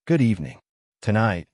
Good evening. Tonight,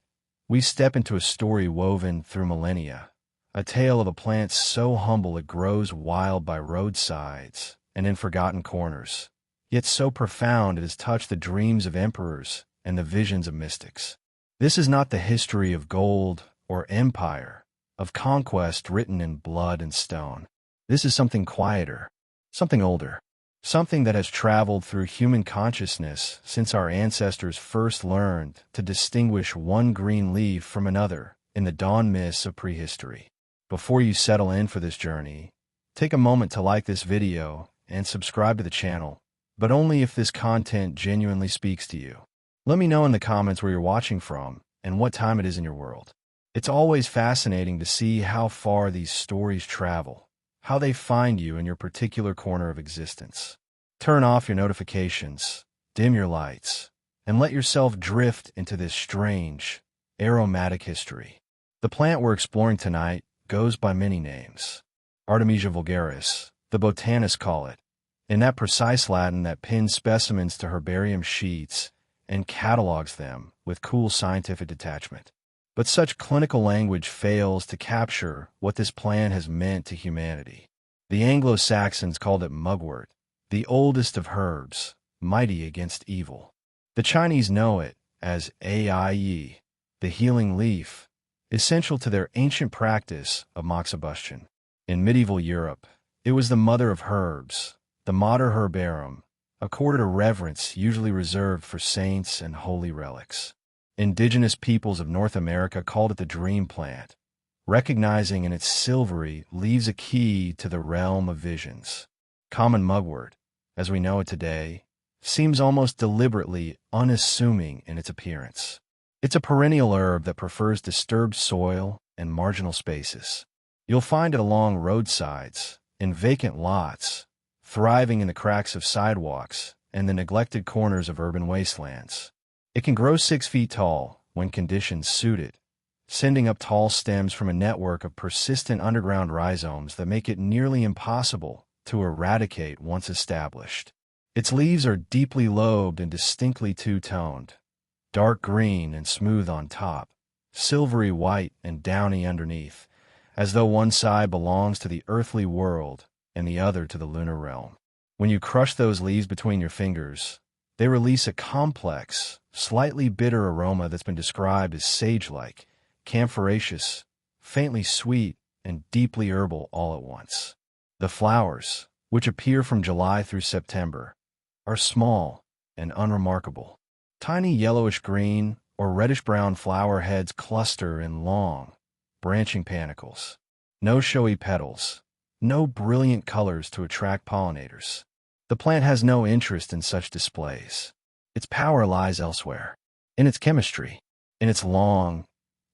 we step into a story woven through millennia, a tale of a plant so humble it grows wild by roadsides and in forgotten corners, yet so profound it has touched the dreams of emperors and the visions of mystics. This is not the history of gold or empire, of conquest written in blood and stone. This is something quieter, something older. Something that has traveled through human consciousness since our ancestors first learned to distinguish one green leaf from another in the dawn mists of prehistory. Before you settle in for this journey, take a moment to like this video and subscribe to the channel, but only if this content genuinely speaks to you. Let me know in the comments where you're watching from and what time it is in your world. It's always fascinating to see how far these stories travel, how they find you in your particular corner of existence. Turn off your notifications, dim your lights, and let yourself drift into this strange, aromatic history. The plant we're exploring tonight goes by many names. Artemisia vulgaris, the botanists call it, in that precise Latin that pins specimens to herbarium sheets and catalogs them with cool scientific detachment. But such clinical language fails to capture what this plant has meant to humanity. The Anglo-Saxons called it Mugwort, the oldest of herbs, mighty against evil. The Chinese know it as Ai, the healing leaf, essential to their ancient practice of exhaustion. In medieval Europe, it was the mother of herbs, the Mater Herbarum, accorded a reverence usually reserved for saints and holy relics. Indigenous peoples of North America called it the dream plant, recognizing in its silvery leaves a key to the realm of visions. Common mugwort, as we know it today, seems almost deliberately unassuming in its appearance. It's a perennial herb that prefers disturbed soil and marginal spaces. You'll find it along roadsides, in vacant lots, thriving in the cracks of sidewalks and the neglected corners of urban wastelands. It can grow 6 feet tall when conditions suit it, sending up tall stems from a network of persistent underground rhizomes that make it nearly impossible to eradicate once established. Its leaves are deeply lobed and distinctly two-toned, dark green and smooth on top, silvery white and downy underneath, as though one side belongs to the earthly world and the other to the lunar realm. When you crush those leaves between your fingers, they release a complex, slightly bitter aroma that's been described as sage-like, camphoraceous, faintly sweet, and deeply herbal all at once. The flowers, which appear from July through September, are small and unremarkable. Tiny yellowish-green or reddish-brown flower heads cluster in long, branching panicles. No showy petals, no brilliant colors to attract pollinators. The plant has no interest in such displays. Its power lies elsewhere, in its chemistry, in its long,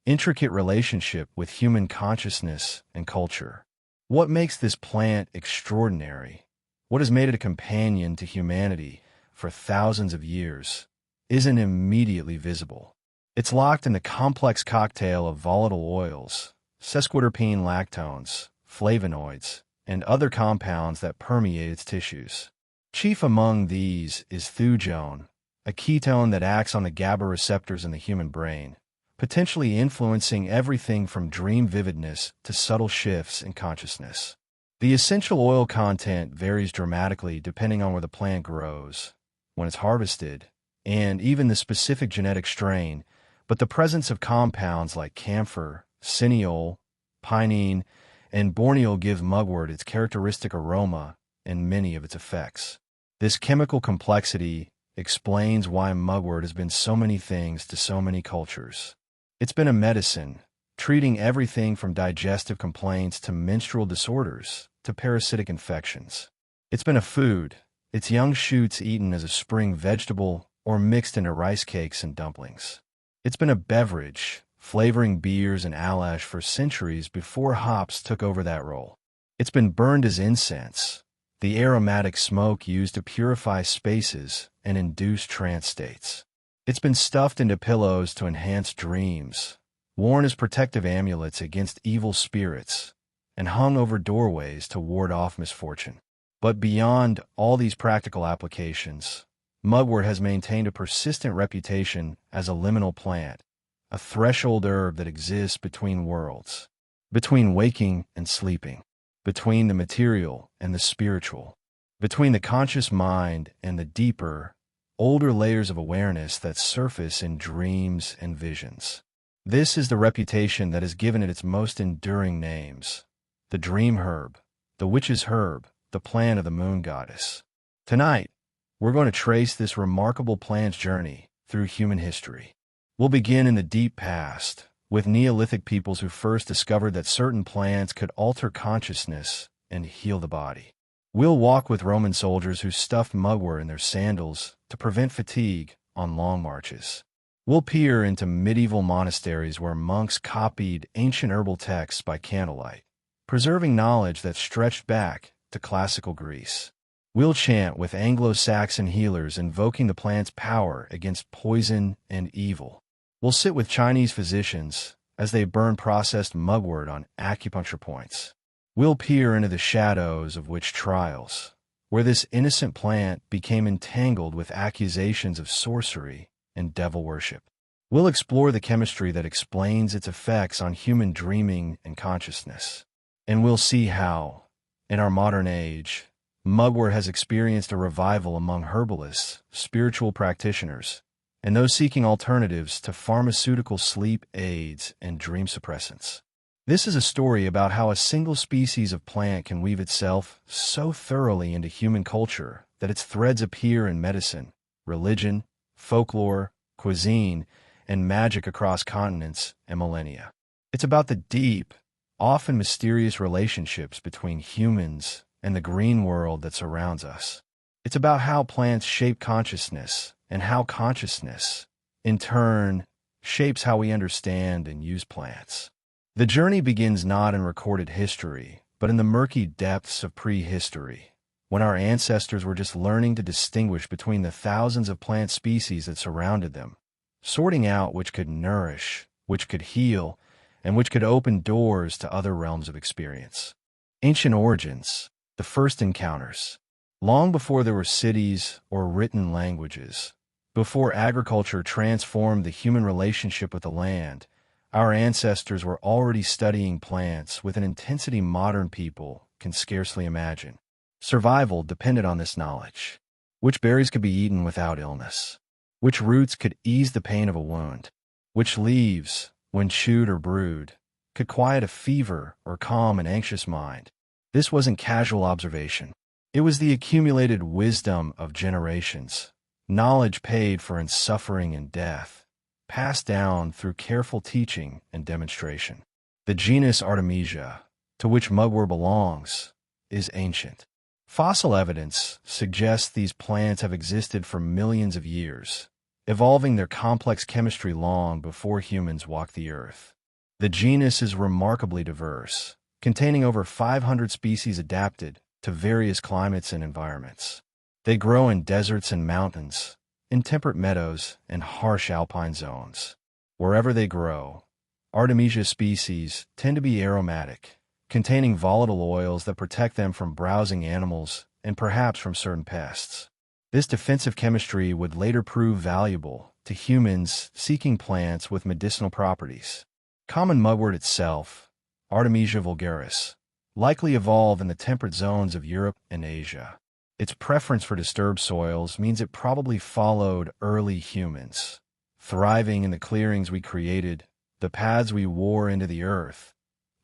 intricate relationship with human consciousness and culture. What makes this plant extraordinary, what has made it a companion to humanity for thousands of years, isn't immediately visible. It's locked in the complex cocktail of volatile oils, sesquiterpene lactones, flavonoids, and other compounds that permeate its tissues. Chief among these is thujone, a ketone that acts on the GABA receptors in the human brain, potentially influencing everything from dream vividness to subtle shifts in consciousness. The essential oil content varies dramatically depending on where the plant grows, when it's harvested, and even the specific genetic strain, but the presence of compounds like camphor, cineole, pinene, and borneol give mugwort its characteristic aroma and many of its effects. This chemical complexity explains why mugwort has been so many things to so many cultures. It's been a medicine, treating everything from digestive complaints to menstrual disorders to parasitic infections. It's been a food, its young shoots eaten as a spring vegetable or mixed into rice cakes and dumplings. It's been a beverage, flavoring beers and allash for centuries before hops took over that role. It's been burned as incense, the aromatic smoke used to purify spaces and induce trance states. It's been stuffed into pillows to enhance dreams, worn as protective amulets against evil spirits, and hung over doorways to ward off misfortune. But beyond all these practical applications, Mugwort has maintained a persistent reputation as a liminal plant, a threshold herb that exists between worlds, between waking and sleeping, between the material and the spiritual, between the conscious mind and the deeper, older layers of awareness that surface in dreams and visions. This is the reputation that has given it its most enduring names: the dream herb, the witch's herb, the plant of the moon goddess. Tonight, we're going to trace this remarkable plant's journey through human history. We'll begin in the deep past, with Neolithic peoples who first discovered that certain plants could alter consciousness and heal the body. We'll walk with Roman soldiers who stuffed mugwort in their sandals to prevent fatigue on long marches. We'll peer into medieval monasteries where monks copied ancient herbal texts by candlelight, preserving knowledge that stretched back to classical Greece. We'll chant with Anglo-Saxon healers invoking the plant's power against poison and evil. We'll sit with Chinese physicians as they burn processed mugwort on acupuncture points. We'll peer into the shadows of witch trials, where this innocent plant became entangled with accusations of sorcery and devil worship. We'll explore the chemistry that explains its effects on human dreaming and consciousness. And we'll see how, in our modern age, mugwort has experienced a revival among herbalists, spiritual practitioners, and those seeking alternatives to pharmaceutical sleep aids and dream suppressants. This is a story about how a single species of plant can weave itself so thoroughly into human culture that its threads appear in medicine, religion, folklore, cuisine, and magic across continents and millennia. It's about the deep, often mysterious relationships between humans and the green world that surrounds us. It's about how plants shape consciousness and how consciousness, in turn, shapes how we understand and use plants. The journey begins not in recorded history, but in the murky depths of prehistory, when our ancestors were just learning to distinguish between the thousands of plant species that surrounded them, sorting out which could nourish, which could heal, and which could open doors to other realms of experience. Ancient origins, the first encounters. Long before there were cities or written languages, before agriculture transformed the human relationship with the land, our ancestors were already studying plants with an intensity modern people can scarcely imagine. Survival depended on this knowledge. Which berries could be eaten without illness? Which roots could ease the pain of a wound? Which leaves, when chewed or brewed, could quiet a fever or calm an anxious mind? This wasn't casual observation. It was the accumulated wisdom of generations, knowledge paid for in suffering and death, passed down through careful teaching and demonstration. The genus Artemisia, to which mugwort belongs, is ancient. Fossil evidence suggests these plants have existed for millions of years, evolving their complex chemistry long before humans walked the earth. The genus is remarkably diverse, containing over 500 species adapted to various climates and environments. They grow in deserts and mountains, in temperate meadows and harsh alpine zones. Wherever they grow, Artemisia species tend to be aromatic, containing volatile oils that protect them from browsing animals and perhaps from certain pests. This defensive chemistry would later prove valuable to humans seeking plants with medicinal properties. Common mugwort itself, Artemisia vulgaris, likely evolved in the temperate zones of Europe and Asia. Its preference for disturbed soils means it probably followed early humans, thriving in the clearings we created, the paths we wore into the earth,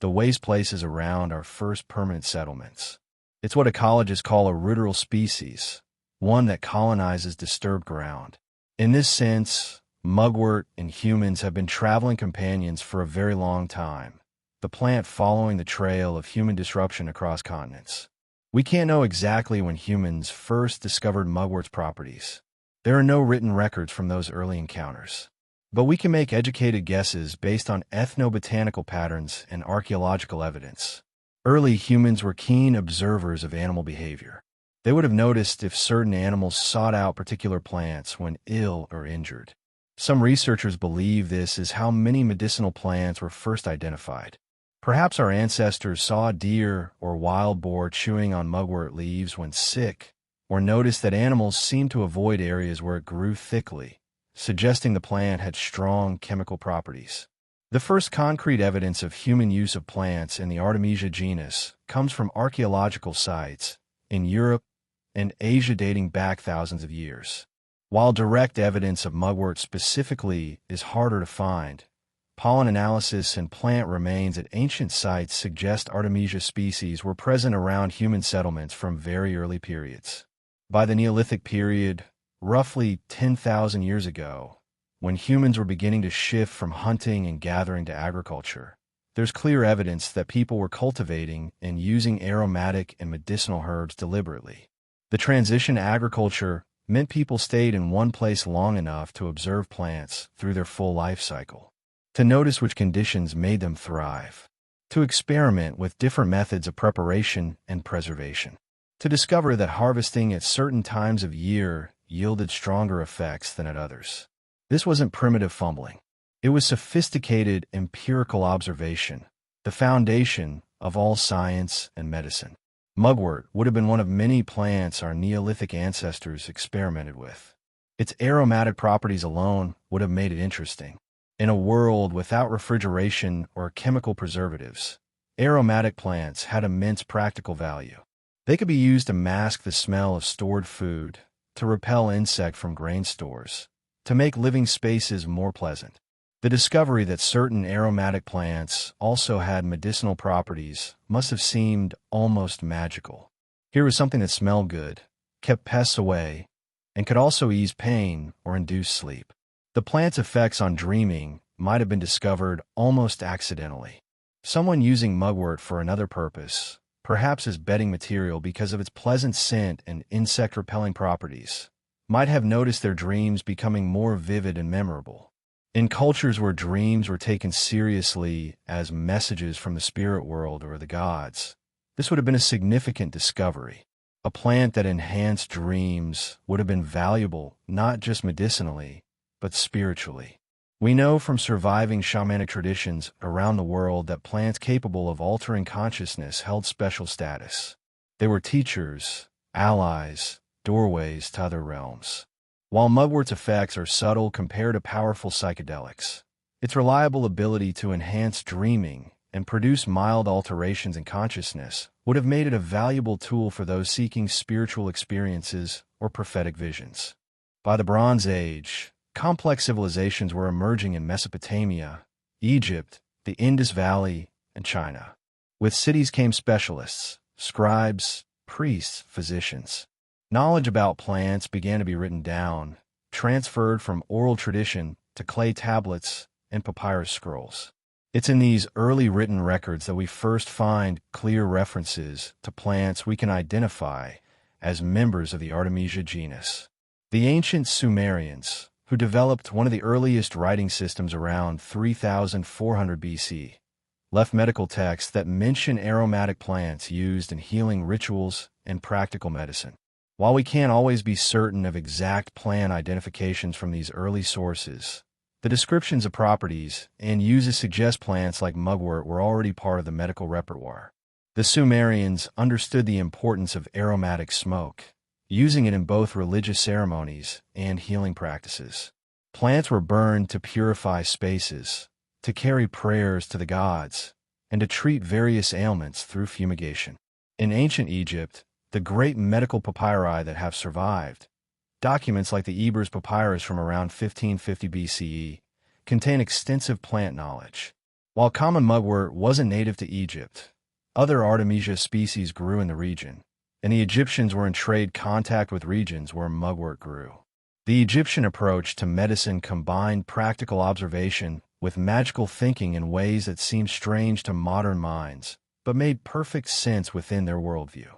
the waste places around our first permanent settlements. It's what ecologists call a ruderal species, one that colonizes disturbed ground. In this sense, mugwort and humans have been traveling companions for a very long time, the plant following the trail of human disruption across continents. We can't know exactly when humans first discovered mugwort's properties. There are no written records from those early encounters. But we can make educated guesses based on ethnobotanical patterns and archaeological evidence. Early humans were keen observers of animal behavior. They would have noticed if certain animals sought out particular plants when ill or injured. Some researchers believe this is how many medicinal plants were first identified. Perhaps our ancestors saw a deer or wild boar chewing on mugwort leaves when sick or noticed that animals seemed to avoid areas where it grew thickly, suggesting the plant had strong chemical properties. The first concrete evidence of human use of plants in the Artemisia genus comes from archaeological sites in Europe and Asia dating back thousands of years. While direct evidence of mugwort specifically is harder to find, pollen analysis and plant remains at ancient sites suggest Artemisia species were present around human settlements from very early periods. By the Neolithic period, roughly 10,000 years ago, when humans were beginning to shift from hunting and gathering to agriculture, there's clear evidence that people were cultivating and using aromatic and medicinal herbs deliberately. The transition to agriculture meant people stayed in one place long enough to observe plants through their full life cycle, to notice which conditions made them thrive, to experiment with different methods of preparation and preservation, to discover that harvesting at certain times of year yielded stronger effects than at others. This wasn't primitive fumbling. It was sophisticated empirical observation, the foundation of all science and medicine. Mugwort would have been one of many plants our Neolithic ancestors experimented with. Its aromatic properties alone would have made it interesting. In a world without refrigeration or chemical preservatives, aromatic plants had immense practical value. They could be used to mask the smell of stored food, to repel insects from grain stores, to make living spaces more pleasant. The discovery that certain aromatic plants also had medicinal properties must have seemed almost magical. Here was something that smelled good, kept pests away, and could also ease pain or induce sleep. The plant's effects on dreaming might have been discovered almost accidentally. Someone using mugwort for another purpose, perhaps as bedding material because of its pleasant scent and insect-repelling properties, might have noticed their dreams becoming more vivid and memorable. In cultures where dreams were taken seriously as messages from the spirit world or the gods, this would have been a significant discovery. A plant that enhanced dreams would have been valuable not just medicinally, but spiritually. We know from surviving shamanic traditions around the world that plants capable of altering consciousness held special status. They were teachers, allies, doorways to other realms. While mugwort's effects are subtle compared to powerful psychedelics, its reliable ability to enhance dreaming and produce mild alterations in consciousness would have made it a valuable tool for those seeking spiritual experiences or prophetic visions. By the Bronze Age, complex civilizations were emerging in Mesopotamia, Egypt, the Indus Valley, and China. With cities came specialists, scribes, priests, physicians. Knowledge about plants began to be written down, transferred from oral tradition to clay tablets and papyrus scrolls. It's in these early written records that we first find clear references to plants we can identify as members of the Artemisia genus. The ancient Sumerians, who developed one of the earliest writing systems around 3400 BC, left medical texts that mention aromatic plants used in healing rituals and practical medicine. While we can't always be certain of exact plant identifications from these early sources, the descriptions of properties and uses suggest plants like mugwort were already part of the medical repertoire. The Sumerians understood the importance of aromatic smoke, using it in both religious ceremonies and healing practices. Plants were burned to purify spaces, to carry prayers to the gods, and to treat various ailments through fumigation. In ancient Egypt, the great medical papyri that have survived, documents like the Ebers Papyrus from around 1550 BCE, contain extensive plant knowledge. While common mugwort wasn't native to Egypt, other Artemisia species grew in the region, and the Egyptians were in trade contact with regions where mugwort grew. The Egyptian approach to medicine combined practical observation with magical thinking in ways that seemed strange to modern minds, but made perfect sense within their worldview.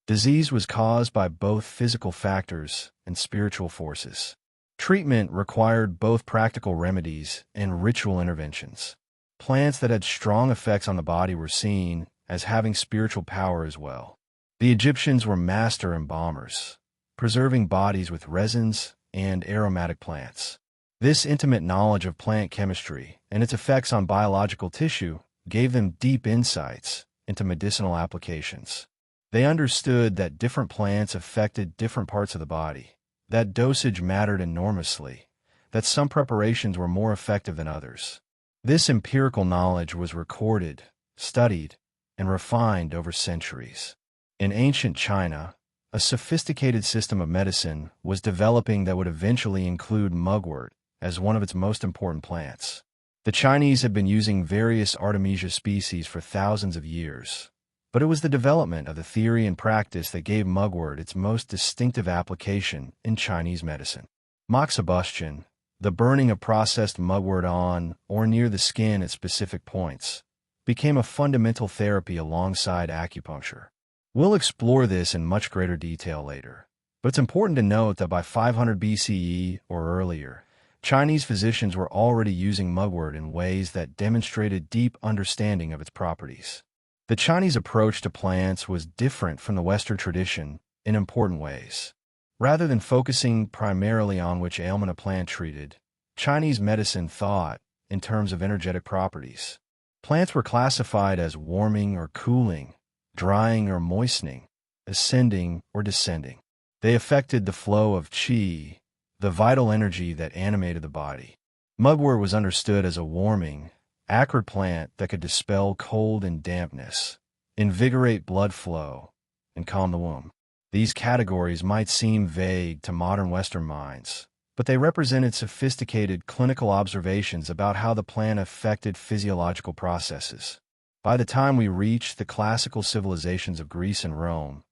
Disease was caused by both physical factors and spiritual forces. Treatment required both practical remedies and ritual interventions. Plants that had strong effects on the body were seen as having spiritual power as well. The Egyptians were master embalmers, preserving bodies with resins and aromatic plants. This intimate knowledge of plant chemistry and its effects on biological tissue gave them deep insights into medicinal applications. They understood that different plants affected different parts of the body, that dosage mattered enormously, that some preparations were more effective than others. This empirical knowledge was recorded, studied, and refined over centuries. In ancient China, a sophisticated system of medicine was developing that would eventually include mugwort as one of its most important plants. The Chinese had been using various Artemisia species for thousands of years, but it was the development of the theory and practice that gave mugwort its most distinctive application in Chinese medicine. Exhaustion, the burning of processed mugwort on or near the skin at specific points, became a fundamental therapy alongside acupuncture. We'll explore this in much greater detail later, but it's important to note that by 500 BCE or earlier, Chinese physicians were already using mugwort in ways that demonstrated deep understanding of its properties. The Chinese approach to plants was different from the Western tradition in important ways. Rather than focusing primarily on which ailment a plant treated, Chinese medicine thought in terms of energetic properties. Plants were classified as warming or cooling, drying or moistening, ascending or descending. They affected the flow of qi, the vital energy that animated the body. Mugwort was understood as a warming, acrid plant that could dispel cold and dampness, invigorate blood flow, and calm the womb. These categories might seem vague to modern Western minds, but they represented sophisticated clinical observations about how the plant affected physiological processes. By the time we reach the classical civilizations of Greece and Rome,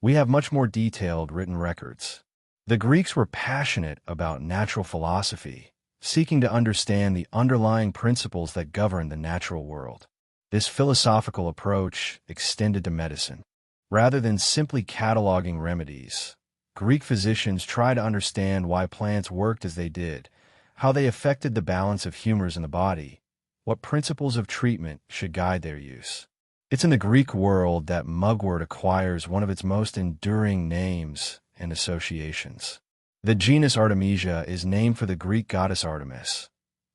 we have much more detailed written records. The Greeks were passionate about natural philosophy, seeking to understand the underlying principles that govern the natural world. This philosophical approach extended to medicine. Rather than simply cataloging remedies, Greek physicians tried to understand why plants worked as they did, how they affected the balance of humors in the body, what principles of treatment should guide their use. It's in the Greek world that mugwort acquires one of its most enduring names and associations. The genus Artemisia is named for the Greek goddess Artemis,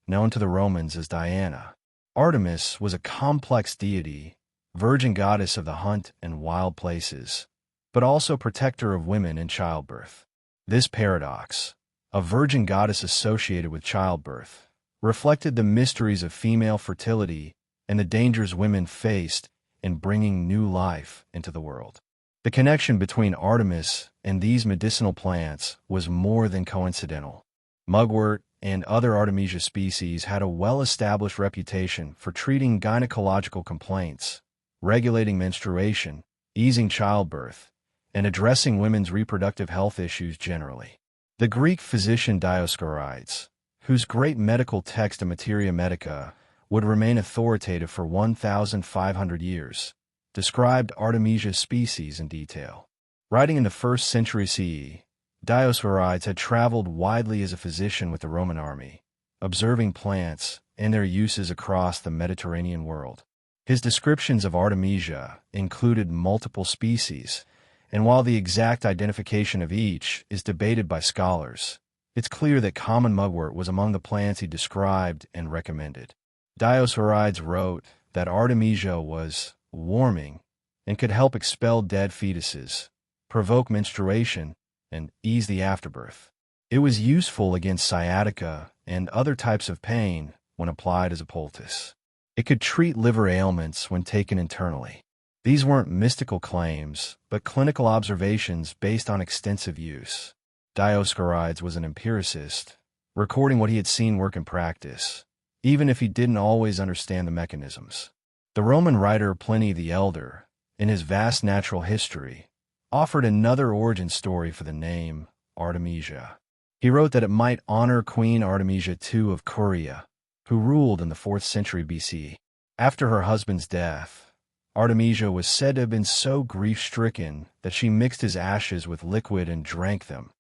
known to the Romans as Diana. Artemis was a complex deity, virgin goddess of the hunt and wild places, but also protector of women in childbirth. This paradox, a virgin goddess associated with childbirth, reflected the mysteries of female fertility and the dangers women faced in bringing new life into the world. The connection between Artemis and these medicinal plants was more than coincidental. Mugwort and other Artemisia species had a well-established reputation for treating gynecological complaints, regulating menstruation, easing childbirth, and addressing women's reproductive health issues generally. The Greek physician Dioscorides, whose great medical text De Materia Medica would remain authoritative for 1,500 years, described Artemisia species in detail. Writing in the 1st century CE, Dioscorides had traveled widely as a physician with the Roman army, observing plants and their uses across the Mediterranean world. His descriptions of Artemisia included multiple species, and while the exact identification of each is debated by scholars, it's clear that common mugwort was among the plants he described and recommended. Dioscorides wrote that Artemisia was warming and could help expel dead fetuses, provoke menstruation, and ease the afterbirth. It was useful against sciatica and other types of pain when applied as a poultice. It could treat liver ailments when taken internally. These weren't mystical claims, but clinical observations based on extensive use. Dioscorides was an empiricist, recording what he had seen work in practice, even if he didn't always understand the mechanisms. The Roman writer Pliny the Elder, in his vast natural history, offered another origin story for the name Artemisia. He wrote that it might honor Queen Artemisia II of Coria, who ruled in the 4th century BC. After her husband's death, Artemisia was said to have been so grief-stricken that she mixed his ashes with liquid and drank them,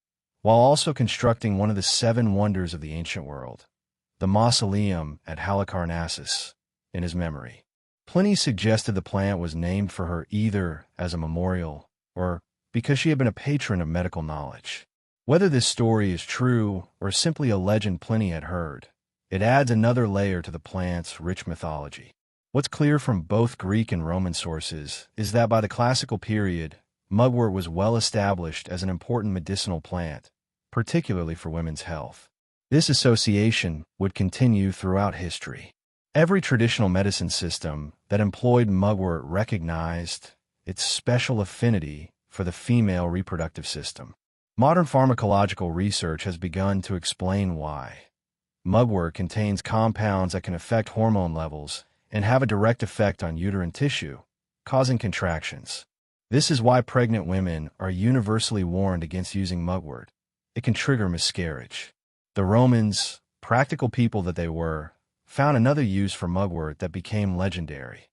while also constructing one of the 7 wonders of the ancient world, the mausoleum at Halicarnassus, in his memory. Pliny suggested the plant was named for her either as a memorial or because she had been a patron of medical knowledge. Whether this story is true or simply a legend Pliny had heard, it adds another layer to the plant's rich mythology. What's clear from both Greek and Roman sources is that by the classical period, mugwort was well established as an important medicinal plant, particularly for women's health. This association would continue throughout history. Every traditional medicine system that employed mugwort recognized its special affinity for the female reproductive system. Modern pharmacological research has begun to explain why. Mugwort contains compounds that can affect hormone levels and have a direct effect on uterine tissue, causing contractions. This is why pregnant women are universally warned against using mugwort. It can trigger miscarriage. The Romans, practical people that they were, found another use for mugwort that became legendary.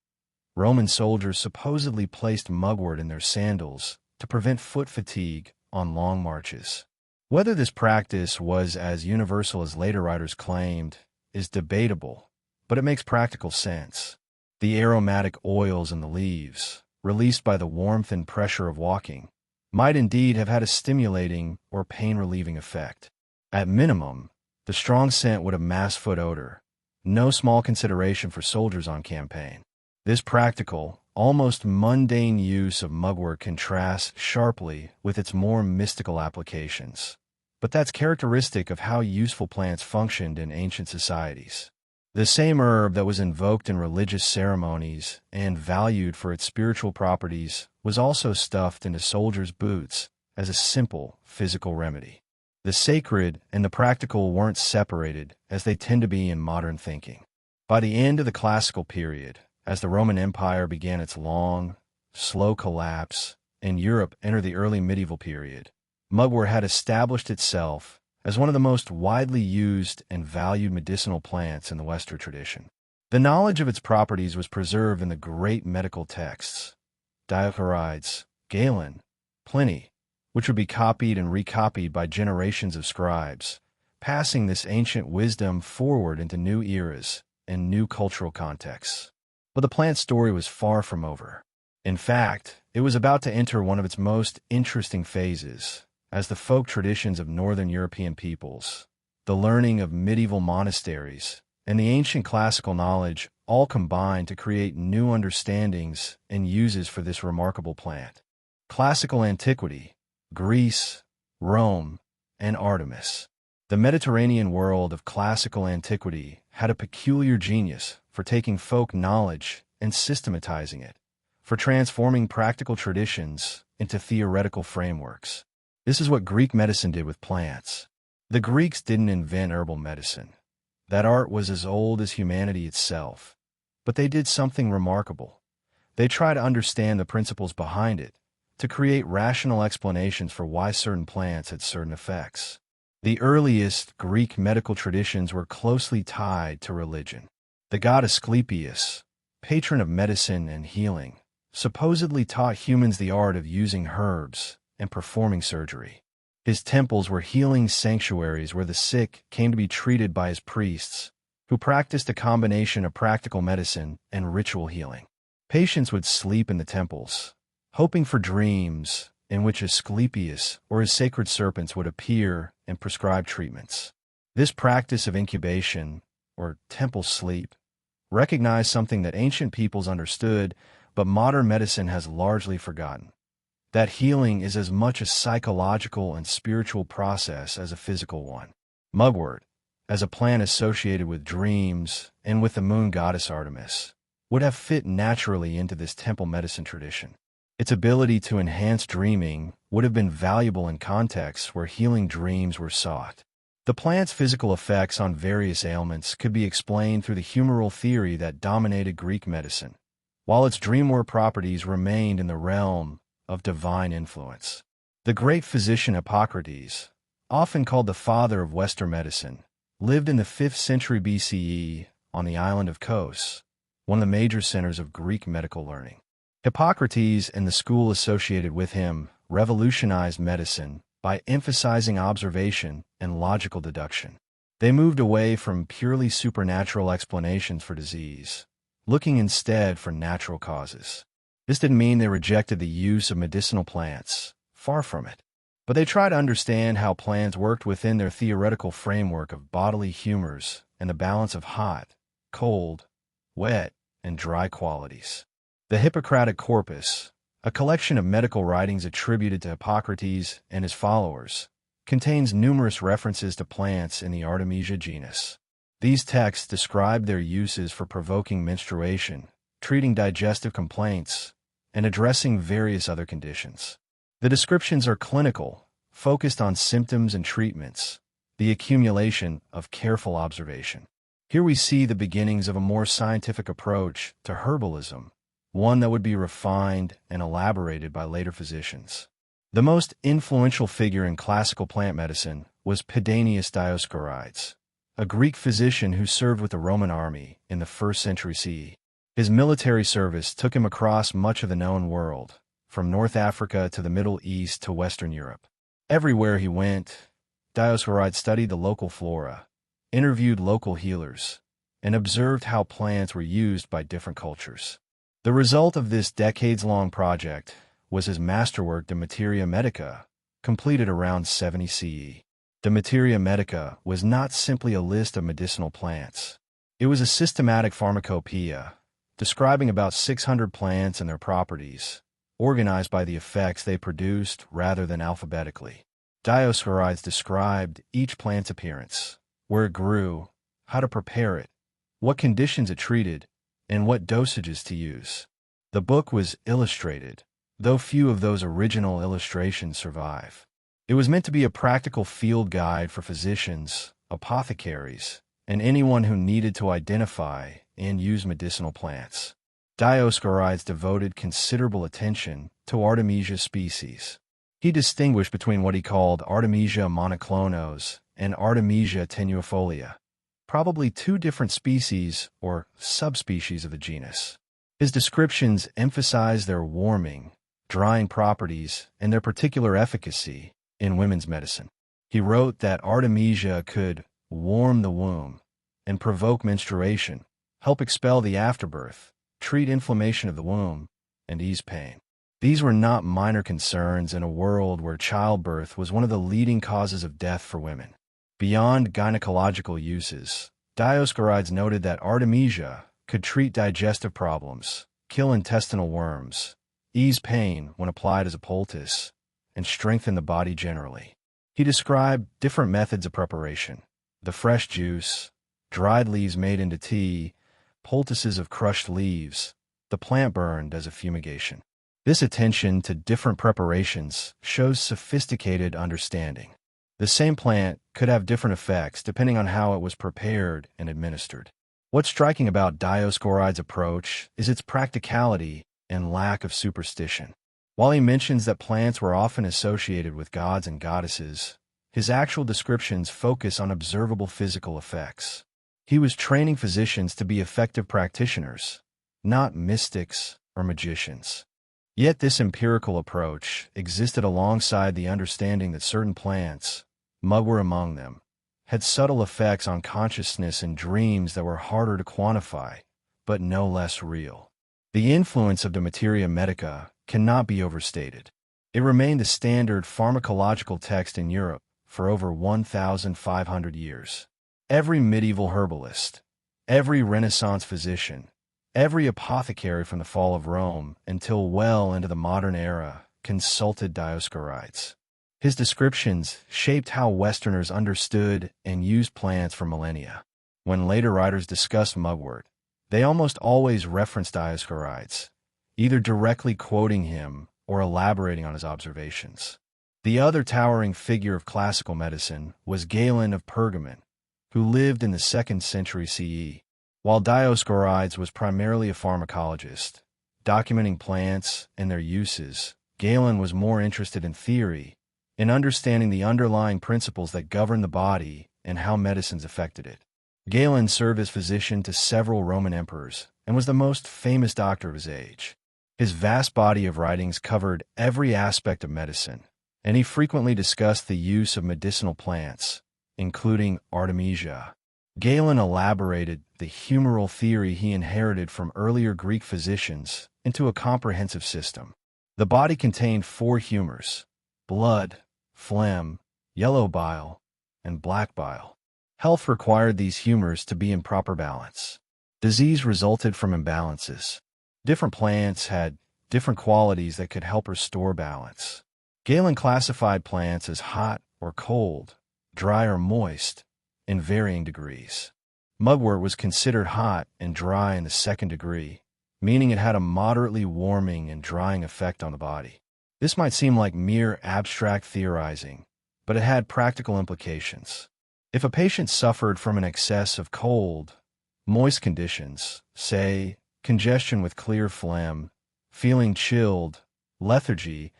Roman soldiers supposedly placed mugwort in their sandals to prevent foot fatigue on long marches. Whether this practice was as universal as later writers claimed is debatable, but it makes practical sense. The aromatic oils in the leaves, released by the warmth and pressure of walking, might indeed have had a stimulating or pain-relieving effect. At minimum, the strong scent would have masked foot odor, no small consideration for soldiers on campaign. This practical, almost mundane use of mugwort contrasts sharply with its more mystical applications. But that's characteristic of how useful plants functioned in ancient societies. The same herb that was invoked in religious ceremonies and valued for its spiritual properties was also stuffed into soldiers' boots as a simple physical remedy. The sacred and the practical weren't separated as they tend to be in modern thinking. By the end of the classical period, as the Roman Empire began its long, slow collapse and Europe entered the early medieval period, mugwort had established itself as one of the most widely used and valued medicinal plants in the Western tradition. The knowledge of its properties was preserved in the great medical texts, Dioscorides, Galen, Pliny, which would be copied and recopied by generations of scribes, passing this ancient wisdom forward into new eras and new cultural contexts. But the plant story was far from over. In fact, it was about to enter one of its most interesting phases, as the folk traditions of Northern European peoples, the learning of medieval monasteries, and the ancient classical knowledge all combined to create new understandings and uses for this remarkable plant. Classical antiquity, Greece, Rome, and Artemis. The Mediterranean world of classical antiquity had a peculiar genius for taking folk knowledge and systematizing it, for transforming practical traditions into theoretical frameworks. This is what Greek medicine did with plants. The Greeks didn't invent herbal medicine. That art was as old as humanity itself. But they did something remarkable. They tried to understand the principles behind it, to create rational explanations for why certain plants had certain effects. The earliest Greek medical traditions were closely tied to religion. The god Asclepius, patron of medicine and healing, supposedly taught humans the art of using herbs and performing surgery. His temples were healing sanctuaries where the sick came to be treated by his priests, who practiced a combination of practical medicine and ritual healing. Patients would sleep in the temples, hoping for dreams in which Asclepius or his sacred serpents would appear and prescribe treatments. This practice of incubation, or temple sleep, recognized something that ancient peoples understood, but modern medicine has largely forgotten. That healing is as much a psychological and spiritual process as a physical one. Mugwort, as a plant associated with dreams and with the moon goddess Artemis, would have fit naturally into this temple medicine tradition. Its ability to enhance dreaming would have been valuable in contexts where healing dreams were sought. The plant's physical effects on various ailments could be explained through the humoral theory that dominated Greek medicine, while its dreamwork properties remained in the realm of divine influence. The great physician Hippocrates, often called the father of Western medicine, lived in the 5th century BCE on the island of Kos, one of the major centers of Greek medical learning. Hippocrates and the school associated with him revolutionized medicine by emphasizing observation and logical deduction. They moved away from purely supernatural explanations for disease, looking instead for natural causes. This didn't mean they rejected the use of medicinal plants, far from it. But they tried to understand how plants worked within their theoretical framework of bodily humors and the balance of hot, cold, wet, and dry qualities. The Hippocratic Corpus, a collection of medical writings attributed to Hippocrates and his followers, contains numerous references to plants in the Artemisia genus. These texts describe their uses for provoking menstruation, treating digestive complaints, and addressing various other conditions. The descriptions are clinical, focused on symptoms and treatments, the accumulation of careful observation. Here we see the beginnings of a more scientific approach to herbalism, one that would be refined and elaborated by later physicians. The most influential figure in classical plant medicine was Pedanius Dioscorides, a Greek physician who served with the Roman army in the 1st century CE. His military service took him across much of the known world, from North Africa to the Middle East to Western Europe. Everywhere he went, Dioscorides studied the local flora, interviewed local healers, and observed how plants were used by different cultures. The result of this decades-long project was his masterwork De Materia Medica, completed around 70 CE. De Materia Medica was not simply a list of medicinal plants. It was a systematic pharmacopoeia, describing about 600 plants and their properties, organized by the effects they produced rather than alphabetically. Dioscorides described each plant's appearance, where it grew, how to prepare it, what conditions it treated, and what dosages to use. The book was illustrated, though few of those original illustrations survive. It was meant to be a practical field guide for physicians, apothecaries, and anyone who needed to identify and use medicinal plants. Dioscorides devoted considerable attention to Artemisia species. He distinguished between what he called Artemisia monoclonos and Artemisia tenuifolia, probably two different species or subspecies of the genus. His descriptions emphasize their warming, drying properties, and their particular efficacy in women's medicine. He wrote that Artemisia could warm the womb and provoke menstruation, help expel the afterbirth, treat inflammation of the womb, and ease pain. These were not minor concerns in a world where childbirth was one of the leading causes of death for women. Beyond gynecological uses, Dioscorides noted that Artemisia could treat digestive problems, kill intestinal worms, ease pain when applied as a poultice, and strengthen the body generally. He described different methods of preparation: the fresh juice, dried leaves made into tea, poultices of crushed leaves, the plant burned as a fumigation. This attention to different preparations shows sophisticated understanding. The same plant could have different effects depending on how it was prepared and administered. What's striking about Dioscorides' approach is its practicality and lack of superstition. While he mentions that plants were often associated with gods and goddesses, his actual descriptions focus on observable physical effects. He was training physicians to be effective practitioners, not mystics or magicians. Yet this empirical approach existed alongside the understanding that certain plants, mugwort among them, had subtle effects on consciousness and dreams that were harder to quantify, but no less real. The influence of De Materia Medica cannot be overstated. It remained the standard pharmacological text in Europe for over 1,500 years. Every medieval herbalist, every Renaissance physician, every apothecary from the fall of Rome until well into the modern era consulted Dioscorides. His descriptions shaped how Westerners understood and used plants for millennia. When later writers discussed mugwort, they almost always referenced Dioscorides, either directly quoting him or elaborating on his observations. The other towering figure of classical medicine was Galen of Pergamon, who lived in the 2nd century CE. While Dioscorides was primarily a pharmacologist, documenting plants and their uses, Galen was more interested in theory, in understanding the underlying principles that govern the body and how medicines affected it. Galen served as physician to several Roman emperors and was the most famous doctor of his age. His vast body of writings covered every aspect of medicine, and he frequently discussed the use of medicinal plants, including Artemisia. Galen elaborated the humoral theory he inherited from earlier Greek physicians into a comprehensive system. The body contained 4 humors: blood, phlegm, yellow bile, and black bile. Health required these humors to be in proper balance. Disease resulted from imbalances. Different plants had different qualities that could help restore balance. Galen classified plants as hot or cold, dry or moist, in varying degrees. Mugwort was considered hot and dry in the second degree, meaning it had a moderately warming and drying effect on the body. This might seem like mere abstract theorizing, but it had practical implications. If a patient suffered from an excess of cold, moist conditions, say, congestion with clear phlegm, feeling chilled, lethargy,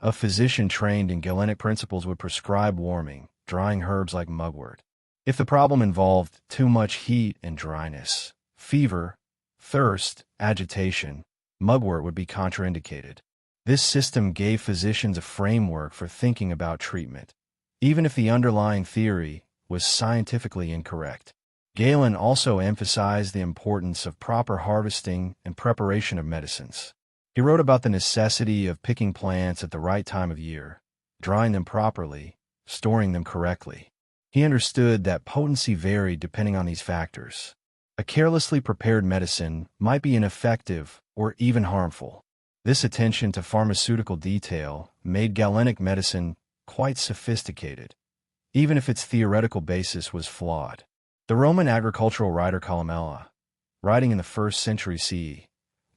a physician trained in Galenic principles would prescribe warming, drying herbs like mugwort. If the problem involved too much heat and dryness, fever, thirst, agitation, mugwort would be contraindicated. This system gave physicians a framework for thinking about treatment, even if the underlying theory was scientifically incorrect. Galen also emphasized the importance of proper harvesting and preparation of medicines. He wrote about the necessity of picking plants at the right time of year, drying them properly, storing them correctly. He understood that potency varied depending on these factors. A carelessly prepared medicine might be ineffective or even harmful. This attention to pharmaceutical detail made Galenic medicine quite sophisticated, even if its theoretical basis was flawed. The Roman agricultural writer Columella, writing in the 1st century CE,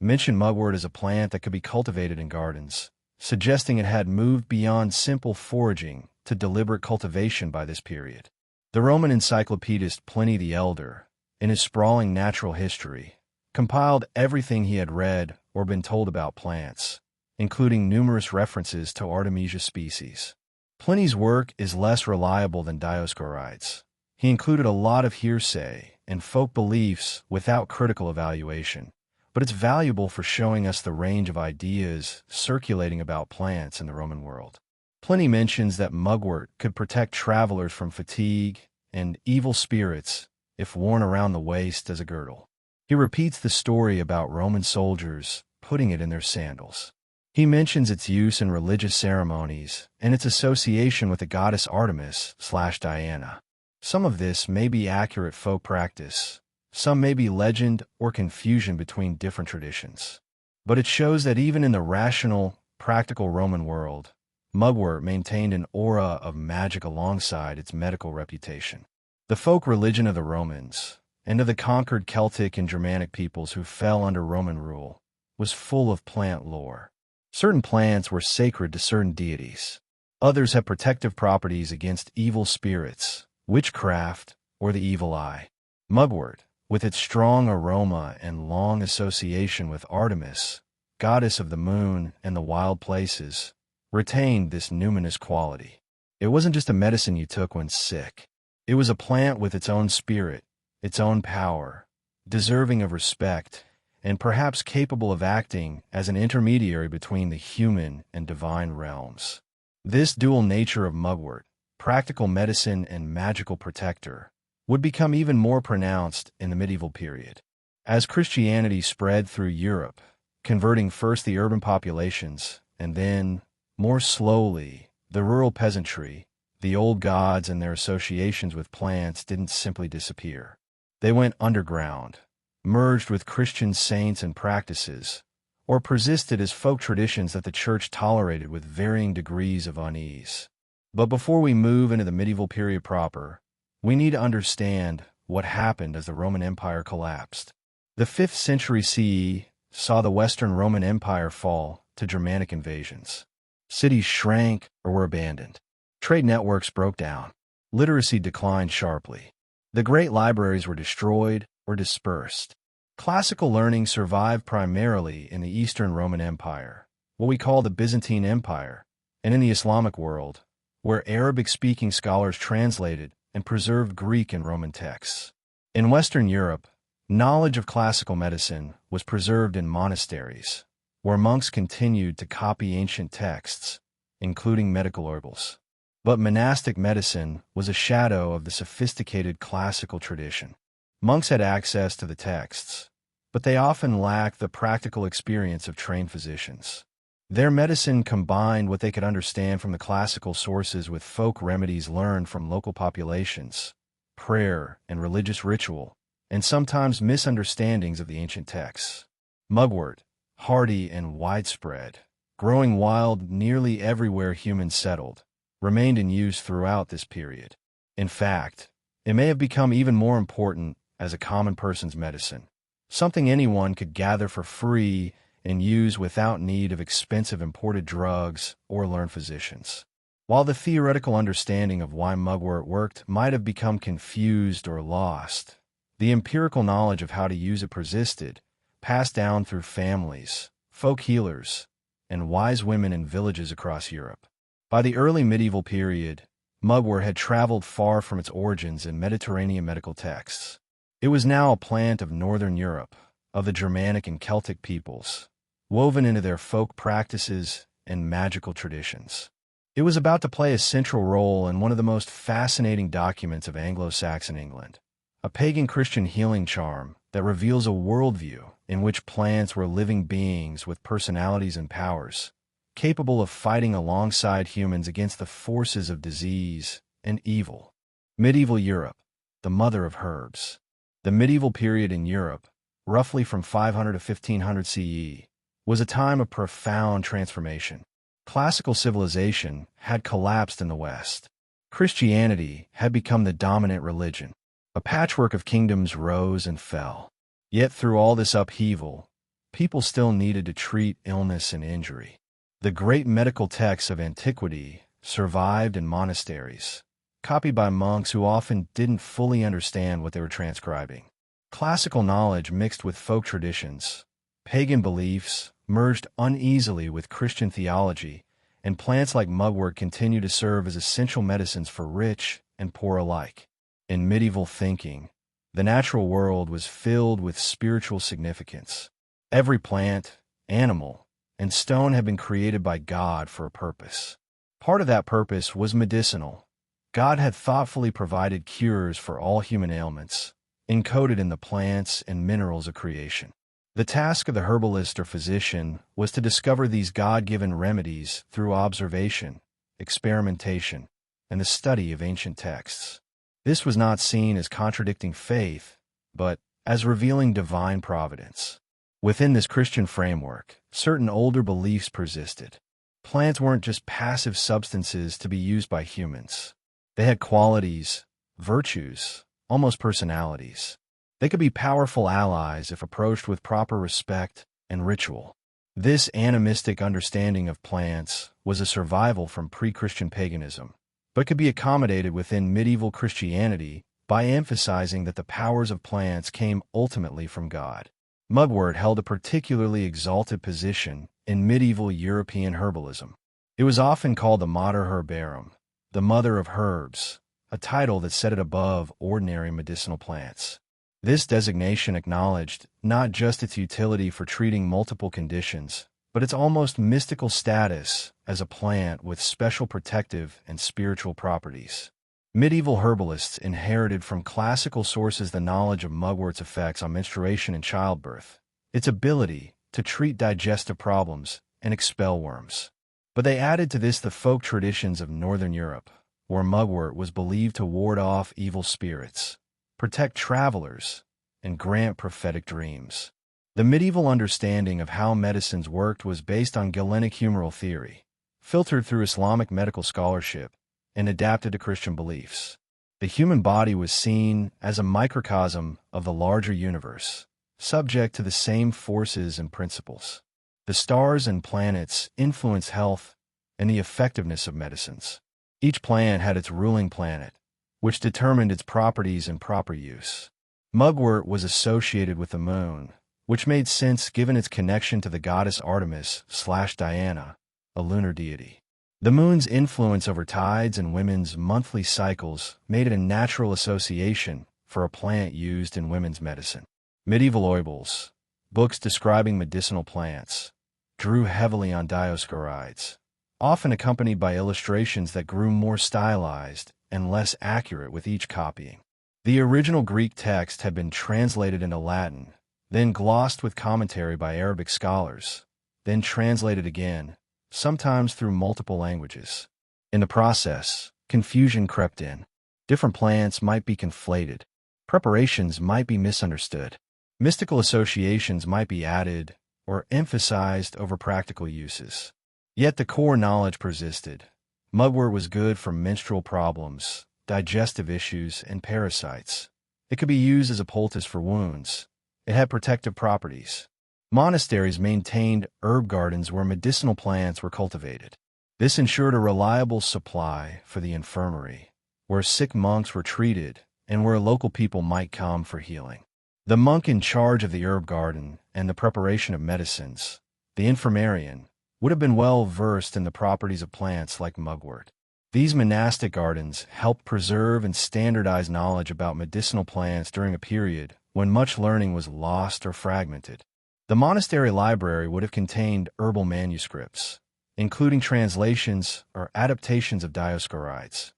mentioned mugwort as a plant that could be cultivated in gardens, suggesting it had moved beyond simple foraging to deliberate cultivation by this period. The Roman encyclopedist Pliny the Elder, in his sprawling natural history, compiled everything he had read or been told about plants, including numerous references to Artemisia species. Pliny's work is less reliable than Dioscorides. He included a lot of hearsay and folk beliefs without critical evaluation, but it's valuable for showing us the range of ideas circulating about plants in the Roman world. Pliny mentions that mugwort could protect travelers from fatigue and evil spirits if worn around the waist as a girdle. He repeats the story about Roman soldiers putting it in their sandals. He mentions its use in religious ceremonies and its association with the goddess Artemis/Diana. Some of this may be accurate folk practice, some may be legend or confusion between different traditions. But it shows that even in the rational, practical Roman world, mugwort maintained an aura of magic alongside its medical reputation. The folk religion of the Romans, and of the conquered Celtic and Germanic peoples who fell under Roman rule, was full of plant lore. Certain plants were sacred to certain deities. Others had protective properties against evil spirits, witchcraft, or the evil eye. Mugwort, with its strong aroma and long association with Artemis, goddess of the moon and the wild places, retained this numinous quality. It wasn't just a medicine you took when sick. It was a plant with its own spirit, its own power, deserving of respect, and perhaps capable of acting as an intermediary between the human and divine realms. This dual nature of mugwort, practical medicine and magical protector, would become even more pronounced in the medieval period. As Christianity spread through Europe, converting first the urban populations and then, more slowly, the rural peasantry, the old gods and their associations with plants didn't simply disappear. They went underground, merged with Christian saints and practices, or persisted as folk traditions that the Church tolerated with varying degrees of unease. But before we move into the medieval period proper, we need to understand what happened as the Roman Empire collapsed. The 5th century CE saw the Western Roman Empire fall to Germanic invasions. Cities shrank or were abandoned. Trade networks broke down. Literacy declined sharply. The great libraries were destroyed or dispersed. Classical learning survived primarily in the Eastern Roman Empire, what we call the Byzantine Empire, and in the Islamic world, where Arabic-speaking scholars translated and preserved Greek and Roman texts. In Western Europe, knowledge of classical medicine was preserved in monasteries, where monks continued to copy ancient texts, including medical herbals. But monastic medicine was a shadow of the sophisticated classical tradition. Monks had access to the texts, but they often lacked the practical experience of trained physicians. Their medicine combined what they could understand from the classical sources with folk remedies learned from local populations, prayer, and religious ritual, and sometimes misunderstandings of the ancient texts. Mugwort, hardy and widespread, growing wild nearly everywhere humans settled, remained in use throughout this period. In fact, it may have become even more important as a common person's medicine, something anyone could gather for free and use without need of expensive imported drugs or learned physicians. While the theoretical understanding of why mugwort worked might have become confused or lost, the empirical knowledge of how to use it persisted, passed down through families, folk healers, and wise women in villages across Europe. By the early medieval period, mugwort had traveled far from its origins in Mediterranean medical texts. It was now a plant of northern Europe, of the Germanic and Celtic peoples, woven into their folk practices and magical traditions. It was about to play a central role in one of the most fascinating documents of Anglo-Saxon England, a pagan Christian healing charm that reveals a worldview in which plants were living beings with personalities and powers, capable of fighting alongside humans against the forces of disease and evil. Medieval Europe, the mother of herbs. The medieval period in Europe, roughly from 500 to 1500 CE, was a time of profound transformation. Classical civilization had collapsed in the West. Christianity had become the dominant religion. A patchwork of kingdoms rose and fell. Yet through all this upheaval, people still needed to treat illness and injury. The great medical texts of antiquity survived in monasteries, copied by monks who often didn't fully understand what they were transcribing. Classical knowledge mixed with folk traditions, pagan beliefs merged uneasily with Christian theology, and plants like mugwort continue to serve as essential medicines for rich and poor alike. In medieval thinking, the natural world was filled with spiritual significance. Every plant, animal, and stone had been created by God for a purpose. Part of that purpose was medicinal. God had thoughtfully provided cures for all human ailments, encoded in the plants and minerals of creation. The task of the herbalist or physician was to discover these God-given remedies through observation, experimentation, and the study of ancient texts. This was not seen as contradicting faith, but as revealing divine providence. Within this Christian framework, certain older beliefs persisted. Plants weren't just passive substances to be used by humans. They had qualities, virtues, almost personalities. They could be powerful allies if approached with proper respect and ritual. This animistic understanding of plants was a survival from pre-Christian paganism, but could be accommodated within medieval Christianity by emphasizing that the powers of plants came ultimately from God. Mugwort held a particularly exalted position in medieval European herbalism. It was often called the Mater Herbarum, the mother of herbs, a title that set it above ordinary medicinal plants. This designation acknowledged not just its utility for treating multiple conditions, but its almost mystical status as a plant with special protective and spiritual properties. Medieval herbalists inherited from classical sources the knowledge of mugwort's effects on menstruation and childbirth, its ability to treat digestive problems and expel worms. But they added to this the folk traditions of Northern Europe, where mugwort was believed to ward off evil spirits, protect travelers, and grant prophetic dreams. The medieval understanding of how medicines worked was based on Galenic humoral theory, filtered through Islamic medical scholarship, and adapted to Christian beliefs. The human body was seen as a microcosm of the larger universe, subject to the same forces and principles. The stars and planets influence health and the effectiveness of medicines. Each plant had its ruling planet, which determined its properties and proper use. Mugwort was associated with the moon, which made sense given its connection to the goddess Artemis/Diana, a lunar deity. The moon's influence over tides and women's monthly cycles made it a natural association for a plant used in women's medicine. Medieval oibles, books describing medicinal plants, drew heavily on Dioscorides, often accompanied by illustrations that grew more stylized and less accurate with each copying. The original Greek text had been translated into Latin, then glossed with commentary by Arabic scholars, then translated again, sometimes through multiple languages. In the process, confusion crept in. Different plants might be conflated. Preparations might be misunderstood. Mystical associations might be added or emphasized over practical uses. Yet the core knowledge persisted. Mugwort was good for menstrual problems, digestive issues, and parasites. It could be used as a poultice for wounds. It had protective properties. Monasteries maintained herb gardens where medicinal plants were cultivated. This ensured a reliable supply for the infirmary, where sick monks were treated and where local people might come for healing. The monk in charge of the herb garden and the preparation of medicines, the infirmarian, would have been well versed in the properties of plants like mugwort. These monastic gardens helped preserve and standardize knowledge about medicinal plants during a period when much learning was lost or fragmented. The monastery library would have contained herbal manuscripts, including translations or adaptations of Dioscorides,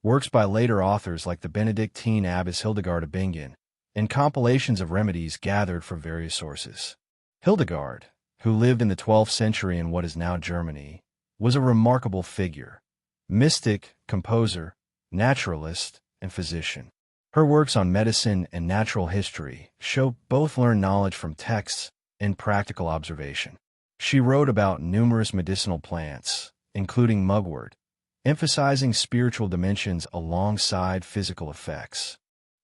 works by later authors like the Benedictine abbess Hildegard of Bingen, and compilations of remedies gathered from various sources. Hildegard, who lived in the 12th century in what is now Germany, was a remarkable figure. Mystic, composer, naturalist, and physician. Her works on medicine and natural history show both learned knowledge from texts and practical observation. She wrote about numerous medicinal plants, including mugwort, emphasizing spiritual dimensions alongside physical effects.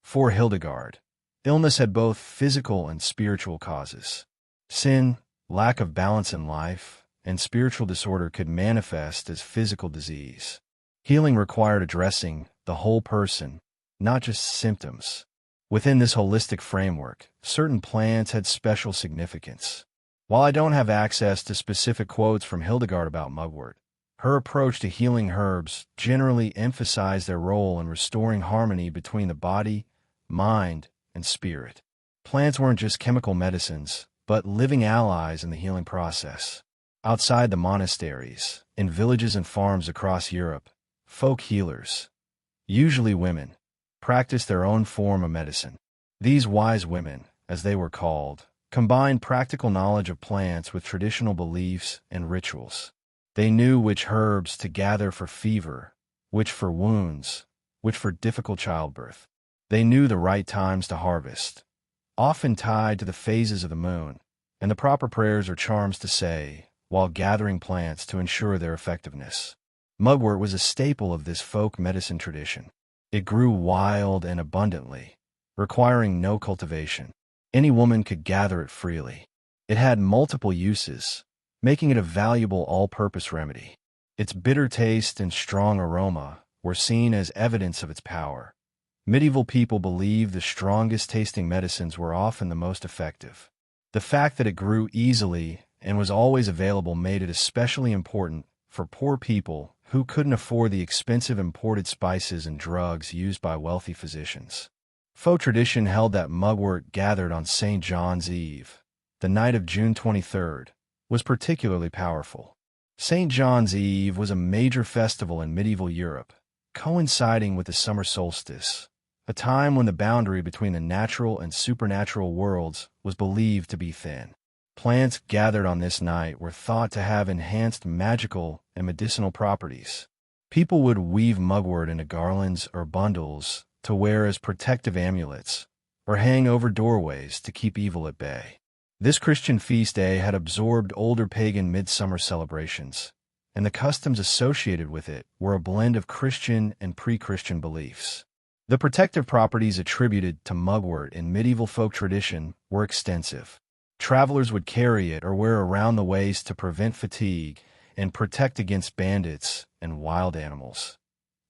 For Hildegard, illness had both physical and spiritual causes. Sin, lack of balance in life, and spiritual disorder could manifest as physical disease. Healing required addressing the whole person, not just symptoms. Within this holistic framework, certain plants had special significance. While I don't have access to specific quotes from Hildegard about mugwort, her approach to healing herbs generally emphasized their role in restoring harmony between the body, mind, and spirit. Plants weren't just chemical medicines, but living allies in the healing process. Outside the monasteries, in villages and farms across Europe, folk healers, usually women, practiced their own form of medicine. These wise women, as they were called, combined practical knowledge of plants with traditional beliefs and rituals. They knew which herbs to gather for fever, which for wounds, which for difficult childbirth. They knew the right times to harvest, often tied to the phases of the moon, and the proper prayers or charms to say while gathering plants to ensure their effectiveness. Mugwort was a staple of this folk medicine tradition. It grew wild and abundantly, requiring no cultivation. Any woman could gather it freely. It had multiple uses, making it a valuable all-purpose remedy. Its bitter taste and strong aroma were seen as evidence of its power. Medieval people believed the strongest-tasting medicines were often the most effective. The fact that it grew easily and was always available made it especially important for poor people who couldn't afford the expensive imported spices and drugs used by wealthy physicians. Folk tradition held that mugwort gathered on St. John's Eve, the night of June 23rd, was particularly powerful. St. John's Eve was a major festival in medieval Europe, coinciding with the summer solstice, a time when the boundary between the natural and supernatural worlds was believed to be thin. Plants gathered on this night were thought to have enhanced magical and medicinal properties. People would weave mugwort into garlands or bundles to wear as protective amulets, or hang over doorways to keep evil at bay. This Christian feast day had absorbed older pagan midsummer celebrations, and the customs associated with it were a blend of Christian and pre-Christian beliefs. The protective properties attributed to mugwort in medieval folk tradition were extensive. Travelers would carry it or wear around the waist to prevent fatigue and protect against bandits and wild animals.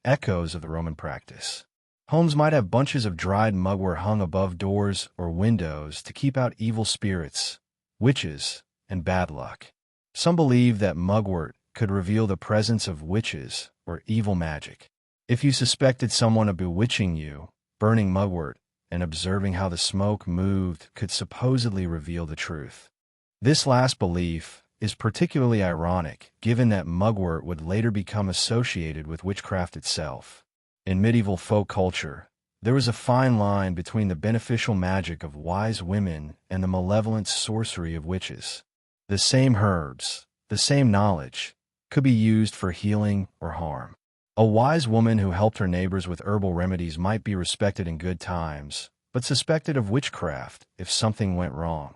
Echoes of the Roman practice. Homes might have bunches of dried mugwort hung above doors or windows to keep out evil spirits, witches, and bad luck. Some believed that mugwort could reveal the presence of witches or evil magic. If you suspected someone of bewitching you, burning mugwort and observing how the smoke moved could supposedly reveal the truth. This last belief is particularly ironic, given that mugwort would later become associated with witchcraft itself. In medieval folk culture, there was a fine line between the beneficial magic of wise women and the malevolent sorcery of witches. The same herbs, the same knowledge, could be used for healing or harm. A wise woman who helped her neighbors with herbal remedies might be respected in good times, but suspected of witchcraft if something went wrong.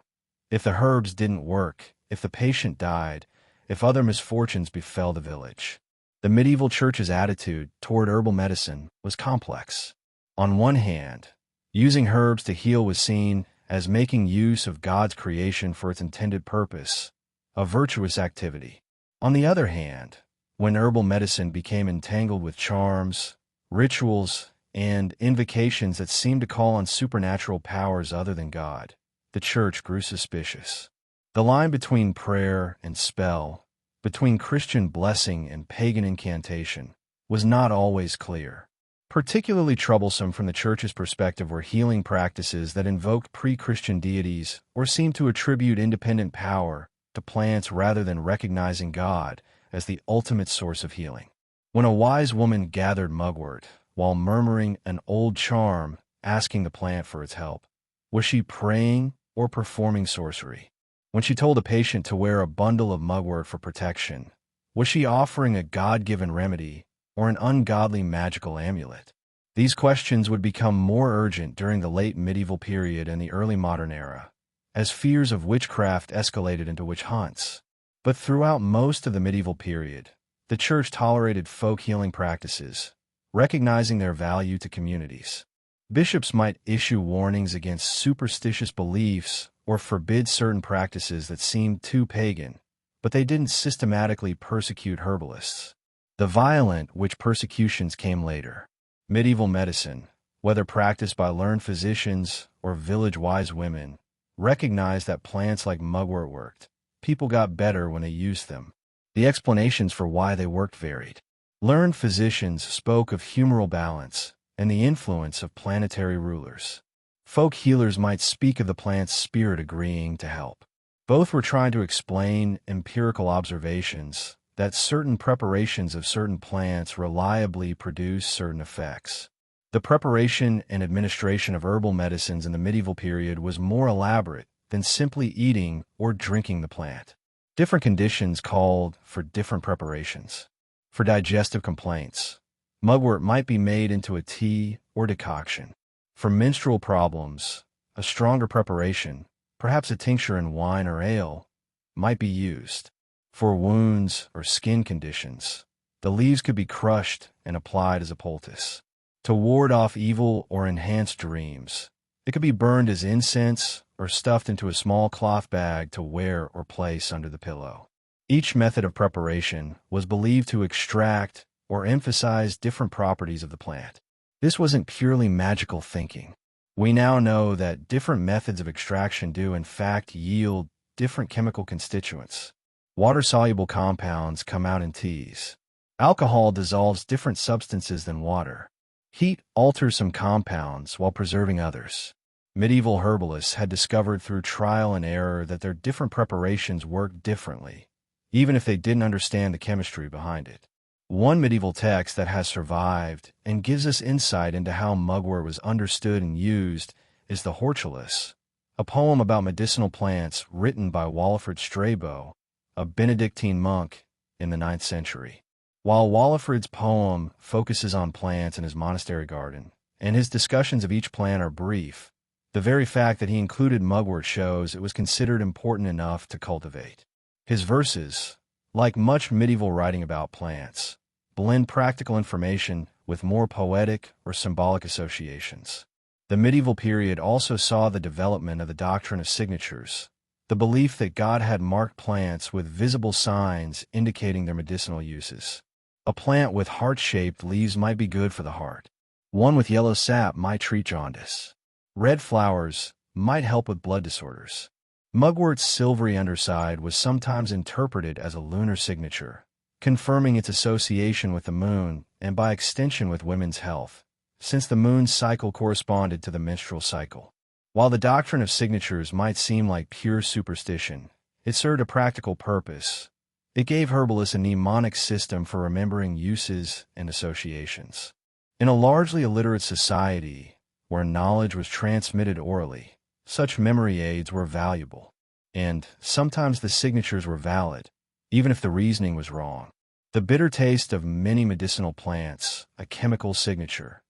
If the herbs didn't work, if the patient died, if other misfortunes befell the village. The medieval church's attitude toward herbal medicine was complex. On one hand, using herbs to heal was seen as making use of God's creation for its intended purpose, a virtuous activity. On the other hand, when herbal medicine became entangled with charms, rituals, and invocations that seemed to call on supernatural powers other than God, the church grew suspicious. The line between prayer and spell, between Christian blessing and pagan incantation, was not always clear. Particularly troublesome from the church's perspective were healing practices that invoked pre-Christian deities or seemed to attribute independent power to plants rather than recognizing God as the ultimate source of healing. When a wise woman gathered mugwort while murmuring an old charm, asking the plant for its help, was she praying or performing sorcery? When she told a patient to wear a bundle of mugwort for protection, was she offering a God-given remedy or an ungodly magical amulet? These questions would become more urgent during the late medieval period and the early modern era, as fears of witchcraft escalated into witch hunts. But throughout most of the medieval period, the church tolerated folk healing practices, recognizing their value to communities. Bishops might issue warnings against superstitious beliefs or forbid certain practices that seemed too pagan, but they didn't systematically persecute herbalists. The violent witch persecutions came later. Medieval medicine, whether practiced by learned physicians or village-wise women, recognized that plants like mugwort worked. People got better when they used them. The explanations for why they worked varied. Learned physicians spoke of humoral balance and the influence of planetary rulers. Folk healers might speak of the plant's spirit agreeing to help. Both were trying to explain empirical observations that certain preparations of certain plants reliably produce certain effects. The preparation and administration of herbal medicines in the medieval period was more elaborate than simply eating or drinking the plant. Different conditions called for different preparations. For digestive complaints, mugwort might be made into a tea or decoction. For menstrual problems, a stronger preparation, perhaps a tincture in wine or ale, might be used. For wounds or skin conditions, the leaves could be crushed and applied as a poultice. To ward off evil or enhance dreams, it could be burned as incense or stuffed into a small cloth bag to wear or place under the pillow. Each method of preparation was believed to extract or emphasize different properties of the plant. This wasn't purely magical thinking. We now know that different methods of extraction do in fact yield different chemical constituents. Water-soluble compounds come out in teas. Alcohol dissolves different substances than water. Heat alters some compounds while preserving others. Medieval herbalists had discovered through trial and error that their different preparations worked differently, even if they didn't understand the chemistry behind it. One medieval text that has survived and gives us insight into how mugwort was understood and used is the Hortulus, a poem about medicinal plants written by Walafrid Strabo, a Benedictine monk in the 9th century. While Walafrid's poem focuses on plants in his monastery garden, and his discussions of each plant are brief, the very fact that he included mugwort shows it was considered important enough to cultivate. His verses, like much medieval writing about plants, blend practical information with more poetic or symbolic associations. The medieval period also saw the development of the doctrine of signatures, the belief that God had marked plants with visible signs indicating their medicinal uses. A plant with heart-shaped leaves might be good for the heart. One with yellow sap might treat jaundice. Red flowers might help with blood disorders. Mugwort's silvery underside was sometimes interpreted as a lunar signature, confirming its association with the moon and by extension with women's health, since the moon's cycle corresponded to the menstrual cycle. While the doctrine of signatures might seem like pure superstition, it served a practical purpose. It gave herbalists a mnemonic system for remembering uses and associations. In a largely illiterate society, where knowledge was transmitted orally, such memory aids were valuable, and sometimes the signatures were valid, even if the reasoning was wrong. The bitter taste of many medicinal plants, a chemical signature,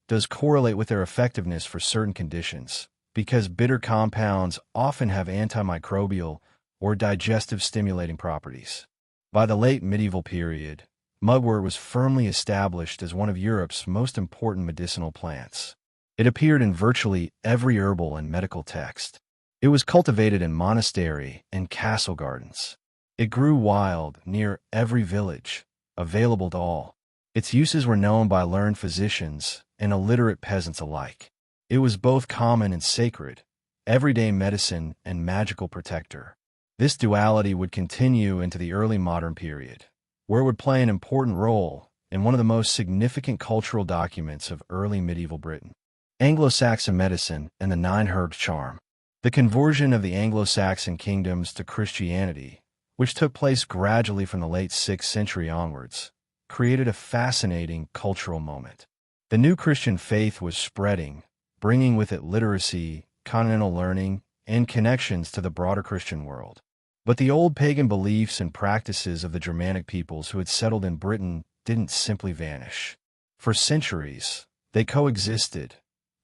does correlate with their effectiveness for certain conditions, because bitter compounds often have antimicrobial or digestive stimulating properties. By the late medieval period, mugwort was firmly established as one of Europe's most important medicinal plants. It appeared in virtually every herbal and medical text. It was cultivated in monastery and castle gardens. It grew wild near every village, available to all. Its uses were known by learned physicians and illiterate peasants alike. It was both common and sacred, everyday medicine and magical protector. This duality would continue into the early modern period, where it would play an important role in one of the most significant cultural documents of early medieval Britain. Anglo-Saxon medicine and the nine herbs charm. The conversion of the Anglo-Saxon kingdoms to Christianity, which took place gradually from the late 6th century onwards, created a fascinating cultural moment. The new Christian faith was spreading, bringing with it literacy, continental learning, and connections to the broader Christian world. But the old pagan beliefs and practices of the Germanic peoples who had settled in Britain didn't simply vanish. For centuries, they coexisted,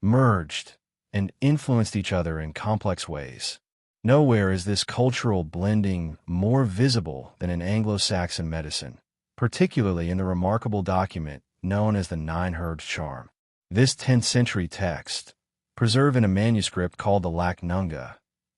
merged, and influenced each other in complex ways. Nowhere is this cultural blending more visible than in Anglo-Saxon medicine, particularly in the remarkable document known as the Nine Herbs Charm. This 10th century text, preserved in a manuscript called the Lac Nunga,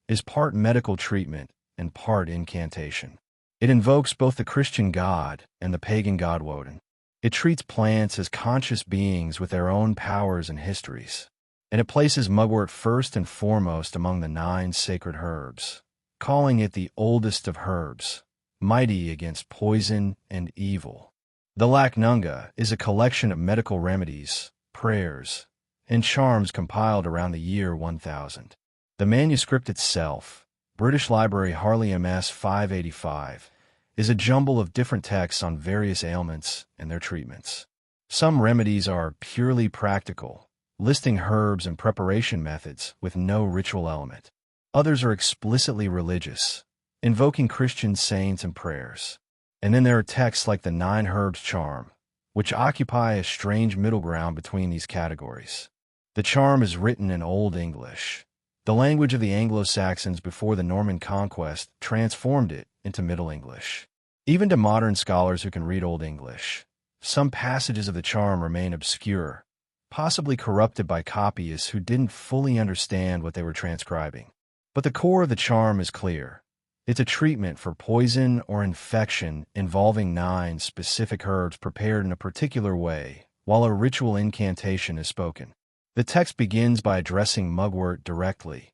is part medical treatment and part incantation. It invokes both the Christian god and the pagan god Woden. It treats plants as conscious beings with their own powers and histories, and it places mugwort first and foremost among the 9 sacred herbs, calling it the oldest of herbs, mighty against poison and evil. The Lac Nunga is a collection of medical remedies, prayers, and charms compiled around the year 1000. The manuscript itself, British Library Harley MS 585, is a jumble of different texts on various ailments and their treatments. Some remedies are purely practical, listing herbs and preparation methods with no ritual element. Others are explicitly religious, invoking Christian saints and prayers. And then there are texts like the Nine Herbs Charm, which occupy a strange middle ground between these categories. The charm is written in Old English. The language of the Anglo-Saxons before the Norman conquest transformed it into Middle English. Even to modern scholars who can read Old English, some passages of the charm remain obscure, possibly corrupted by copyists who didn't fully understand what they were transcribing. But the core of the charm is clear. It's a treatment for poison or infection involving 9 specific herbs prepared in a particular way, while a ritual incantation is spoken. The text begins by addressing mugwort directly.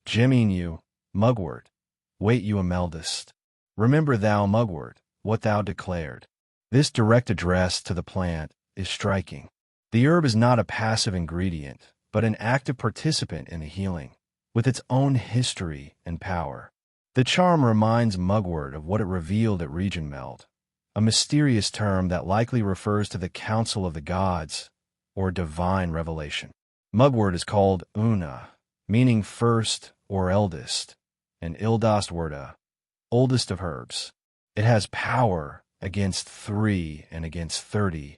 Gemine you, mugwort, wait you eldest. Remember thou, mugwort, what thou declared. This direct address to the plant is striking. The herb is not a passive ingredient, but an active participant in the healing, with its own history and power. The charm reminds mugwort of what it revealed at Regenmeld, a mysterious term that likely refers to the council of the gods or divine revelation. Mugwort is called Una, meaning first or eldest, and Ildast Werda, oldest of herbs. It has power against 3 and against 30,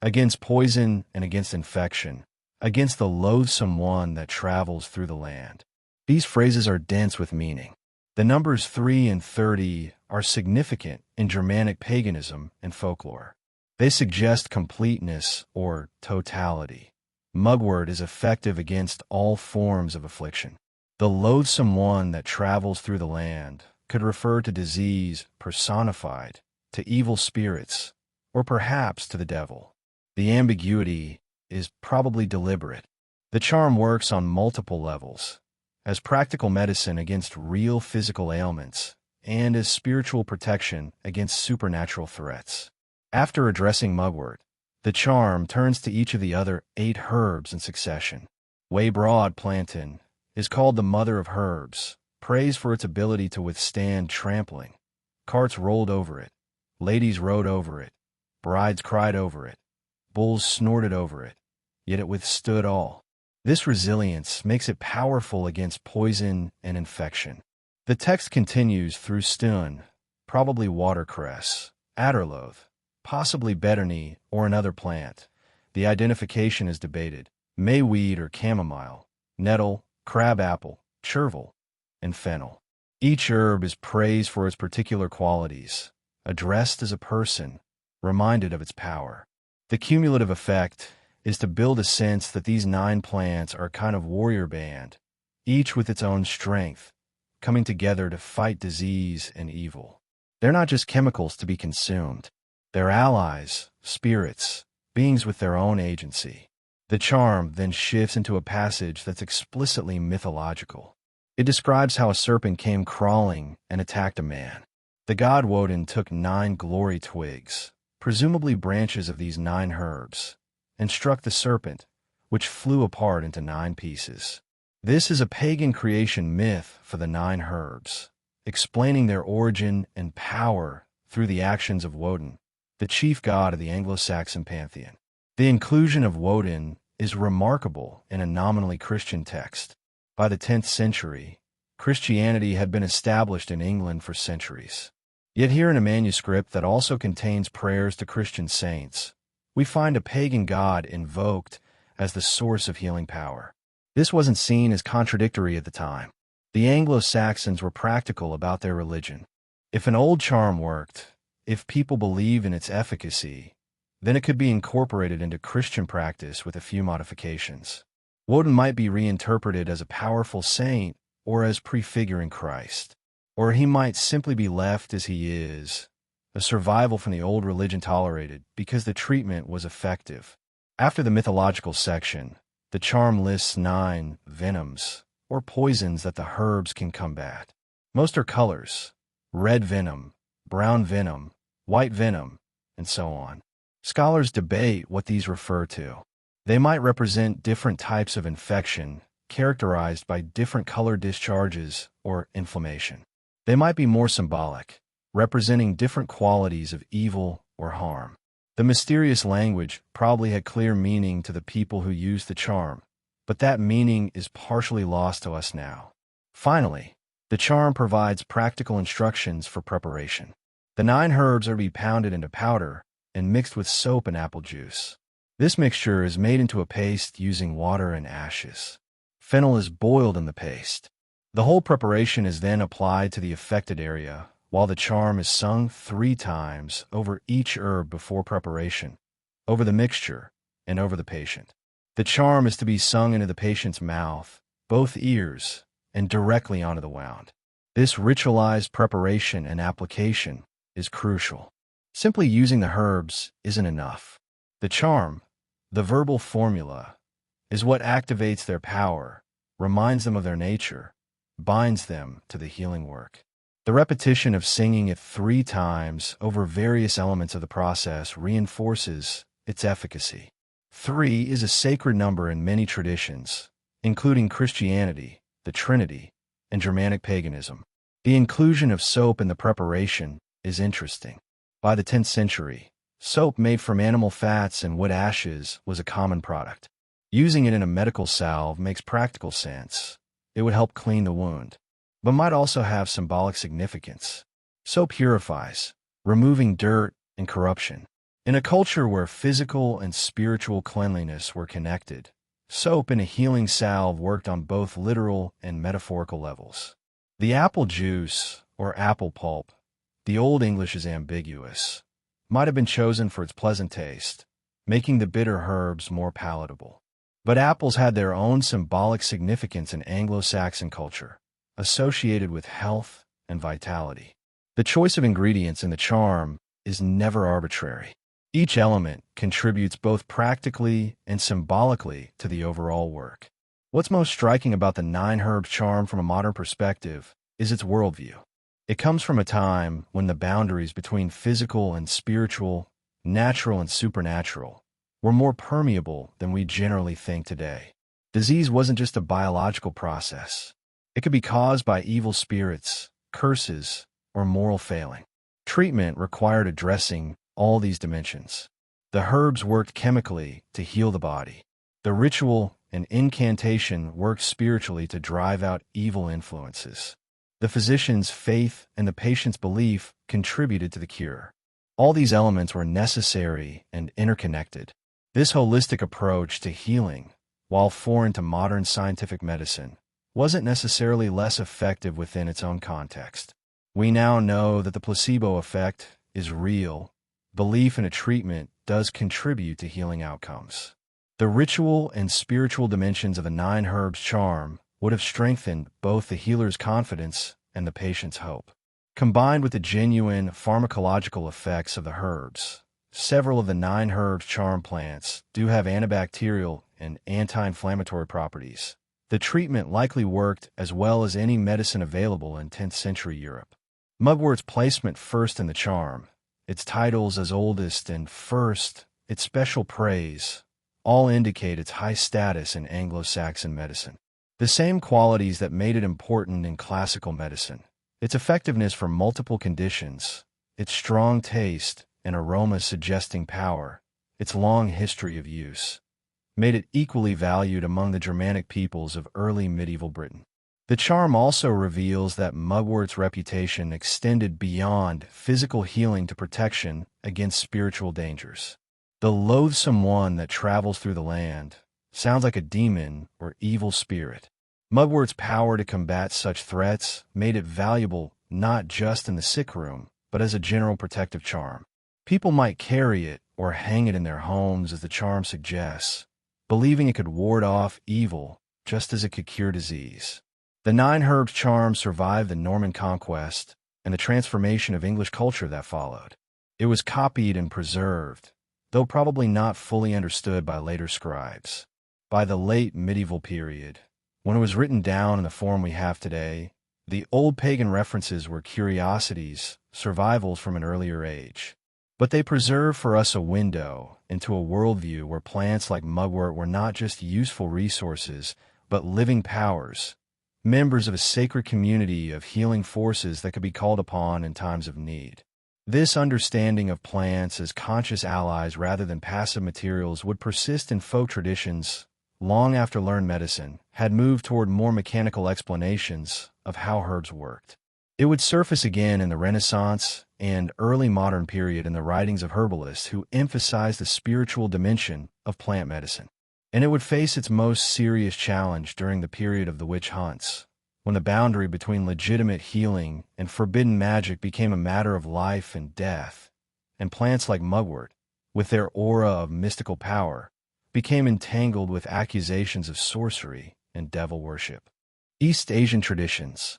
against poison and against infection, against the loathsome one that travels through the land. These phrases are dense with meaning. The numbers 3 and 30 are significant in Germanic paganism and folklore. They suggest completeness or totality. Mugwort is effective against all forms of affliction. The loathsome one that travels through the land could refer to disease personified, to evil spirits, or perhaps to the devil. The ambiguity is probably deliberate. The charm works on multiple levels, as practical medicine against real physical ailments, and as spiritual protection against supernatural threats. After addressing mugwort, the charm turns to each of the other 8 herbs in succession. Waybroad plantain is called the mother of herbs, praised for its ability to withstand trampling. Carts rolled over it, ladies rode over it, brides cried over it, bulls snorted over it, yet it withstood all. This resilience makes it powerful against poison and infection. The text continues through stun, probably watercress, adderloth, possibly betony or another plant. The identification is debated. mayweed or chamomile, nettle, crabapple, chervil, and fennel. Each herb is praised for its particular qualities, addressed as a person, reminded of its power. The cumulative effect is to build a sense that these 9 plants are a kind of warrior band, each with its own strength, coming together to fight disease and evil. They're not just chemicals to be consumed. They're allies, spirits, beings with their own agency. The charm then shifts into a passage that's explicitly mythological. It describes how a serpent came crawling and attacked a man. The god Woden took 9 glory twigs, presumably branches of these 9 herbs, and struck the serpent, which flew apart into 9 pieces. This is a pagan creation myth for the 9 herbs, explaining their origin and power through the actions of Woden, the chief god of the Anglo-Saxon pantheon. The inclusion of Woden is remarkable in a nominally Christian text. By the 10th century, Christianity had been established in England for centuries. Yet here in a manuscript that also contains prayers to Christian saints, we find a pagan god invoked as the source of healing power. This wasn't seen as contradictory at the time. The Anglo-Saxons were practical about their religion. If an old charm worked, if people believe in its efficacy, then it could be incorporated into Christian practice with a few modifications. Woden might be reinterpreted as a powerful saint or as prefiguring Christ. Or he might simply be left as he is, a survival from the old religion tolerated because the treatment was effective. After the mythological section, the charm lists 9 venoms, or poisons that the herbs can combat. Most are colors: red venom, brown venom, white venom, and so on. Scholars debate what these refer to. They might represent different types of infection, characterized by different color discharges or inflammation. They might be more symbolic, representing different qualities of evil or harm. The mysterious language probably had clear meaning to the people who used the charm, but that meaning is partially lost to us now. Finally, the charm provides practical instructions for preparation. The 9 herbs are to be pounded into powder and mixed with soap and apple juice. This mixture is made into a paste using water and ashes. Fennel is boiled in the paste. The whole preparation is then applied to the affected area, while the charm is sung 3 times over each herb before preparation, over the mixture, and over the patient. The charm is to be sung into the patient's mouth, both ears, and directly onto the wound. This ritualized preparation and application is crucial. Simply using the herbs isn't enough. The charm, the verbal formula, is what activates their power, reminds them of their nature, binds them to the healing work. The repetition of singing it 3 times over various elements of the process reinforces its efficacy. 3 is a sacred number in many traditions, including Christianity, the Trinity, and Germanic paganism. The inclusion of soap in the preparation is interesting. By the 10th century, soap made from animal fats and wood ashes was a common product. Using it in a medical salve makes practical sense. It would help clean the wound, but might also have symbolic significance. Soap purifies, removing dirt and corruption. In a culture where physical and spiritual cleanliness were connected, soap in a healing salve worked on both literal and metaphorical levels. The apple juice, or apple pulp, the Old English is ambiguous, might have been chosen for its pleasant taste, making the bitter herbs more palatable. But apples had their own symbolic significance in Anglo-Saxon culture, associated with health and vitality. The choice of ingredients in the charm is never arbitrary. Each element contributes both practically and symbolically to the overall work. What's most striking about the 9 herbs charm from a modern perspective is its worldview. It comes from a time when the boundaries between physical and spiritual, natural and supernatural, were more permeable than we generally think today. Disease wasn't just a biological process. It could be caused by evil spirits, curses, or moral failing. Treatment required addressing all these dimensions. The herbs worked chemically to heal the body. The ritual and incantation worked spiritually to drive out evil influences. The physician's faith and the patient's belief contributed to the cure. All these elements were necessary and interconnected. This holistic approach to healing while foreign to modern scientific medicine, wasn't necessarily less effective within its own context. We now know that the placebo effect is real. Belief in a treatment does contribute to healing outcomes. The ritual and spiritual dimensions of the 9 herbs charm would have strengthened both the healer's confidence and the patient's hope. Combined with the genuine pharmacological effects of the herbs, several of the 9 herbs charm plants do have antibacterial and anti-inflammatory properties. The treatment likely worked as well as any medicine available in 10th century Europe. Mugwort's placement first in the charm, its titles as oldest and first, its special praise, all indicate its high status in Anglo-Saxon medicine. The same qualities that made it important in classical medicine, its effectiveness for multiple conditions, its strong taste and aroma suggesting power, its long history of use, made it equally valued among the Germanic peoples of early medieval Britain. The charm also reveals that Mugwort's reputation extended beyond physical healing to protection against spiritual dangers. The loathsome one that travels through the land sounds like a demon or evil spirit. Mugwort's power to combat such threats made it valuable not just in the sick room, but as a general protective charm. People might carry it or hang it in their homes, as the charm suggests, believing it could ward off evil just as it could cure disease. The 9 herbs charm survived the Norman conquest and the transformation of English culture that followed. It was copied and preserved, though probably not fully understood by later scribes. By the late medieval period, when it was written down in the form we have today, the old pagan references were curiosities, survivals from an earlier age. But they preserve for us a window into a worldview where plants like mugwort were not just useful resources, but living powers, members of a sacred community of healing forces that could be called upon in times of need. This understanding of plants as conscious allies rather than passive materials would persist in folk traditions long after learned medicine had moved toward more mechanical explanations of how herbs worked. It would surface again in the Renaissance and early modern period in the writings of herbalists who emphasized the spiritual dimension of plant medicine. And it would face its most serious challenge during the period of the witch hunts, when the boundary between legitimate healing and forbidden magic became a matter of life and death, and plants like mugwort, with their aura of mystical power, became entangled with accusations of sorcery and devil worship. East Asian traditions,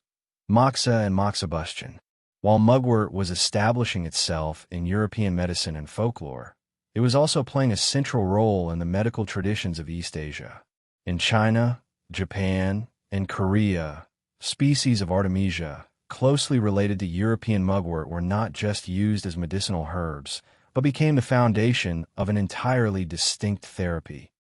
moxa and moxibustion. While mugwort was establishing itself in European medicine and folklore, it was also playing a central role in the medical traditions of East Asia. In China, Japan, and Korea, species of Artemisia, closely related to European mugwort, were not just used as medicinal herbs, but became the foundation of an entirely distinct therapy,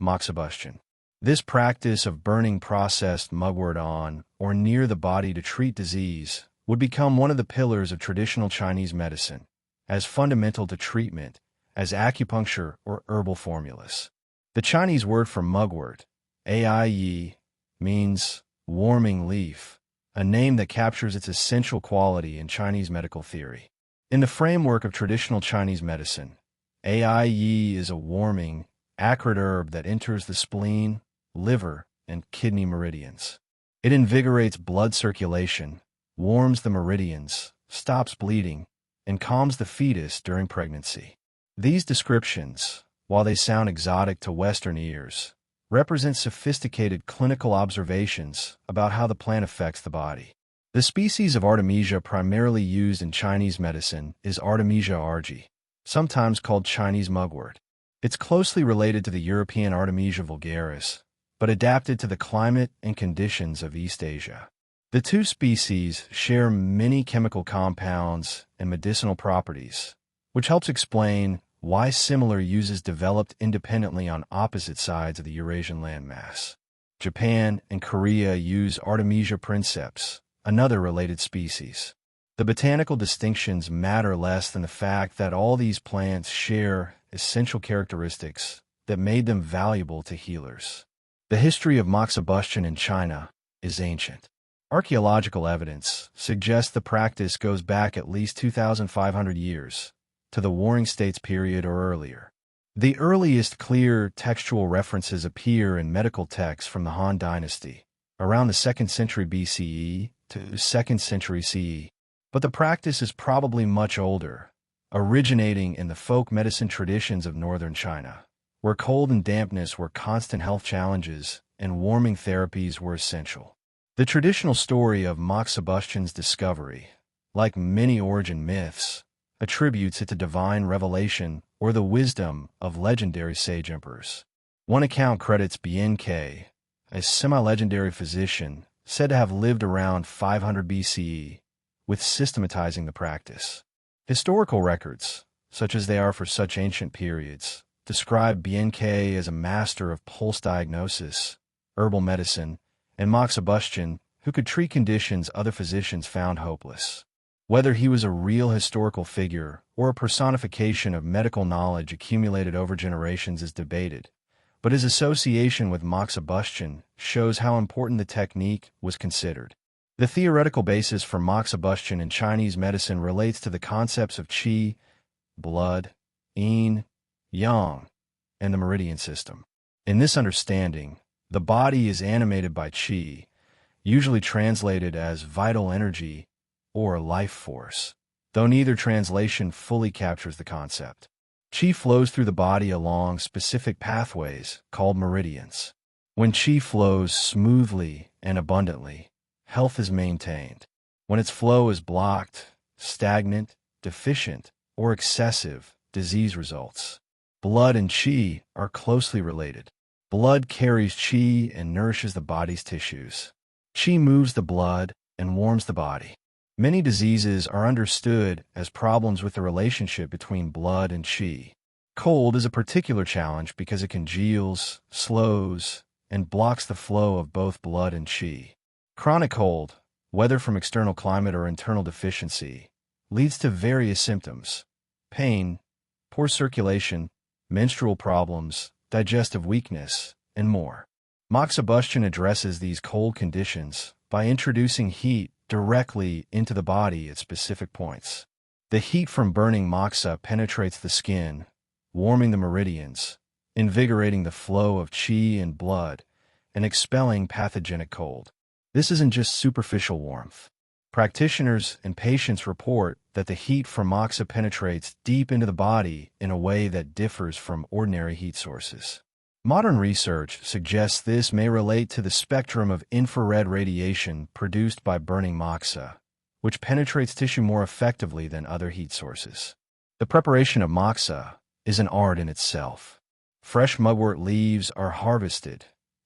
moxibustion. This practice of burning processed mugwort on or near the body to treat disease would become one of the pillars of traditional Chinese medicine, as fundamental to treatment as acupuncture or herbal formulas. The Chinese word for mugwort, ai, means warming leaf, a name that captures its essential quality in Chinese medical theory. In the framework of traditional Chinese medicine, ai is a warming, acrid herb that enters the spleen, liver, and kidney meridians. It invigorates blood circulation, warms the meridians, stops bleeding, and calms the fetus during pregnancy. These descriptions, while they sound exotic to Western ears, represent sophisticated clinical observations about how the plant affects the body. The species of Artemisia primarily used in Chinese medicine is Artemisia argi, sometimes called Chinese mugwort. It's closely related to the European Artemisia vulgaris, but adapted to the climate and conditions of East Asia. The two species share many chemical compounds and medicinal properties, which helps explain why similar uses developed independently on opposite sides of the Eurasian landmass. Japan and Korea use Artemisia princeps, another related species. The botanical distinctions matter less than the fact that all these plants share essential characteristics that made them valuable to healers. The history of moxibustion in China is ancient. Archaeological evidence suggests the practice goes back at least 2,500 years, to the Warring States period or earlier. The earliest clear textual references appear in medical texts from the Han Dynasty, around the 2nd century BCE to 2nd century CE. But the practice is probably much older, originating in the folk medicine traditions of northern China, where cold and dampness were constant health challenges and warming therapies were essential. The traditional story of moxibustion's discovery, like many origin myths, attributes it to divine revelation or the wisdom of legendary sage emperors. One account credits BNK, a semi-legendary physician said to have lived around 500 BCE, with systematizing the practice. Historical records, such as they are for such ancient periods, describe BNK as a master of pulse diagnosis, herbal medicine, and moxibustion who could treat conditions other physicians found hopeless. Whether he was a real historical figure or a personification of medical knowledge accumulated over generations is debated, but his association with moxibustion shows how important the technique was considered. The theoretical basis for moxibustion in Chinese medicine relates to the concepts of qi, blood, yin, yang, and the meridian system. In this understanding, the body is animated by qi, usually translated as vital energy or life force, though neither translation fully captures the concept. Qi flows through the body along specific pathways called meridians. When qi flows smoothly and abundantly, health is maintained. When its flow is blocked, stagnant, deficient, or excessive, disease results. Blood and qi are closely related. Blood carries qi and nourishes the body's tissues. Qi moves the blood and warms the body. Many diseases are understood as problems with the relationship between blood and qi. Cold is a particular challenge because it congeals, slows, and blocks the flow of both blood and qi. Chronic cold, whether from external climate or internal deficiency, leads to various symptoms: pain, poor circulation, menstrual problems, digestive weakness, and more. Moxibustion addresses these cold conditions by introducing heat directly into the body at specific points. The heat from burning moxa penetrates the skin, warming the meridians, invigorating the flow of qi and blood, and expelling pathogenic cold. This isn't just superficial warmth. Practitioners and patients report that the heat from moxa penetrates deep into the body in a way that differs from ordinary heat sources. Modern research suggests this may relate to the spectrum of infrared radiation produced by burning moxa, which penetrates tissue more effectively than other heat sources. The preparation of moxa is an art in itself. Fresh mugwort leaves are harvested,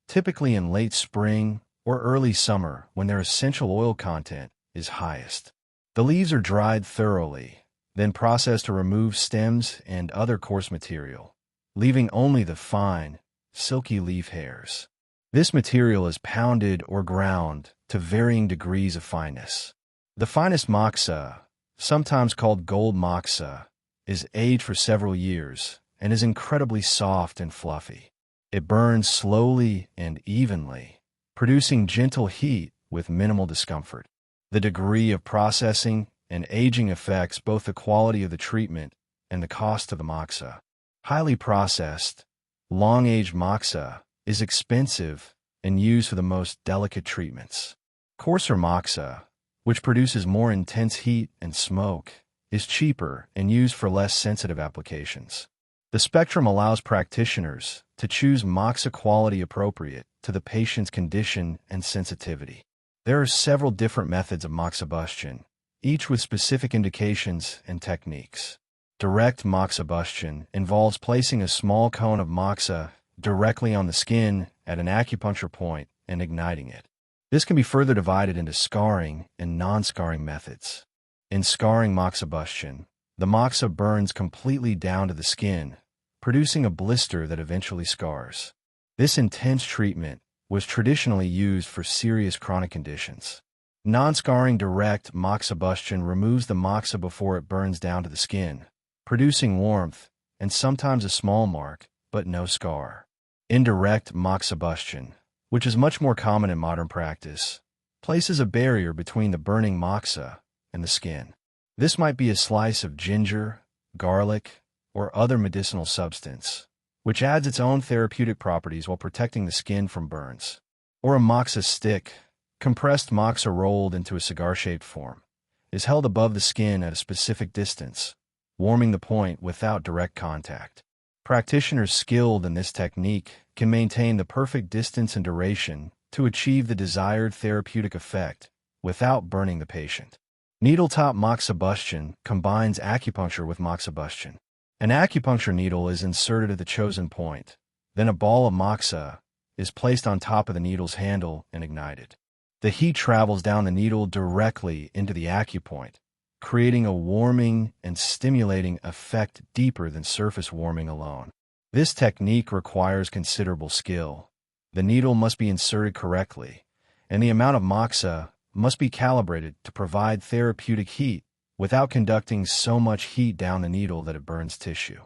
typically in late spring or early summer when their essential oil content is highest. The leaves are dried thoroughly, then processed to remove stems and other coarse material, leaving only the fine, silky leaf hairs. This material is pounded or ground to varying degrees of fineness. The finest moxa, sometimes called gold moxa, is aged for several years and is incredibly soft and fluffy. It burns slowly and evenly, producing gentle heat with minimal discomfort. The degree of processing and aging affects both the quality of the treatment and the cost of the moxa. Highly processed, long-aged moxa is expensive and used for the most delicate treatments. Coarser moxa, which produces more intense heat and smoke, is cheaper and used for less sensitive applications. The spectrum allows practitioners to choose moxa quality appropriate to the patient's condition and sensitivity. There are several different methods of moxibustion, each with specific indications and techniques. Direct moxibustion involves placing a small cone of moxa directly on the skin at an acupuncture point and igniting it. This can be further divided into scarring and non-scarring methods. In scarring moxibustion, the moxa burns completely down to the skin, producing a blister that eventually scars. This intense treatment was traditionally used for serious chronic conditions. Non-scarring direct moxibustion removes the moxa before it burns down to the skin, producing warmth and sometimes a small mark, but no scar. Indirect moxibustion, which is much more common in modern practice, places a barrier between the burning moxa and the skin. This might be a slice of ginger, garlic, or other medicinal substance, which adds its own therapeutic properties while protecting the skin from burns. Or a moxa stick, compressed moxa rolled into a cigar-shaped form, is held above the skin at a specific distance, warming the point without direct contact. Practitioners skilled in this technique can maintain the perfect distance and duration to achieve the desired therapeutic effect without burning the patient. Needle-top moxibustion combines acupuncture with moxibustion. An acupuncture needle is inserted at the chosen point. Then a ball of moxa is placed on top of the needle's handle and ignited. The heat travels down the needle directly into the acupoint, creating a warming and stimulating effect deeper than surface warming alone. This technique requires considerable skill. The needle must be inserted correctly, and the amount of moxa must be calibrated to provide therapeutic heat without conducting so much heat down the needle that it burns tissue.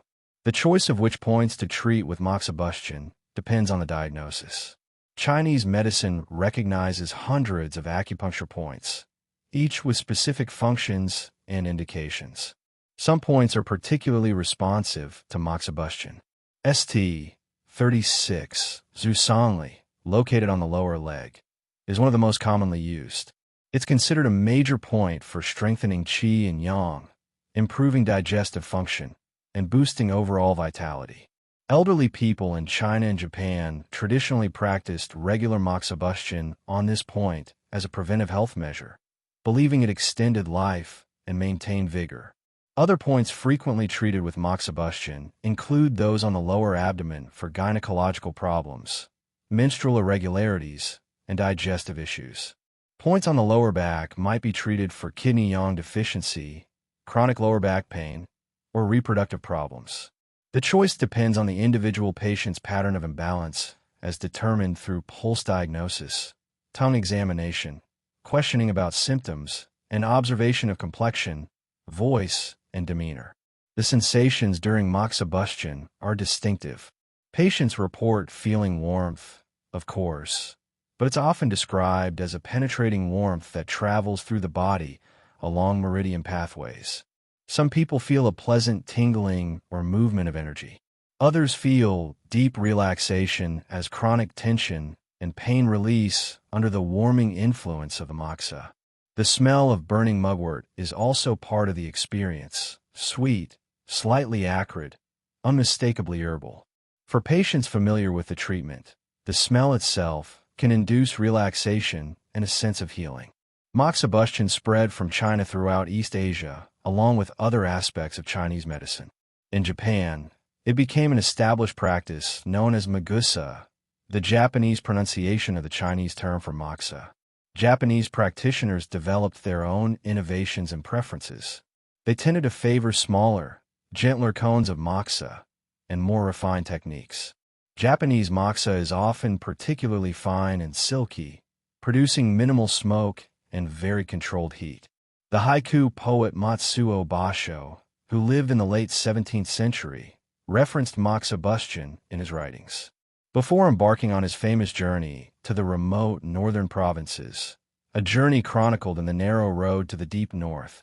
The choice of which points to treat with moxibustion depends on the diagnosis. Chinese medicine recognizes hundreds of acupuncture points, each with specific functions and indications. Some points are particularly responsive to moxibustion. St. 36, Zhusanli, located on the lower leg, is one of the most commonly used. It's considered a major point for strengthening qi and yang, improving digestive function, and boosting overall vitality. Elderly people in China and Japan traditionally practiced regular moxibustion on this point as a preventive health measure, believing it extended life and maintained vigor. Other points frequently treated with moxibustion include those on the lower abdomen for gynecological problems, menstrual irregularities, and digestive issues. Points on the lower back might be treated for kidney yang deficiency, chronic lower back pain, or reproductive problems. The choice depends on the individual patient's pattern of imbalance, as determined through pulse diagnosis, tongue examination, questioning about symptoms, and observation of complexion, voice, and demeanor. The sensations during moxibustion are distinctive. Patients report feeling warmth, of course, but it's often described as a penetrating warmth that travels through the body along meridian pathways. Some people feel a pleasant tingling or movement of energy. Others feel deep relaxation as chronic tension and pain release under the warming influence of the moxa. The smell of burning mugwort is also part of the experience, sweet, slightly acrid, unmistakably herbal. For patients familiar with the treatment, the smell itself can induce relaxation and a sense of healing. Moxibustion spread from China throughout East Asia, along with other aspects of Chinese medicine. In Japan, it became an established practice known as magusa, the Japanese pronunciation of the Chinese term for moxa. Japanese practitioners developed their own innovations and preferences. They tended to favor smaller, gentler cones of moxa and more refined techniques. Japanese moxa is often particularly fine and silky, producing minimal smoke and very controlled heat. The haiku poet Matsuo Basho, who lived in the late 17th century, referenced moxibustion in his writings. Before embarking on his famous journey to the remote northern provinces, a journey chronicled in the narrow road to the deep north,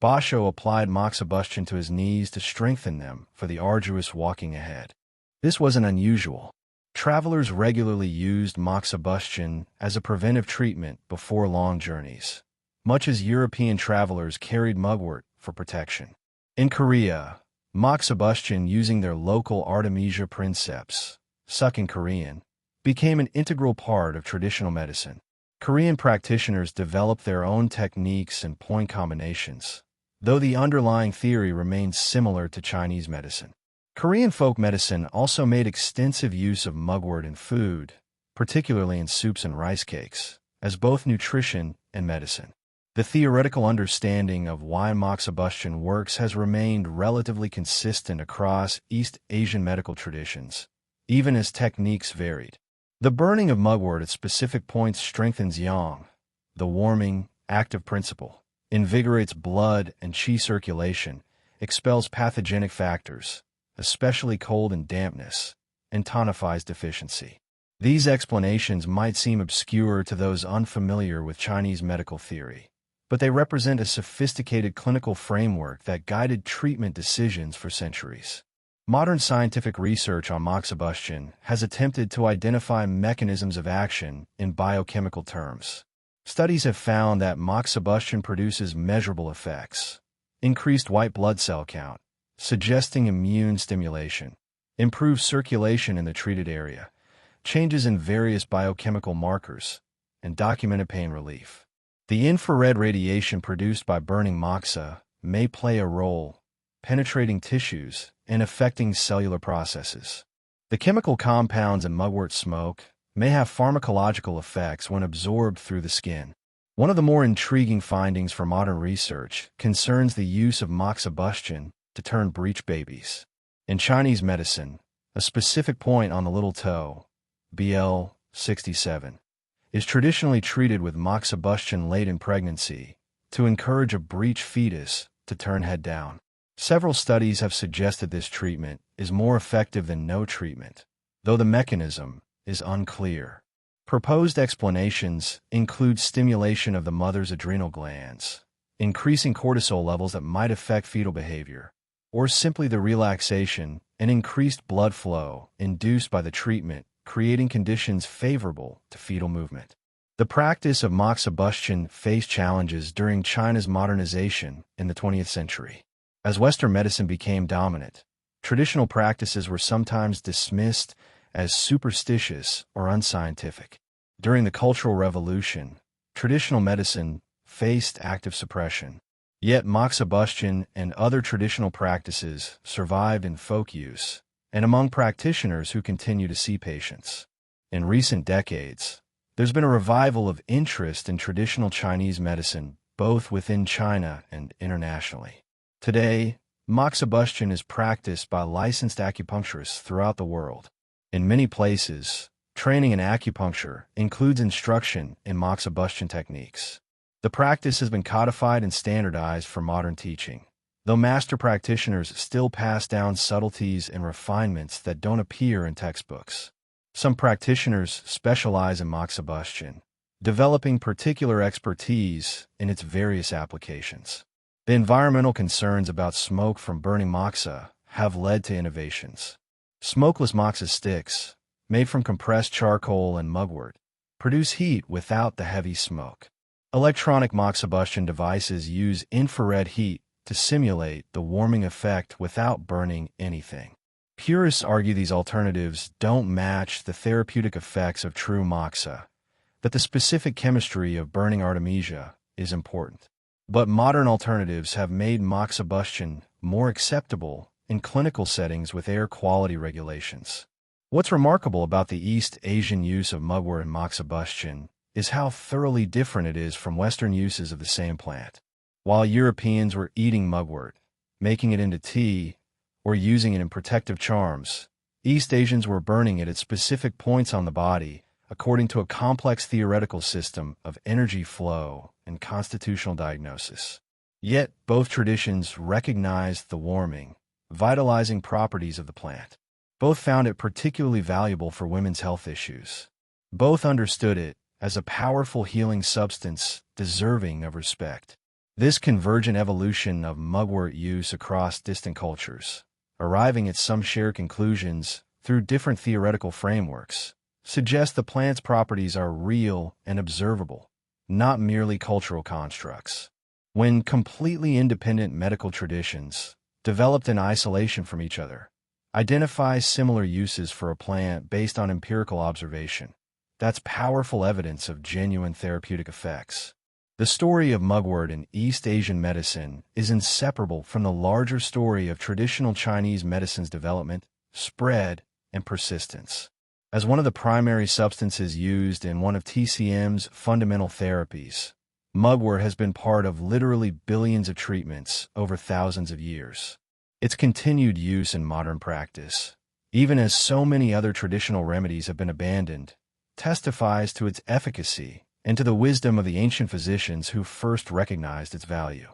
Basho applied moxibustion to his knees to strengthen them for the arduous walking ahead. This wasn't unusual. Travelers regularly used moxibustion as a preventive treatment before long journeys, much as European travelers carried mugwort for protection. In Korea, moxibustion using their local Artemisia princeps, suck in Korean, became an integral part of traditional medicine. Korean practitioners developed their own techniques and point combinations, though the underlying theory remains similar to Chinese medicine. Korean folk medicine also made extensive use of mugwort in food, particularly in soups and rice cakes, as both nutrition and medicine. The theoretical understanding of why moxibustion works has remained relatively consistent across East Asian medical traditions, even as techniques varied. The burning of mugwort at specific points strengthens yang, the warming, active principle, invigorates blood and qi circulation, expels pathogenic factors, especially cold and dampness, and tonifies deficiency. These explanations might seem obscure to those unfamiliar with Chinese medical theory, but they represent a sophisticated clinical framework that guided treatment decisions for centuries. Modern scientific research on moxibustion has attempted to identify mechanisms of action in biochemical terms. Studies have found that moxibustion produces measurable effects: increased white blood cell count, suggesting immune stimulation; improved circulation in the treated area; changes in various biochemical markers; and documented pain relief. The infrared radiation produced by burning moxa may play a role, penetrating tissues and affecting cellular processes. The chemical compounds in mugwort smoke may have pharmacological effects when absorbed through the skin. One of the more intriguing findings for modern research concerns the use of moxibustion to turn breech babies. In Chinese medicine, a specific point on the little toe, BL 67, is traditionally treated with moxibustion late in pregnancy to encourage a breech fetus to turn head down. Several studies have suggested this treatment is more effective than no treatment, though the mechanism is unclear. Proposed explanations include stimulation of the mother's adrenal glands, increasing cortisol levels that might affect fetal behavior, or simply the relaxation and increased blood flow induced by the treatment, creating conditions favorable to fetal movement. The practice of moxibustion faced challenges during China's modernization in the 20th century. As Western medicine became dominant, traditional practices were sometimes dismissed as superstitious or unscientific. During the Cultural Revolution, traditional medicine faced active suppression. Yet moxibustion and other traditional practices survived in folk use and among practitioners who continue to see patients. In recent decades, there's been a revival of interest in traditional Chinese medicine, both within China and internationally. Today, moxibustion is practiced by licensed acupuncturists throughout the world. In many places, training in acupuncture includes instruction in moxibustion techniques. The practice has been codified and standardized for modern teaching, though master practitioners still pass down subtleties and refinements that don't appear in textbooks. Some practitioners specialize in moxibustion, developing particular expertise in its various applications. The environmental concerns about smoke from burning moxa have led to innovations. Smokeless moxa sticks, made from compressed charcoal and mugwort, produce heat without the heavy smoke. Electronic moxibustion devices use infrared heat to simulate the warming effect without burning anything. Purists argue these alternatives don't match the therapeutic effects of true moxa, that the specific chemistry of burning artemisia is important. But modern alternatives have made moxibustion more acceptable in clinical settings with air quality regulations. What's remarkable about the East Asian use of mugwort and moxibustion is how thoroughly different it is from Western uses of the same plant. While Europeans were eating mugwort, making it into tea, or using it in protective charms, East Asians were burning it at specific points on the body, according to a complex theoretical system of energy flow and constitutional diagnosis. Yet, both traditions recognized the warming, vitalizing properties of the plant. Both found it particularly valuable for women's health issues. Both understood it as a powerful healing substance deserving of respect. This convergent evolution of mugwort use across distant cultures, arriving at some shared conclusions through different theoretical frameworks, suggests the plant's properties are real and observable, not merely cultural constructs. When completely independent medical traditions, developed in isolation from each other, identify similar uses for a plant based on empirical observation, that's powerful evidence of genuine therapeutic effects. The story of mugwort in East Asian medicine is inseparable from the larger story of traditional Chinese medicine's development, spread, and persistence. As one of the primary substances used in one of TCM's fundamental therapies, mugwort has been part of literally billions of treatments over thousands of years. Its continued use in modern practice, even as so many other traditional remedies have been abandoned, testifies to its efficacy and to the wisdom of the ancient physicians who first recognized its value.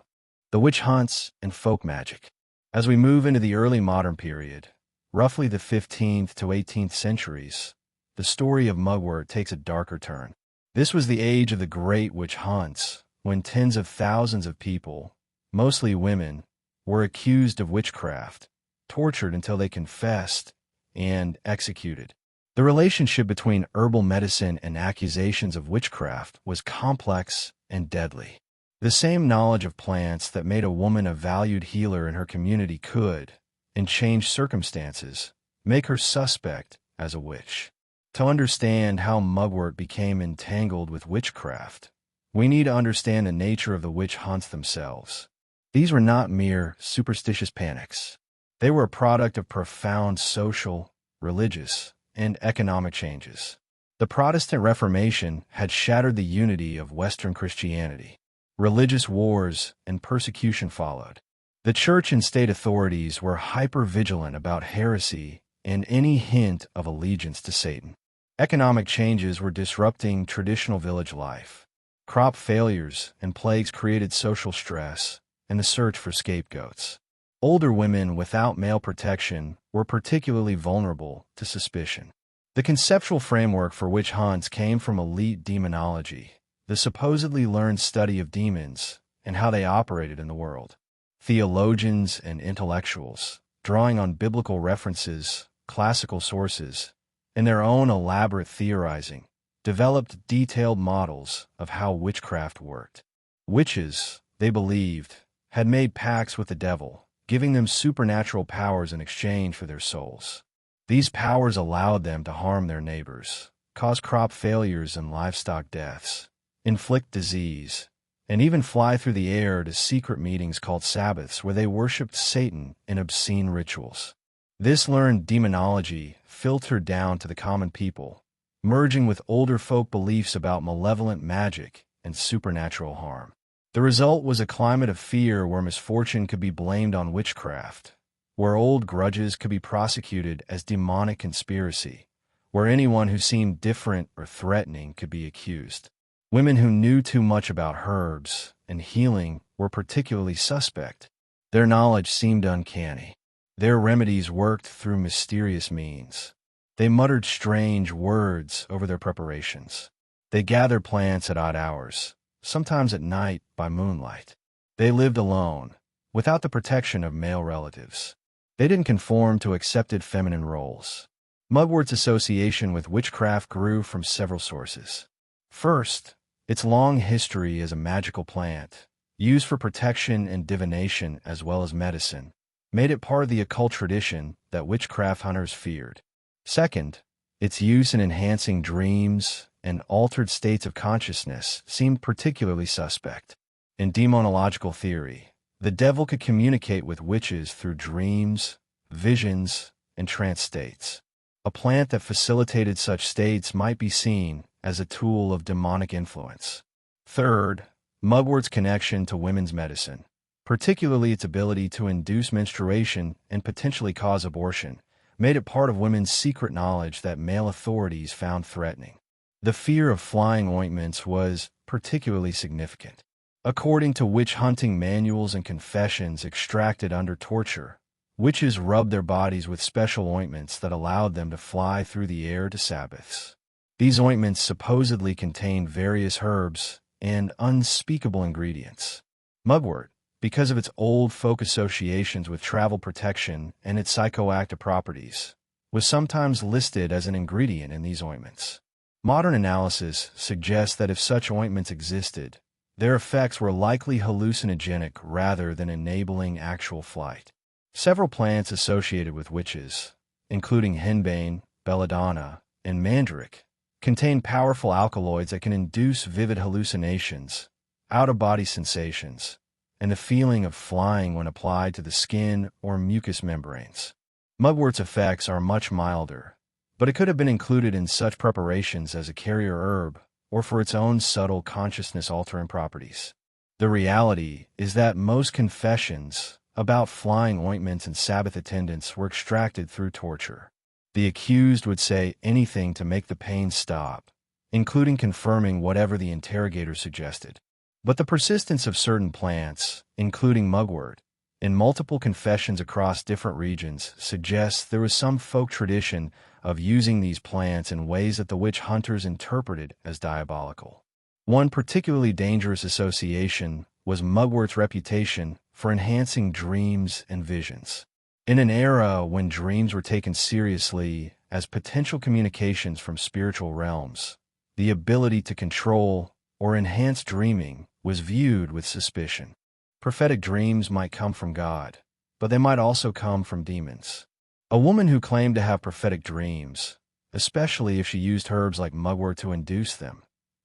The witch hunts and folk magic. As we move into the early modern period, roughly the 15th to 18th centuries, the story of mugwort takes a darker turn. This was the age of the great witch hunts, when tens of thousands of people, mostly women, were accused of witchcraft, tortured until they confessed, and executed. The relationship between herbal medicine and accusations of witchcraft was complex and deadly. The same knowledge of plants that made a woman a valued healer in her community could, in changed circumstances, make her suspect as a witch. To understand how mugwort became entangled with witchcraft, we need to understand the nature of the witch hunts themselves. These were not mere superstitious panics. They were a product of profound social, religious, and economic changes. The Protestant Reformation had shattered the unity of Western Christianity. Religious wars and persecution followed. The church and state authorities were hyper-vigilant about heresy and any hint of allegiance to Satan. Economic changes were disrupting traditional village life. Crop failures and plagues created social stress and the search for scapegoats. Older women without male protection were particularly vulnerable to suspicion. The conceptual framework for witch hunts came from elite demonology, the supposedly learned study of demons and how they operated in the world. Theologians and intellectuals, drawing on biblical references, classical sources, and their own elaborate theorizing, developed detailed models of how witchcraft worked. Witches, they believed, had made pacts with the devil, giving them supernatural powers in exchange for their souls. These powers allowed them to harm their neighbors, cause crop failures and livestock deaths, inflict disease, and even fly through the air to secret meetings called Sabbaths where they worshipped Satan in obscene rituals. This learned demonology filtered down to the common people, merging with older folk beliefs about malevolent magic and supernatural harm. The result was a climate of fear where misfortune could be blamed on witchcraft, where old grudges could be prosecuted as demonic conspiracy, where anyone who seemed different or threatening could be accused. Women who knew too much about herbs and healing were particularly suspect. Their knowledge seemed uncanny. Their remedies worked through mysterious means. They muttered strange words over their preparations. They gathered plants at odd hours, sometimes at night by moonlight. They lived alone, without the protection of male relatives. They didn't conform to accepted feminine roles. Mugwort's association with witchcraft grew from several sources. First, its long history as a magical plant, used for protection and divination as well as medicine, made it part of the occult tradition that witchcraft hunters feared. Second, its use in enhancing dreams and altered states of consciousness seemed particularly suspect. In demonological theory, the devil could communicate with witches through dreams, visions, and trance states. A plant that facilitated such states might be seen as a tool of demonic influence. Third, mugwort's connection to women's medicine, particularly its ability to induce menstruation and potentially cause abortion, made it part of women's secret knowledge that male authorities found threatening. The fear of flying ointments was particularly significant. According to witch hunting manuals and confessions extracted under torture, witches rubbed their bodies with special ointments that allowed them to fly through the air to Sabbaths. These ointments supposedly contained various herbs and unspeakable ingredients. Mugwort, because of its old folk associations with travel protection and its psychoactive properties, was sometimes listed as an ingredient in these ointments. Modern analysis suggests that if such ointments existed, their effects were likely hallucinogenic rather than enabling actual flight. Several plants associated with witches, including henbane, belladonna, and mandrake, contain powerful alkaloids that can induce vivid hallucinations, out-of-body sensations, and the feeling of flying when applied to the skin or mucous membranes. Mugwort's effects are much milder, but it could have been included in such preparations as a carrier herb or for its own subtle consciousness-altering properties. The reality is that most confessions about flying ointments and Sabbath attendance were extracted through torture. The accused would say anything to make the pain stop, including confirming whatever the interrogator suggested. But the persistence of certain plants, including mugwort, in multiple confessions across different regions suggests there was some folk tradition of using these plants in ways that the witch hunters interpreted as diabolical. One particularly dangerous association was Mugwort's reputation for enhancing dreams and visions. In an era when dreams were taken seriously as potential communications from spiritual realms, the ability to control or enhance dreaming was viewed with suspicion. Prophetic dreams might come from God, but they might also come from demons. A woman who claimed to have prophetic dreams, especially if she used herbs like mugwort to induce them,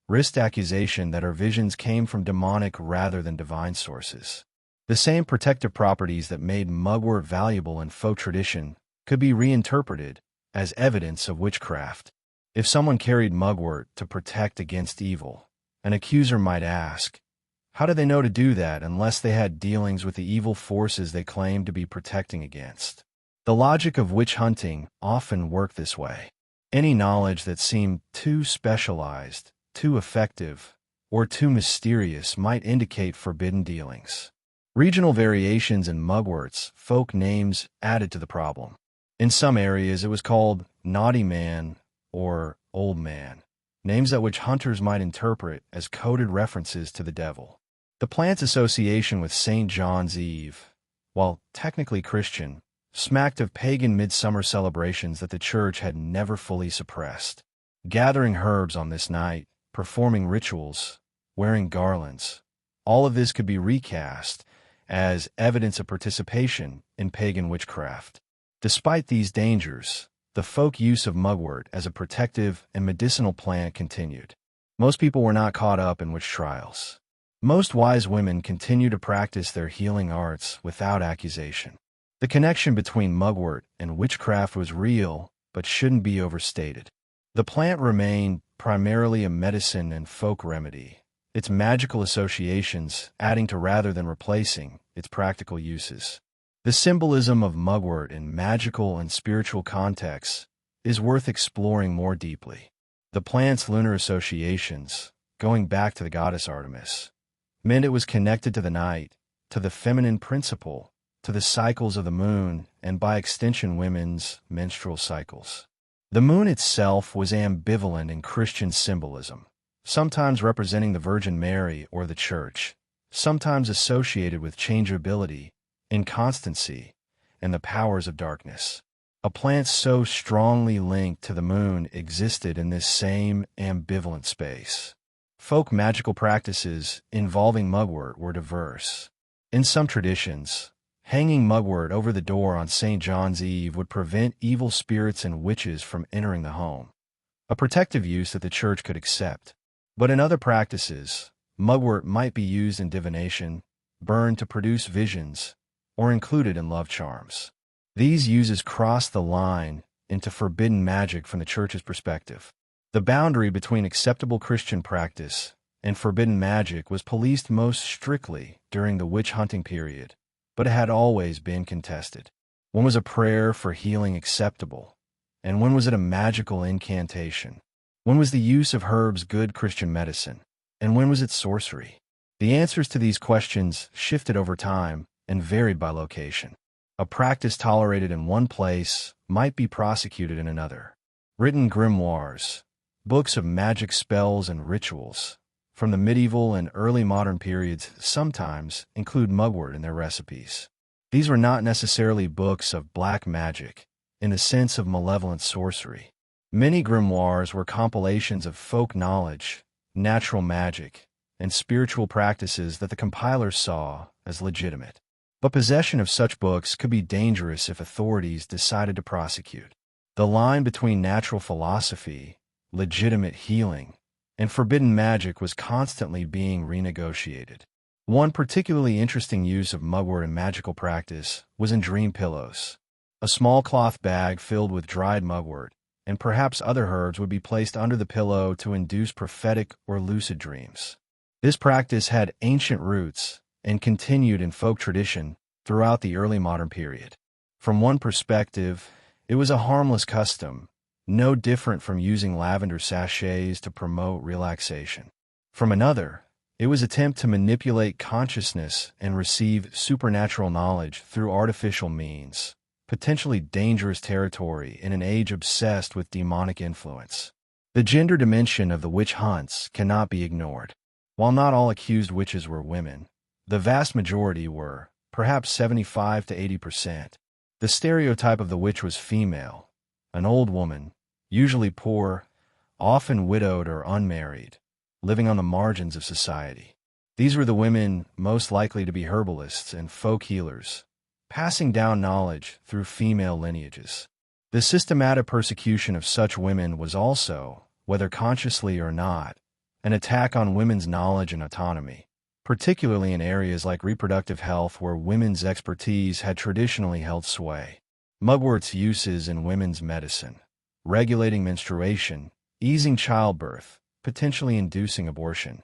risked accusation that her visions came from demonic rather than divine sources. The same protective properties that made mugwort valuable in folk tradition could be reinterpreted as evidence of witchcraft. If someone carried mugwort to protect against evil, an accuser might ask, how do they know to do that unless they had dealings with the evil forces they claimed to be protecting against? The logic of witch hunting often worked this way. Any knowledge that seemed too specialized, too effective, or too mysterious might indicate forbidden dealings. Regional variations in mugwort's folk names added to the problem. In some areas, it was called naughty man or old man, names that witch hunters might interpret as coded references to the devil. The plant's association with St. John's Eve, while technically Christian, smacked of pagan midsummer celebrations that the church had never fully suppressed. Gathering herbs on this night, performing rituals, wearing garlands, all of this could be recast as evidence of participation in pagan witchcraft. Despite these dangers, the folk use of mugwort as a protective and medicinal plant continued. Most people were not caught up in witch trials. Most wise women continued to practice their healing arts without accusation. The connection between mugwort and witchcraft was real, but shouldn't be overstated. The plant remained primarily a medicine and folk remedy, its magical associations adding to rather than replacing its practical uses. The symbolism of mugwort in magical and spiritual contexts is worth exploring more deeply. The plant's lunar associations, going back to the goddess Artemis, meant it was connected to the night, to the feminine principle, to the cycles of the moon, and by extension women's menstrual cycles. The moon itself was ambivalent in Christian symbolism, sometimes representing the Virgin Mary or the Church, sometimes associated with changeability, inconstancy, and the powers of darkness. A plant so strongly linked to the moon existed in this same ambivalent space. Folk magical practices involving mugwort were diverse. In some traditions, hanging mugwort over the door on St. John's Eve would prevent evil spirits and witches from entering the home, a protective use that the church could accept. But in other practices, mugwort might be used in divination, burned to produce visions, or included in love charms. These uses crossed the line into forbidden magic from the church's perspective. The boundary between acceptable Christian practice and forbidden magic was policed most strictly during the witch hunting period, but it had always been contested. When was a prayer for healing acceptable? And when was it a magical incantation? When was the use of herbs good Christian medicine? And when was it sorcery? The answers to these questions shifted over time and varied by location. A practice tolerated in one place might be prosecuted in another. Written grimoires, books of magic spells and rituals, from the medieval and early modern periods sometimes include mugwort in their recipes. These were not necessarily books of black magic, in the sense of malevolent sorcery. Many grimoires were compilations of folk knowledge, natural magic, and spiritual practices that the compilers saw as legitimate. But possession of such books could be dangerous if authorities decided to prosecute. The line between natural philosophy, legitimate healing, and forbidden magic was constantly being renegotiated. One particularly interesting use of mugwort in magical practice was in dream pillows. A small cloth bag filled with dried mugwort, and perhaps other herbs, would be placed under the pillow to induce prophetic or lucid dreams. This practice had ancient roots and continued in folk tradition throughout the early modern period. From one perspective, it was a harmless custom, no different from using lavender sachets to promote relaxation. From another, it was an attempt to manipulate consciousness and receive supernatural knowledge through artificial means, potentially dangerous territory in an age obsessed with demonic influence. The gender dimension of the witch hunts cannot be ignored. While not all accused witches were women, the vast majority were, perhaps 75 to 80%. The stereotype of the witch was female, an old woman, usually poor, often widowed or unmarried, living on the margins of society. These were the women most likely to be herbalists and folk healers, passing down knowledge through female lineages. The systematic persecution of such women was also, whether consciously or not, an attack on women's knowledge and autonomy, particularly in areas like reproductive health where women's expertise had traditionally held sway. Mugwort's uses in women's medicine, regulating menstruation, easing childbirth, potentially inducing abortion,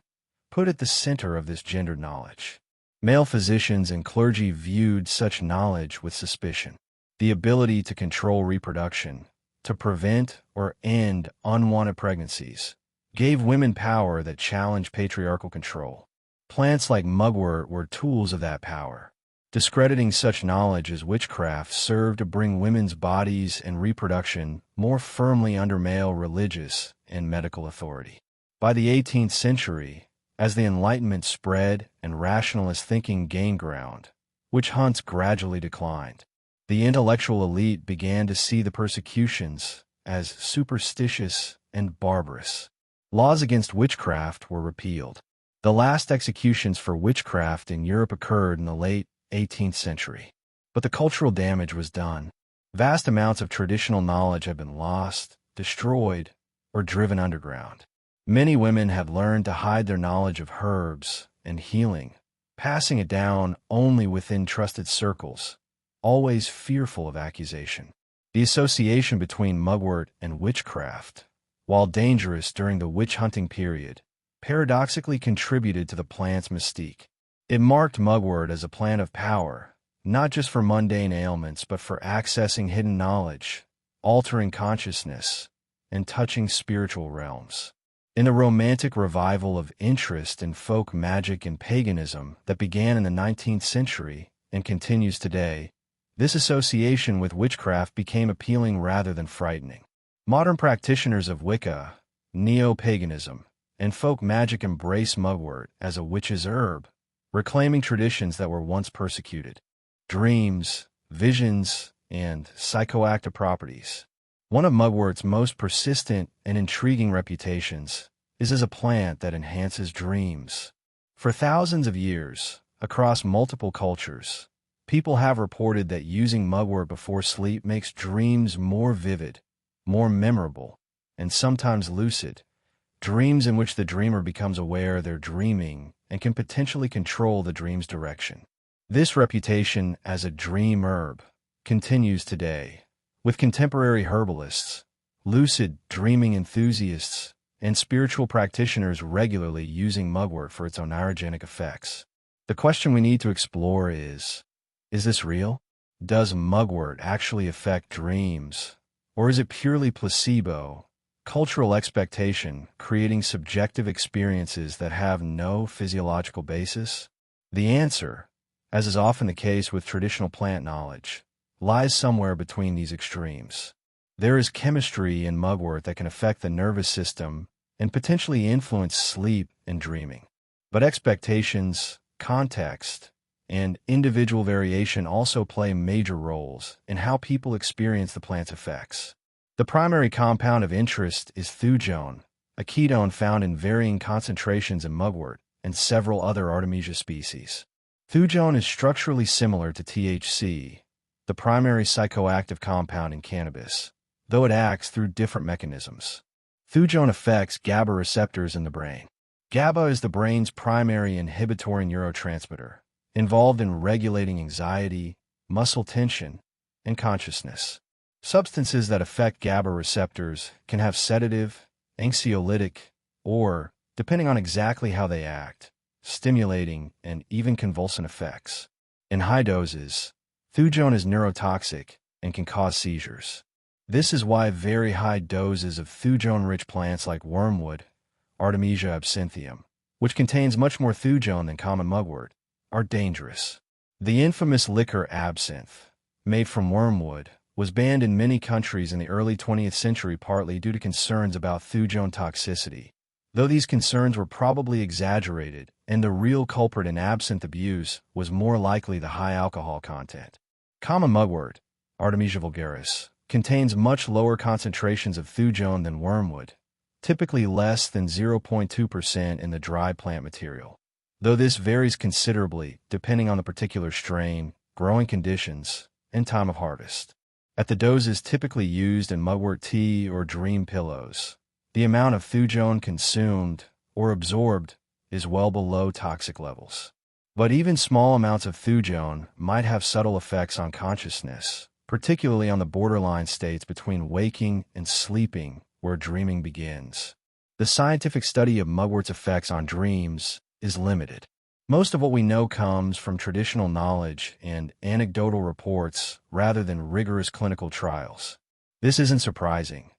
put at the center of this gendered knowledge. Male physicians and clergy viewed such knowledge with suspicion. The ability to control reproduction, to prevent or end unwanted pregnancies, gave women power that challenged patriarchal control. Plants like mugwort were tools of that power. Discrediting such knowledge as witchcraft served to bring women's bodies and reproduction more firmly under male religious and medical authority. By the 18th century, as the Enlightenment spread and rationalist thinking gained ground, witch hunts gradually declined. The intellectual elite began to see the persecutions as superstitious and barbarous. Laws against witchcraft were repealed. The last executions for witchcraft in Europe occurred in the late 18th century. But the cultural damage was done. Vast amounts of traditional knowledge have been lost, destroyed, or driven underground. Many women have learned to hide their knowledge of herbs and healing, passing it down only within trusted circles, always fearful of accusation. The association between mugwort and witchcraft, while dangerous during the witch-hunting period, paradoxically contributed to the plant's mystique. It marked mugwort as a plant of power, not just for mundane ailments but for accessing hidden knowledge, altering consciousness, and touching spiritual realms. In the Romantic revival of interest in folk magic and paganism that began in the 19th century and continues today, this association with witchcraft became appealing rather than frightening. Modern practitioners of Wicca, neo-paganism, and folk magic embrace mugwort as a witch's herb, reclaiming traditions that were once persecuted. Dreams, visions, and psychoactive properties. One of mugwort's most persistent and intriguing reputations is as a plant that enhances dreams. For thousands of years, across multiple cultures, people have reported that using mugwort before sleep makes dreams more vivid, more memorable, and sometimes lucid. Dreams in which the dreamer becomes aware they're dreaming and can potentially control the dream's direction. This reputation as a dream herb continues today, with contemporary herbalists, lucid dreaming enthusiasts, and spiritual practitioners regularly using mugwort for its onirogenic effects. The question we need to explore is this real? Does mugwort actually affect dreams? Or is it purely placebo, cultural expectation, creating subjective experiences that have no physiological basis? The answer, as is often the case with traditional plant knowledge, lies somewhere between these extremes. There is chemistry in mugwort that can affect the nervous system and potentially influence sleep and dreaming. But expectations, context, and individual variation also play major roles in how people experience the plant's effects. The primary compound of interest is thujone, a ketone found in varying concentrations in mugwort and several other Artemisia species. Thujone is structurally similar to THC, the primary psychoactive compound in cannabis, though it acts through different mechanisms. Thujone affects GABA receptors in the brain. GABA is the brain's primary inhibitory neurotransmitter, involved in regulating anxiety, muscle tension, and consciousness. Substances that affect GABA receptors can have sedative, anxiolytic, or, depending on exactly how they act, stimulating and even convulsant effects. In high doses, thujone is neurotoxic and can cause seizures. This is why very high doses of thujone-rich plants like wormwood, Artemisia absinthium, which contains much more thujone than common mugwort, are dangerous. The infamous liquor absinthe, made from wormwood, was banned in many countries in the early 20th century partly due to concerns about thujone toxicity, though these concerns were probably exaggerated, and the real culprit in absinthe abuse was more likely the high alcohol content. Common mugwort, Artemisia vulgaris, contains much lower concentrations of thujone than wormwood, typically less than 0.2% in the dry plant material, though this varies considerably depending on the particular strain, growing conditions, and time of harvest. At the doses typically used in mugwort tea or dream pillows, the amount of thujone consumed or absorbed is well below toxic levels. But even small amounts of thujone might have subtle effects on consciousness, particularly on the borderline states between waking and sleeping, where dreaming begins. The scientific study of mugwort's effects on dreams is limited. Most of what we know comes from traditional knowledge and anecdotal reports rather than rigorous clinical trials. This isn't surprising.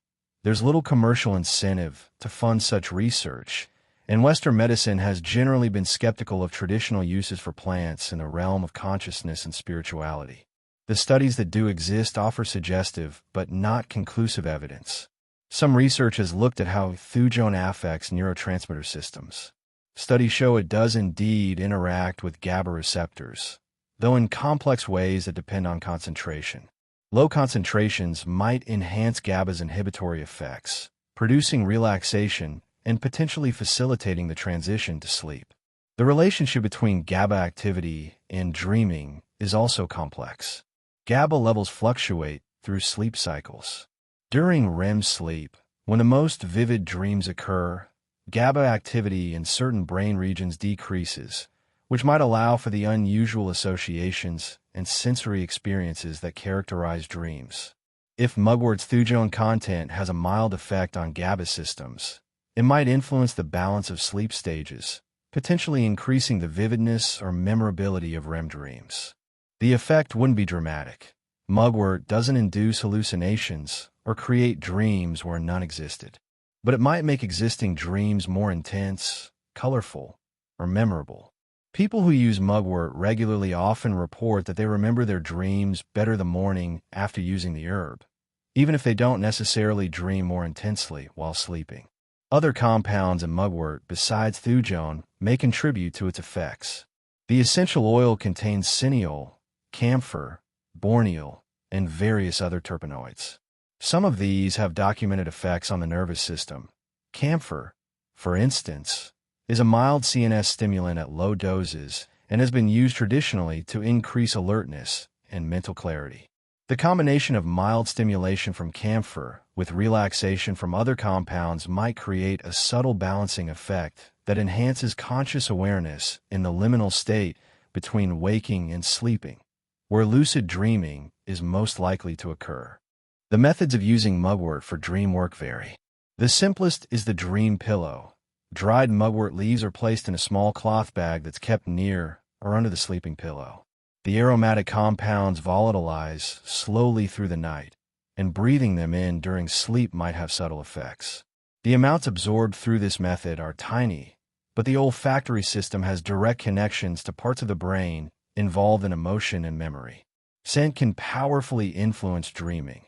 There's little commercial incentive to fund such research, and Western medicine has generally been skeptical of traditional uses for plants in the realm of consciousness and spirituality. The studies that do exist offer suggestive but not conclusive evidence. Some research has looked at how thujone affects neurotransmitter systems. Studies show it does indeed interact with GABA receptors, though in complex ways that depend on concentration. Low concentrations might enhance GABA's inhibitory effects, producing relaxation and potentially facilitating the transition to sleep. The relationship between GABA activity and dreaming is also complex. GABA levels fluctuate through sleep cycles. During REM sleep, when the most vivid dreams occur, GABA activity in certain brain regions decreases, which might allow for the unusual associations and sensory experiences that characterize dreams. If mugwort's thujone content has a mild effect on GABA systems, it might influence the balance of sleep stages, potentially increasing the vividness or memorability of REM dreams. The effect wouldn't be dramatic. Mugwort doesn't induce hallucinations or create dreams where none existed, but it might make existing dreams more intense, colorful, or memorable. People who use mugwort regularly often report that they remember their dreams better the morning after using the herb, even if they don't necessarily dream more intensely while sleeping. Other compounds in mugwort besides thujone may contribute to its effects. The essential oil contains cineol, camphor, borneol, and various other terpenoids. Some of these have documented effects on the nervous system. Camphor, for instance, is a mild CNS stimulant at low doses and has been used traditionally to increase alertness and mental clarity. The combination of mild stimulation from camphor with relaxation from other compounds might create a subtle balancing effect that enhances conscious awareness in the liminal state between waking and sleeping, where lucid dreaming is most likely to occur. The methods of using mugwort for dream work vary. The simplest is the dream pillow. Dried mugwort leaves are placed in a small cloth bag that's kept near or under the sleeping pillow. The aromatic compounds volatilize slowly through the night, and breathing them in during sleep might have subtle effects. The amounts absorbed through this method are tiny, but the olfactory system has direct connections to parts of the brain involved in emotion and memory. Scent can powerfully influence dreaming.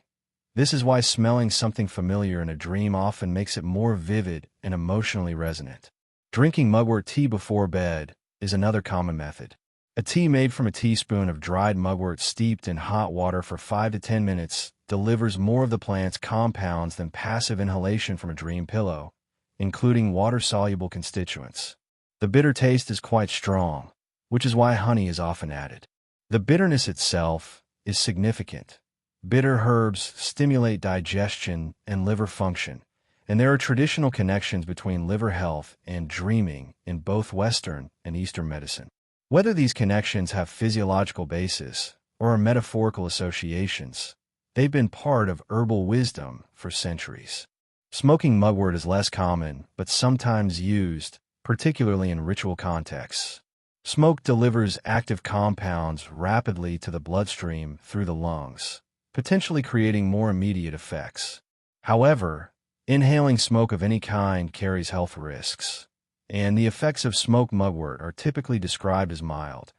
This is why smelling something familiar in a dream often makes it more vivid and emotionally resonant. Drinking mugwort tea before bed is another common method. A tea made from a teaspoon of dried mugwort steeped in hot water for 5 to 10 minutes delivers more of the plant's compounds than passive inhalation from a dream pillow, including water-soluble constituents. The bitter taste is quite strong, which is why honey is often added. The bitterness itself is significant. Bitter herbs stimulate digestion and liver function, and there are traditional connections between liver health and dreaming in both Western and Eastern medicine. Whether these connections have physiological basis or are metaphorical associations, they've been part of herbal wisdom for centuries. Smoking mugwort is less common, but sometimes used, particularly in ritual contexts. Smoke delivers active compounds rapidly to the bloodstream through the lungs, potentially creating more immediate effects. However, inhaling smoke of any kind carries health risks, and the effects of smoked mugwort are typically described as mild,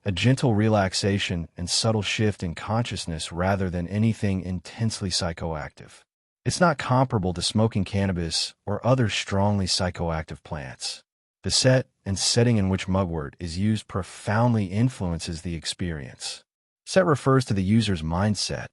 a gentle relaxation and subtle shift in consciousness rather than anything intensely psychoactive. It's not comparable to smoking cannabis or other strongly psychoactive plants. The set and setting in which mugwort is used profoundly influences the experience. Set refers to the user's mindset,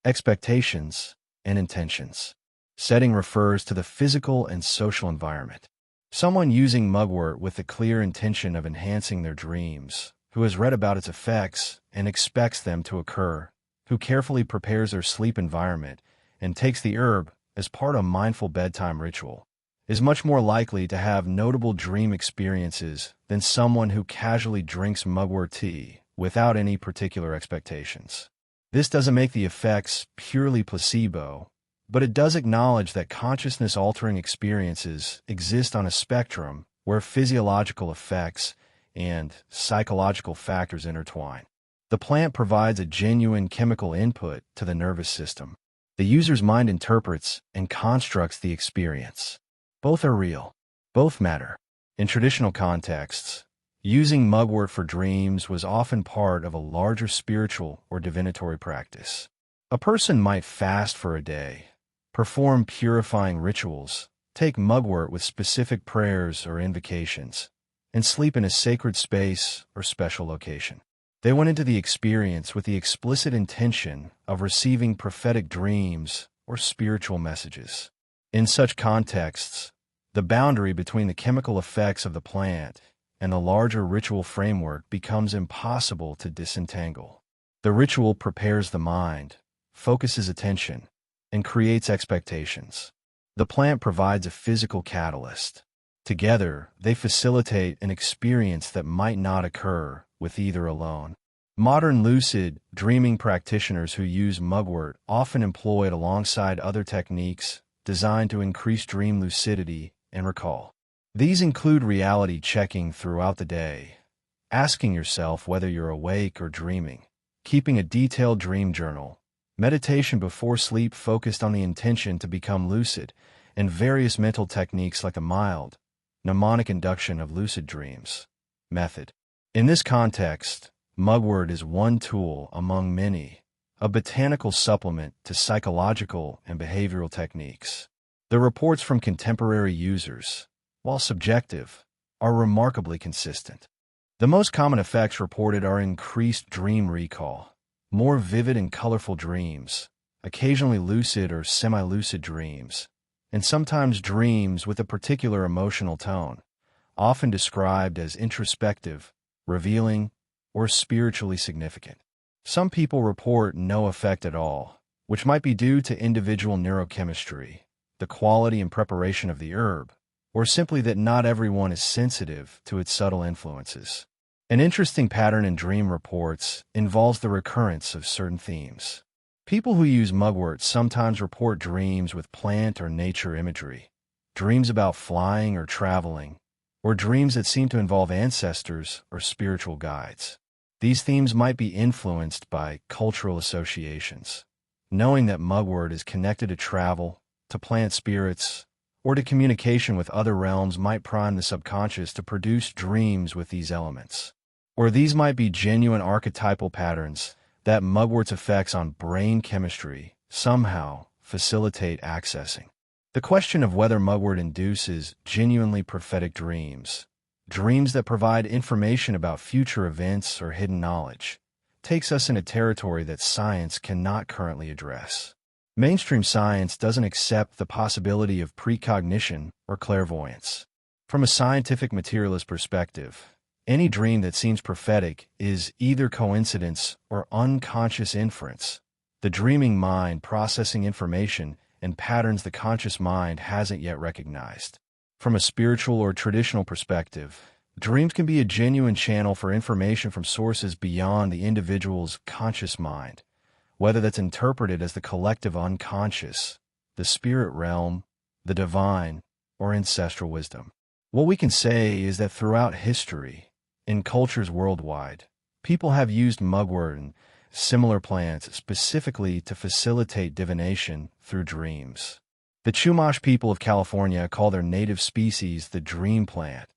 expectations, and intentions. Setting refers to the physical and social environment. Someone using mugwort with the clear intention of enhancing their dreams, who has read about its effects and expects them to occur, who carefully prepares their sleep environment and takes the herb as part of a mindful bedtime ritual, is much more likely to have notable dream experiences than someone who casually drinks mugwort tea without any particular expectations. This doesn't make the effects purely placebo, but it does acknowledge that consciousness-altering experiences exist on a spectrum where physiological effects and psychological factors intertwine. The plant provides a genuine chemical input to the nervous system. The user's mind interprets and constructs the experience. Both are real. Both matter. In traditional contexts, using mugwort for dreams was often part of a larger spiritual or divinatory practice. A person might fast for a day, perform purifying rituals, take mugwort with specific prayers or invocations, and sleep in a sacred space or special location. They went into the experience with the explicit intention of receiving prophetic dreams or spiritual messages. In such contexts, the boundary between the chemical effects of the plant and the larger ritual framework becomes impossible to disentangle. The ritual prepares the mind, focuses attention, and creates expectations. The plant provides a physical catalyst. Together, they facilitate an experience that might not occur with either alone. Modern lucid dreaming practitioners who use mugwort often employ it alongside other techniques designed to increase dream lucidity and recall. These include reality checking throughout the day, asking yourself whether you're awake or dreaming, keeping a detailed dream journal, meditation before sleep focused on the intention to become lucid, and various mental techniques like a mild, mnemonic induction of lucid dreams method. In this context, mugwort is one tool among many, a botanical supplement to psychological and behavioral techniques. The reports from contemporary users, while subjective, are remarkably consistent. The most common effects reported are increased dream recall, more vivid and colorful dreams, occasionally lucid or semi-lucid dreams, and sometimes dreams with a particular emotional tone, often described as introspective, revealing, or spiritually significant. Some people report no effect at all, which might be due to individual neurochemistry, the quality and preparation of the herb, or simply that not everyone is sensitive to its subtle influences. An interesting pattern in dream reports involves the recurrence of certain themes. People who use mugwort sometimes report dreams with plant or nature imagery, dreams about flying or traveling, or dreams that seem to involve ancestors or spiritual guides. These themes might be influenced by cultural associations. Knowing that mugwort is connected to travel, to plant spirits, or to communication with other realms might prime the subconscious to produce dreams with these elements. Or these might be genuine archetypal patterns that mugwort's effects on brain chemistry somehow facilitate accessing. The question of whether mugwort induces genuinely prophetic dreams, dreams that provide information about future events or hidden knowledge, takes us in a territory that science cannot currently address. Mainstream science doesn't accept the possibility of precognition or clairvoyance. From a scientific materialist perspective, any dream that seems prophetic is either coincidence or unconscious inference, the dreaming mind processing information and patterns the conscious mind hasn't yet recognized. From a spiritual or traditional perspective, dreams can be a genuine channel for information from sources beyond the individual's conscious mind, whether that's interpreted as the collective unconscious, the spirit realm, the divine, or ancestral wisdom. What we can say is that throughout history, in cultures worldwide, people have used mugwort and similar plants specifically to facilitate divination through dreams. The Chumash people of California call their native species the dream plant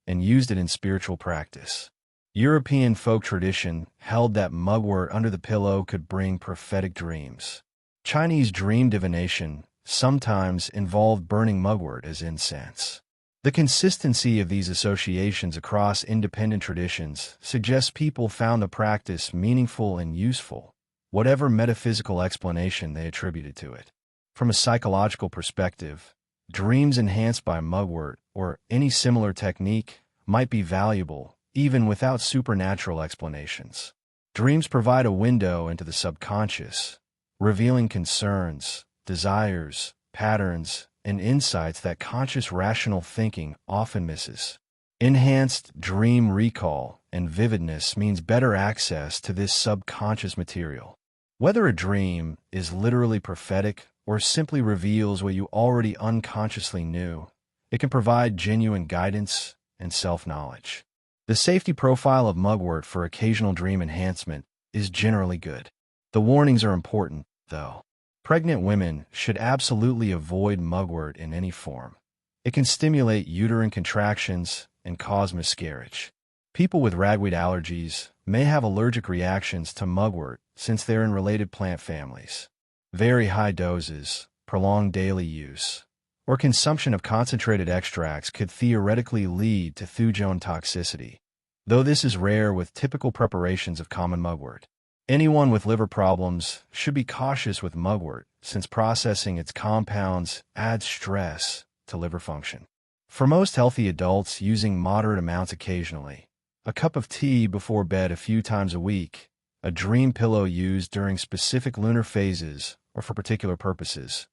and used it in spiritual practice. European folk tradition held that mugwort under the pillow could bring prophetic dreams. Chinese dream divination sometimes involved burning mugwort as incense. The consistency of these associations across independent traditions suggests people found the practice meaningful and useful, whatever metaphysical explanation they attributed to it. From a psychological perspective, dreams enhanced by mugwort or any similar technique might be valuable, even without supernatural explanations. Dreams provide a window into the subconscious, revealing concerns, desires, patterns, and insights that conscious rational thinking often misses. Enhanced dream recall and vividness means better access to this subconscious material. Whether a dream is literally prophetic or simply reveals what you already unconsciously knew, it can provide genuine guidance and self-knowledge. The safety profile of mugwort for occasional dream enhancement is generally good. The warnings are important, though. Pregnant women should absolutely avoid mugwort in any form. It can stimulate uterine contractions and cause miscarriage. People with ragweed allergies may have allergic reactions to mugwort since they're in related plant families. Very high doses, prolonged daily use, or consumption of concentrated extracts could theoretically lead to thujone toxicity, though this is rare with typical preparations of common mugwort. Anyone with liver problems should be cautious with mugwort since processing its compounds adds stress to liver function. For most healthy adults using moderate amounts occasionally, a cup of tea before bed a few times a week, a dream pillow used during specific lunar phases or for particular purposes,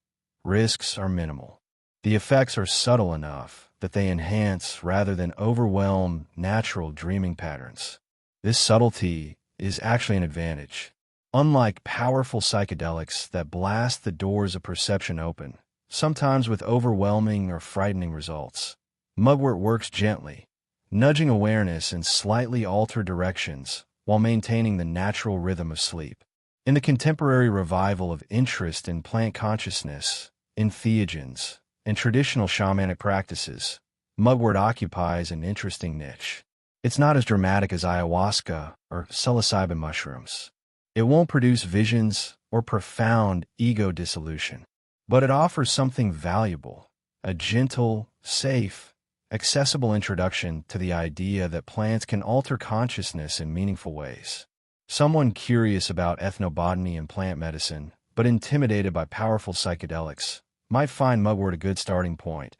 risks are minimal. The effects are subtle enough that they enhance rather than overwhelm natural dreaming patterns. This subtlety is actually an advantage. Unlike powerful psychedelics that blast the doors of perception open, sometimes with overwhelming or frightening results, mugwort works gently, nudging awareness in slightly altered directions while maintaining the natural rhythm of sleep. In the contemporary revival of interest in plant consciousness, entheogens, and traditional shamanic practices, mugwort occupies an interesting niche. It's not as dramatic as ayahuasca or psilocybin mushrooms. It won't produce visions or profound ego dissolution, but it offers something valuable, a gentle, safe, accessible introduction to the idea that plants can alter consciousness in meaningful ways. Someone curious about ethnobotany and plant medicine, but intimidated by powerful psychedelics, might find mugwort a good starting point,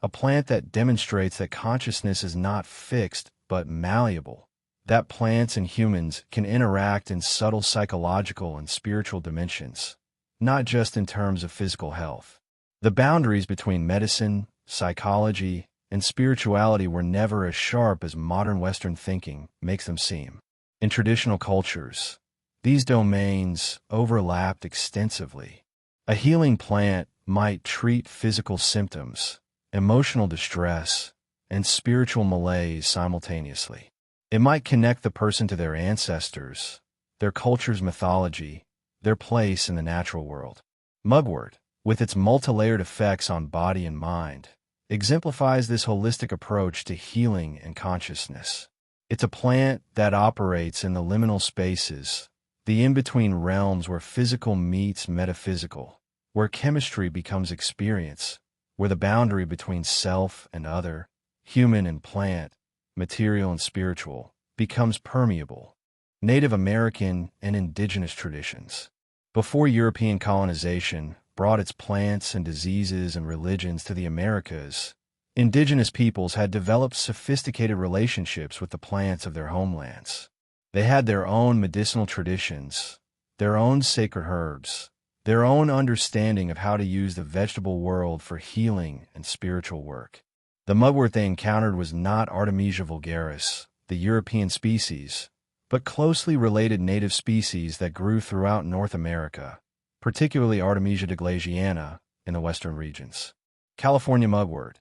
a plant that demonstrates that consciousness is not fixed but malleable, that plants and humans can interact in subtle psychological and spiritual dimensions, not just in terms of physical health. The boundaries between medicine, psychology, and spirituality were never as sharp as modern Western thinking makes them seem. In traditional cultures, these domains overlapped extensively. A healing plant might treat physical symptoms, emotional distress, and spiritual malaise simultaneously. It might connect the person to their ancestors, their culture's mythology, their place in the natural world. Mugwort, with its multi-layered effects on body and mind, exemplifies this holistic approach to healing and consciousness. It's a plant that operates in the liminal spaces, the in-between realms where physical meets metaphysical, where chemistry becomes experience, where the boundary between self and other, human and plant, material and spiritual, becomes permeable. Native American and indigenous traditions. Before European colonization brought its plants and diseases and religions to the Americas, indigenous peoples had developed sophisticated relationships with the plants of their homelands. They had their own medicinal traditions, their own sacred herbs, their own understanding of how to use the vegetable world for healing and spiritual work. The mugwort they encountered was not Artemisia vulgaris, the European species, but closely related native species that grew throughout North America, particularly Artemisia iglesiana in the western regions. California mugwort,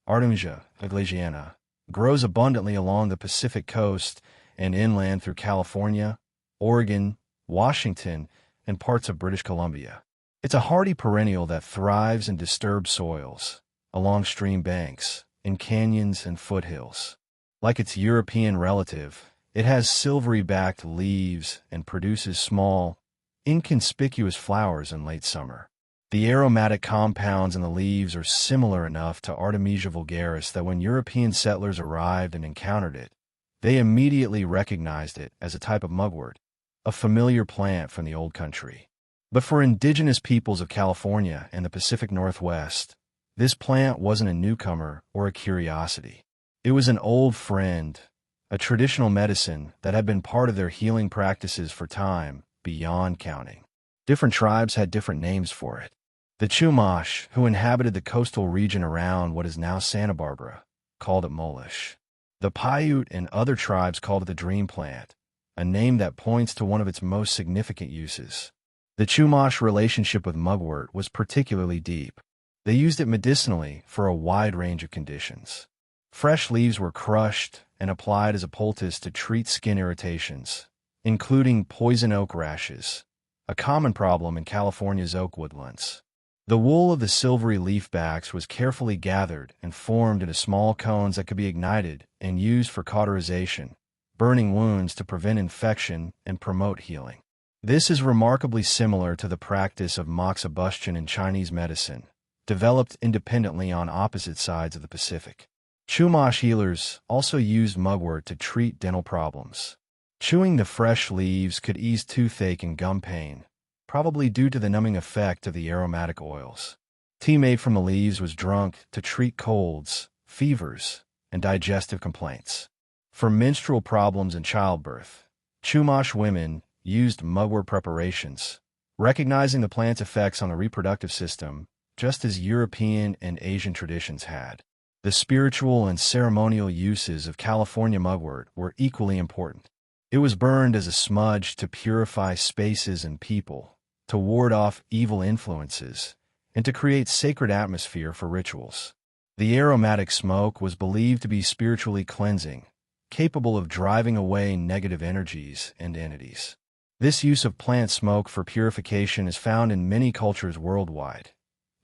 Artemisia iglesiana, grows abundantly along the Pacific coast and inland through California, Oregon, Washington, and parts of British Columbia. It's a hardy perennial that thrives in disturbed soils, along stream banks, in canyons and foothills. Like its European relative, It has silvery-backed leaves and produces small, inconspicuous flowers in late summer. The aromatic compounds in the leaves are similar enough to Artemisia vulgaris that when European settlers arrived and encountered it, they immediately recognized it as a type of mugwort, a familiar plant from the old country. But for indigenous peoples of California and the Pacific Northwest, this plant wasn't a newcomer or a curiosity. It was an old friend, a traditional medicine that had been part of their healing practices for time beyond counting. Different tribes had different names for it. The Chumash, who inhabited the coastal region around what is now Santa Barbara, called it Molish. The Paiute and other tribes called it the dream plant, a name that points to one of its most significant uses. The Chumash relationship with mugwort was particularly deep. They used it medicinally for a wide range of conditions. Fresh leaves were crushed and applied as a poultice to treat skin irritations, including poison oak rashes, a common problem in California's oak woodlands. The wool of the silvery leaf backs was carefully gathered and formed into small cones that could be ignited and used for cauterization, burning wounds to prevent infection and promote healing. This is remarkably similar to the practice of exhaustion in Chinese medicine, developed independently on opposite sides of the Pacific. Chumash healers also used mugwort to treat dental problems. Chewing the fresh leaves could ease toothache and gum pain, probably due to the numbing effect of the aromatic oils. Tea made from the leaves was drunk to treat colds, fevers, and digestive complaints. For menstrual problems and childbirth, Chumash women used mugwort preparations, recognizing the plant's effects on the reproductive system, just as European and Asian traditions had. The spiritual and ceremonial uses of California mugwort were equally important. It was burned as a smudge to purify spaces and people, to ward off evil influences, and to create sacred atmosphere for rituals. The aromatic smoke was believed to be spiritually cleansing, capable of driving away negative energies and entities. This use of plant smoke for purification is found in many cultures worldwide.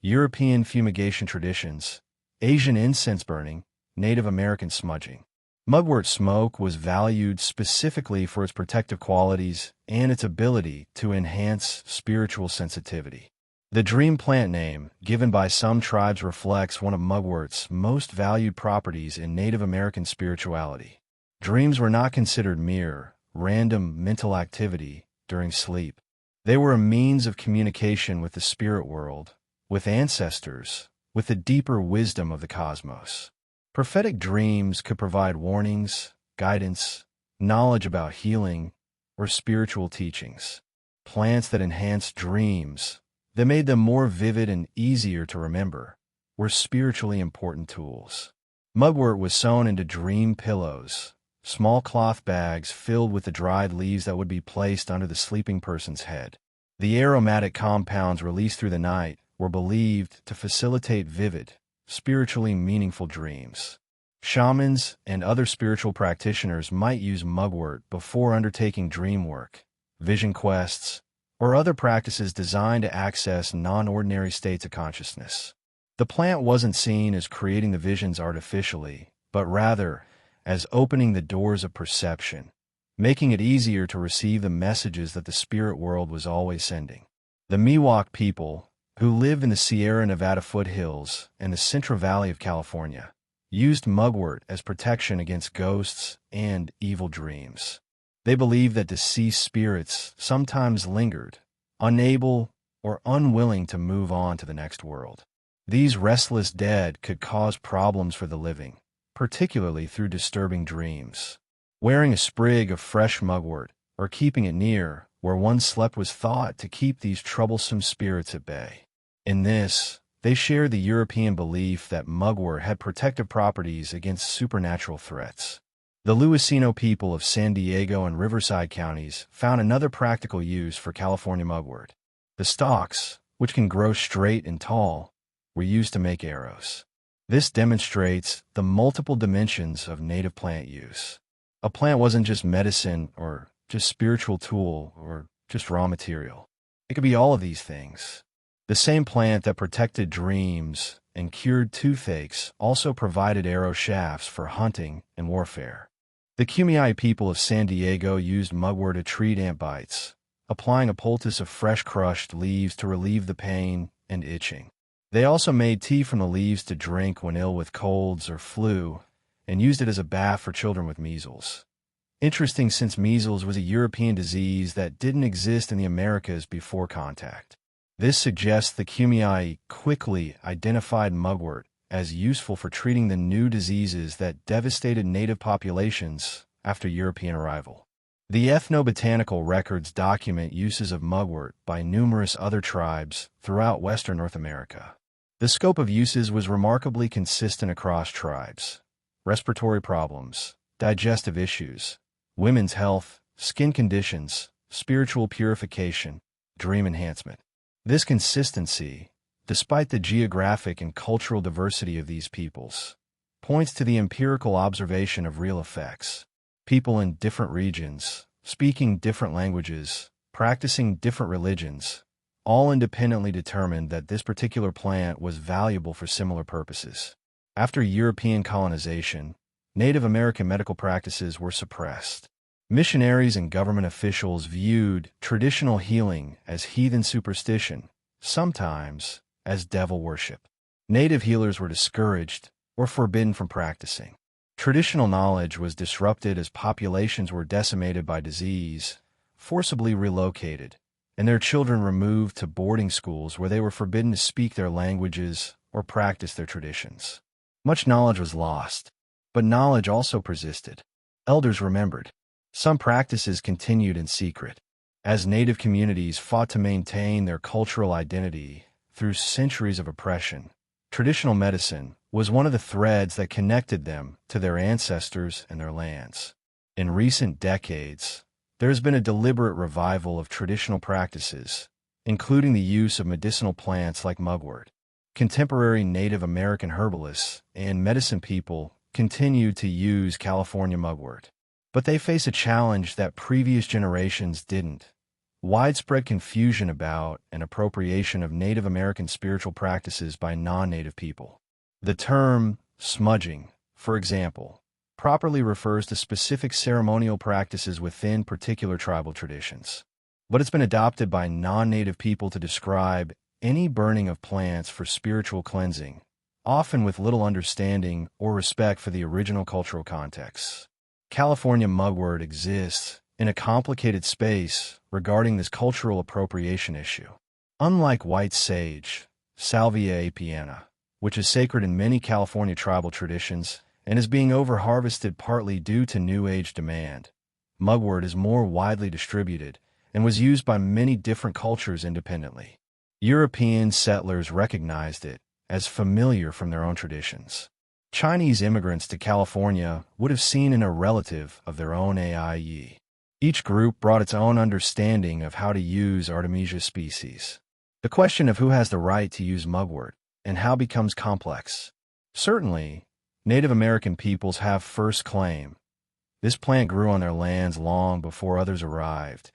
European fumigation traditions, Asian incense burning, Native American smudging. Mugwort smoke was valued specifically for its protective qualities and its ability to enhance spiritual sensitivity. The dream plant name, given by some tribes, reflects one of mugwort's most valued properties in Native American spirituality. Dreams were not considered mere, random mental activity during sleep. They were a means of communication with the spirit world, with ancestors, with the deeper wisdom of the cosmos. Prophetic dreams could provide warnings, guidance, knowledge about healing, or spiritual teachings. Plants that enhanced dreams, that made them more vivid and easier to remember, were spiritually important tools. Mugwort was sewn into dream pillows, small cloth bags filled with the dried leaves that would be placed under the sleeping person's head. The aromatic compounds released through the night were believed to facilitate vivid, spiritually meaningful dreams. Shamans and other spiritual practitioners might use mugwort before undertaking dream work, vision quests, or other practices designed to access non-ordinary states of consciousness. The plant wasn't seen as creating the visions artificially, but rather as opening the doors of perception, making it easier to receive the messages that the spirit world was always sending. The Miwok people, who lived in the Sierra Nevada foothills and the Central Valley of California, used mugwort as protection against ghosts and evil dreams. They believed that deceased spirits sometimes lingered, unable or unwilling to move on to the next world. These restless dead could cause problems for the living, particularly through disturbing dreams. Wearing a sprig of fresh mugwort or keeping it near where one slept was thought to keep these troublesome spirits at bay. In this, they shared the European belief that mugwort had protective properties against supernatural threats. The Luiseno people of San Diego and Riverside counties found another practical use for California mugwort. The stalks, which can grow straight and tall, were used to make arrows. This demonstrates the multiple dimensions of native plant use. A plant wasn't just medicine or just spiritual tool or just raw material. It could be all of these things. The same plant that protected dreams and cured toothaches also provided arrow shafts for hunting and warfare. The Kumeyaay people of San Diego used mugwort to treat ant bites, applying a poultice of fresh crushed leaves to relieve the pain and itching. They also made tea from the leaves to drink when ill with colds or flu, and used it as a bath for children with measles. Interesting, since measles was a European disease that didn't exist in the Americas before contact. This suggests the Kumeyaay quickly identified mugwort as useful for treating the new diseases that devastated native populations after European arrival. The ethnobotanical records document uses of mugwort by numerous other tribes throughout Western North America. The scope of uses was remarkably consistent across tribes: respiratory problems, digestive issues, women's health, skin conditions, spiritual purification, dream enhancement. This consistency, despite the geographic and cultural diversity of these peoples, points to the empirical observation of real effects. People in different regions, speaking different languages, practicing different religions, all independently determined that this particular plant was valuable for similar purposes. After European colonization, Native American medical practices were suppressed. Missionaries and government officials viewed traditional healing as heathen superstition, sometimes as devil worship. Native healers were discouraged or forbidden from practicing. Traditional knowledge was disrupted as populations were decimated by disease, forcibly relocated, and their children removed to boarding schools where they were forbidden to speak their languages or practice their traditions. Much knowledge was lost, but knowledge also persisted. Elders remembered. Some practices continued in secret, as Native communities fought to maintain their cultural identity through centuries of oppression. Traditional medicine was one of the threads that connected them to their ancestors and their lands. In recent decades, there has been a deliberate revival of traditional practices, including the use of medicinal plants like mugwort. Contemporary Native American herbalists and medicine people continue to use California mugwort, but they face a challenge that previous generations didn't: widespread confusion about and appropriation of Native American spiritual practices by non-Native people. The term smudging, for example, properly refers to specific ceremonial practices within particular tribal traditions, but it's been adopted by non-Native people to describe any burning of plants for spiritual cleansing, often with little understanding or respect for the original cultural contexts. California mugwort exists in a complicated space regarding this cultural appropriation issue. Unlike white sage, Salvia apiana, which is sacred in many California tribal traditions and is being over-harvested partly due to New Age demand, mugwort is more widely distributed and was used by many different cultures independently. European settlers recognized it as familiar from their own traditions. Chinese immigrants to California would have seen in a relative of their own AIE. Each group brought its own understanding of how to use Artemisia species. The question of who has the right to use mugwort and how becomes complex. Certainly, Native American peoples have first claim. This plant grew on their lands long before others arrived,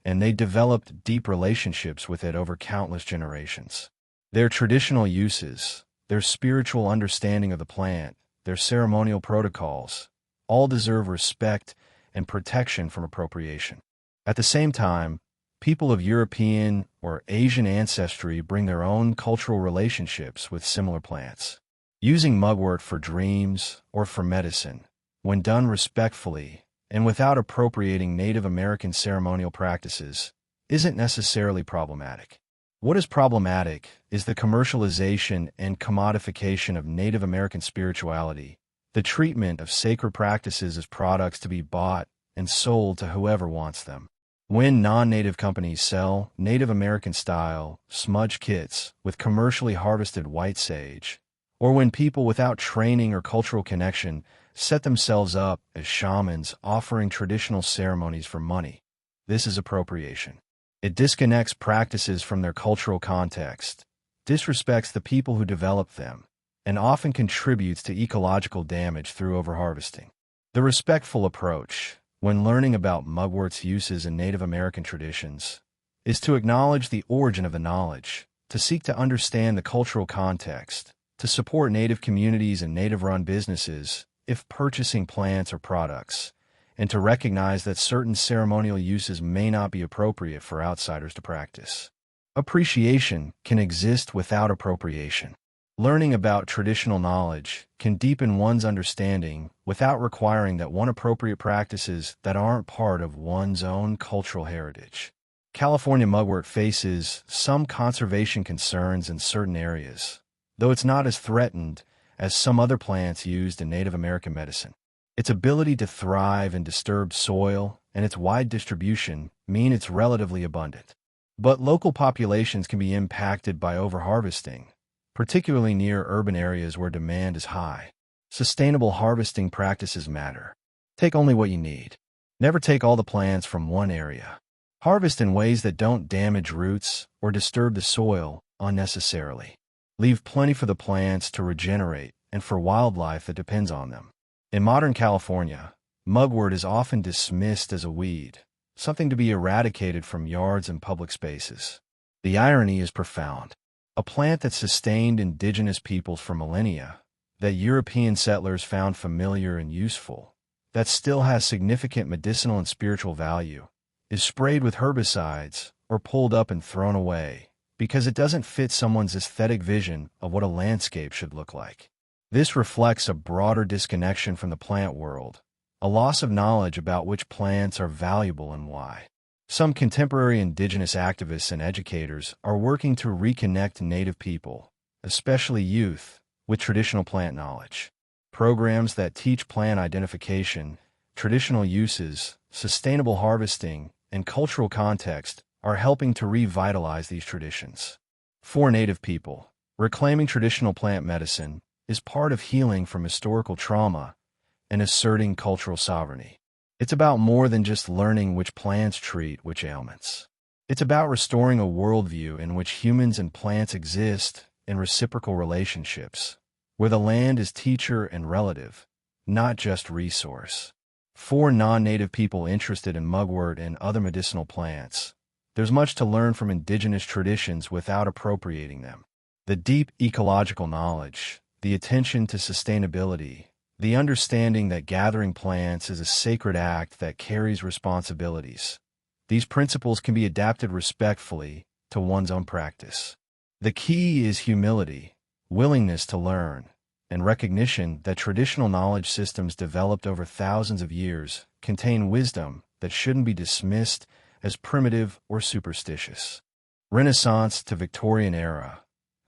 and they developed deep relationships with it over countless generations. Their traditional uses, their spiritual understanding of the plant, their ceremonial protocols, all deserve respect and protection from appropriation. At the same time, people of European or Asian ancestry bring their own cultural relationships with similar plants. Using mugwort for dreams or for medicine, when done respectfully and without appropriating Native American ceremonial practices, isn't necessarily problematic. What is problematic is the commercialization and commodification of Native American spirituality, the treatment of sacred practices as products to be bought and sold to whoever wants them. When non-Native companies sell Native American-style smudge kits with commercially harvested white sage, or when people without training or cultural connection set themselves up as shamans offering traditional ceremonies for money, this is appropriation. It disconnects practices from their cultural context, disrespects the people who develop them, and often contributes to ecological damage through overharvesting. The respectful approach, when learning about mugwort's uses in Native American traditions, is to acknowledge the origin of the knowledge, to seek to understand the cultural context, to support Native communities and Native-run businesses if purchasing plants or products, and to recognize that certain ceremonial uses may not be appropriate for outsiders to practice. Appreciation can exist without appropriation. Learning about traditional knowledge can deepen one's understanding without requiring that one appropriate practices that aren't part of one's own cultural heritage. California mugwort faces some conservation concerns in certain areas, though it's not as threatened as some other plants used in Native American medicine. Its ability to thrive in disturbed soil and its wide distribution mean it's relatively abundant. But local populations can be impacted by overharvesting, particularly near urban areas where demand is high. Sustainable harvesting practices matter. Take only what you need. Never take all the plants from one area. Harvest in ways that don't damage roots or disturb the soil unnecessarily. Leave plenty for the plants to regenerate and for wildlife that depends on them. In modern California, mugwort is often dismissed as a weed, something to be eradicated from yards and public spaces. The irony is profound. A plant that sustained indigenous peoples for millennia, that European settlers found familiar and useful, that still has significant medicinal and spiritual value, is sprayed with herbicides or pulled up and thrown away because it doesn't fit someone's aesthetic vision of what a landscape should look like. This reflects a broader disconnection from the plant world, a loss of knowledge about which plants are valuable and why. Some contemporary indigenous activists and educators are working to reconnect Native people, especially youth, with traditional plant knowledge. Programs that teach plant identification, traditional uses, sustainable harvesting, and cultural context are helping to revitalize these traditions. For Native people, reclaiming traditional plant medicine is part of healing from historical trauma and asserting cultural sovereignty. It's about more than just learning which plants treat which ailments. It's about restoring a worldview in which humans and plants exist in reciprocal relationships, where the land is teacher and relative, not just resource. For non-native people interested in mugwort and other medicinal plants, there's much to learn from indigenous traditions without appropriating them. The deep ecological knowledge, the attention to sustainability, the understanding that gathering plants is a sacred act that carries responsibilities. These principles can be adapted respectfully to one's own practice. The key is humility, willingness to learn, and recognition that traditional knowledge systems developed over thousands of years contain wisdom that shouldn't be dismissed as primitive or superstitious. Renaissance to Victorian era,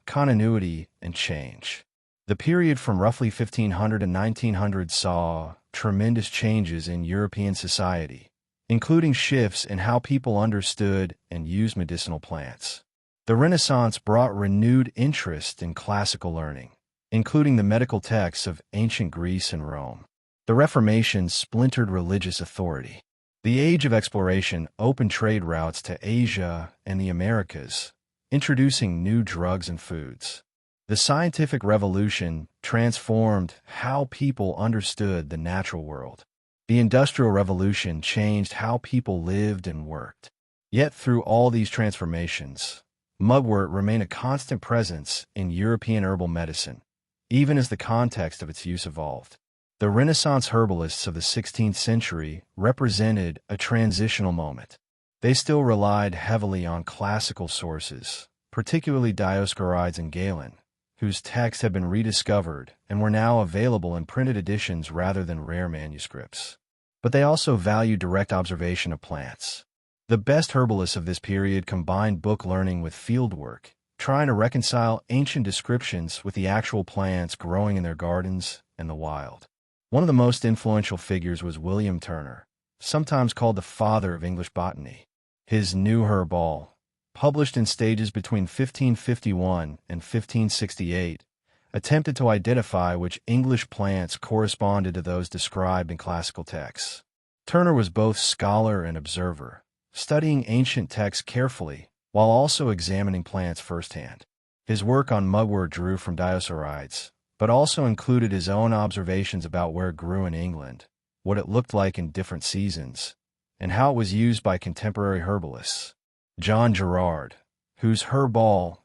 continuity and change. The period from roughly 1500 to 1900 saw tremendous changes in European society, including shifts in how people understood and used medicinal plants. The Renaissance brought renewed interest in classical learning, including the medical texts of ancient Greece and Rome. The Reformation splintered religious authority. The Age of Exploration opened trade routes to Asia and the Americas, introducing new drugs and foods. The scientific revolution transformed how people understood the natural world. The Industrial Revolution changed how people lived and worked. Yet through all these transformations, mugwort remained a constant presence in European herbal medicine, even as the context of its use evolved. The Renaissance herbalists of the 16th century represented a transitional moment. They still relied heavily on classical sources, particularly Dioscorides and Galen, whose texts had been rediscovered and were now available in printed editions rather than rare manuscripts. But they also valued direct observation of plants. The best herbalists of this period combined book learning with field work, trying to reconcile ancient descriptions with the actual plants growing in their gardens and the wild. One of the most influential figures was William Turner, sometimes called the father of English botany. His New Herbal, published in stages between 1551 and 1568, attempted to identify which English plants corresponded to those described in classical texts. Turner was both scholar and observer, studying ancient texts carefully while also examining plants firsthand. His work on mugwort drew from Dioscorides, but also included his own observations about where it grew in England, what it looked like in different seasons, and how it was used by contemporary herbalists. John Gerard, whose Herbal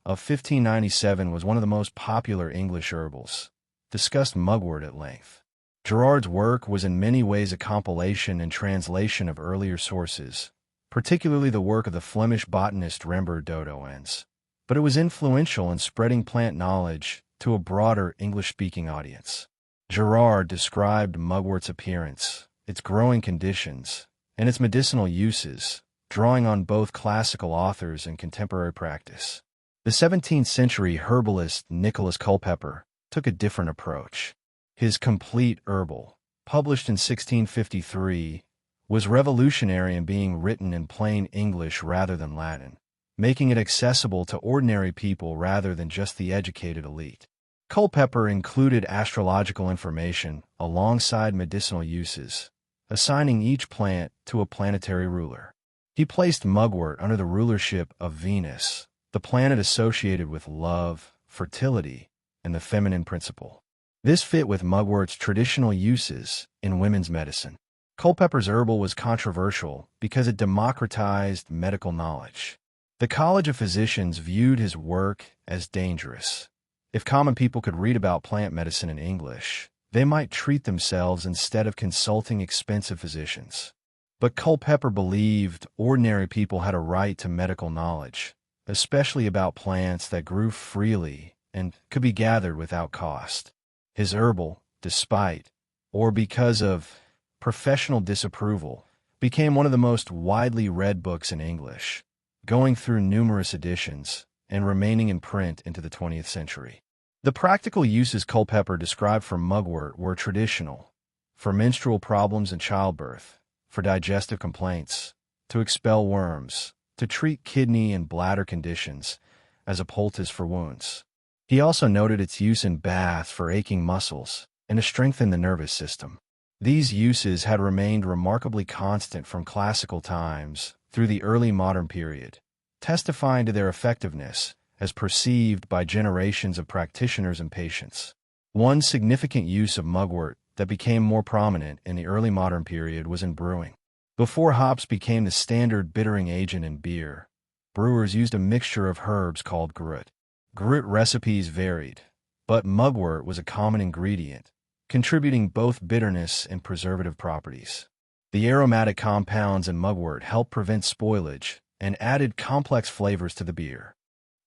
of 1597 was one of the most popular English herbals, discussed mugwort at length. Gerard's work was in many ways a compilation and translation of earlier sources, particularly the work of the Flemish botanist Rembert Dodoens, but it was influential in spreading plant knowledge to a broader English-speaking audience. Gerard described mugwort's appearance, its growing conditions, and its medicinal uses, drawing on both classical authors and contemporary practice. The 17th-century herbalist Nicholas Culpeper took a different approach. His complete Herbal, published in 1653, was revolutionary in being written in plain English rather than Latin, making it accessible to ordinary people rather than just the educated elite. Culpeper included astrological information alongside medicinal uses, assigning each plant to a planetary ruler. He placed mugwort under the rulership of Venus, the planet associated with love, fertility, and the feminine principle. This fit with mugwort's traditional uses in women's medicine. Culpeper's Herbal was controversial because it democratized medical knowledge. The College of Physicians viewed his work as dangerous. If common people could read about plant medicine in English, they might treat themselves instead of consulting expensive physicians. But Culpeper believed ordinary people had a right to medical knowledge, especially about plants that grew freely and could be gathered without cost. His Herbal, despite, or because of, professional disapproval, became one of the most widely read books in English, going through numerous editions and remaining in print into the 20th century. The practical uses Culpeper described for mugwort were traditional, for menstrual problems and childbirth, for digestive complaints, to expel worms, to treat kidney and bladder conditions, as a poultice for wounds. He also noted its use in baths for aching muscles and to strengthen the nervous system. These uses had remained remarkably constant from classical times through the early modern period, testifying to their effectiveness as perceived by generations of practitioners and patients. One significant use of mugwort that became more prominent in the early modern period was in brewing. Before hops became the standard bittering agent in beer, brewers used a mixture of herbs called gruit. Gruit recipes varied, but mugwort was a common ingredient, contributing both bitterness and preservative properties. The aromatic compounds in mugwort helped prevent spoilage and added complex flavors to the beer.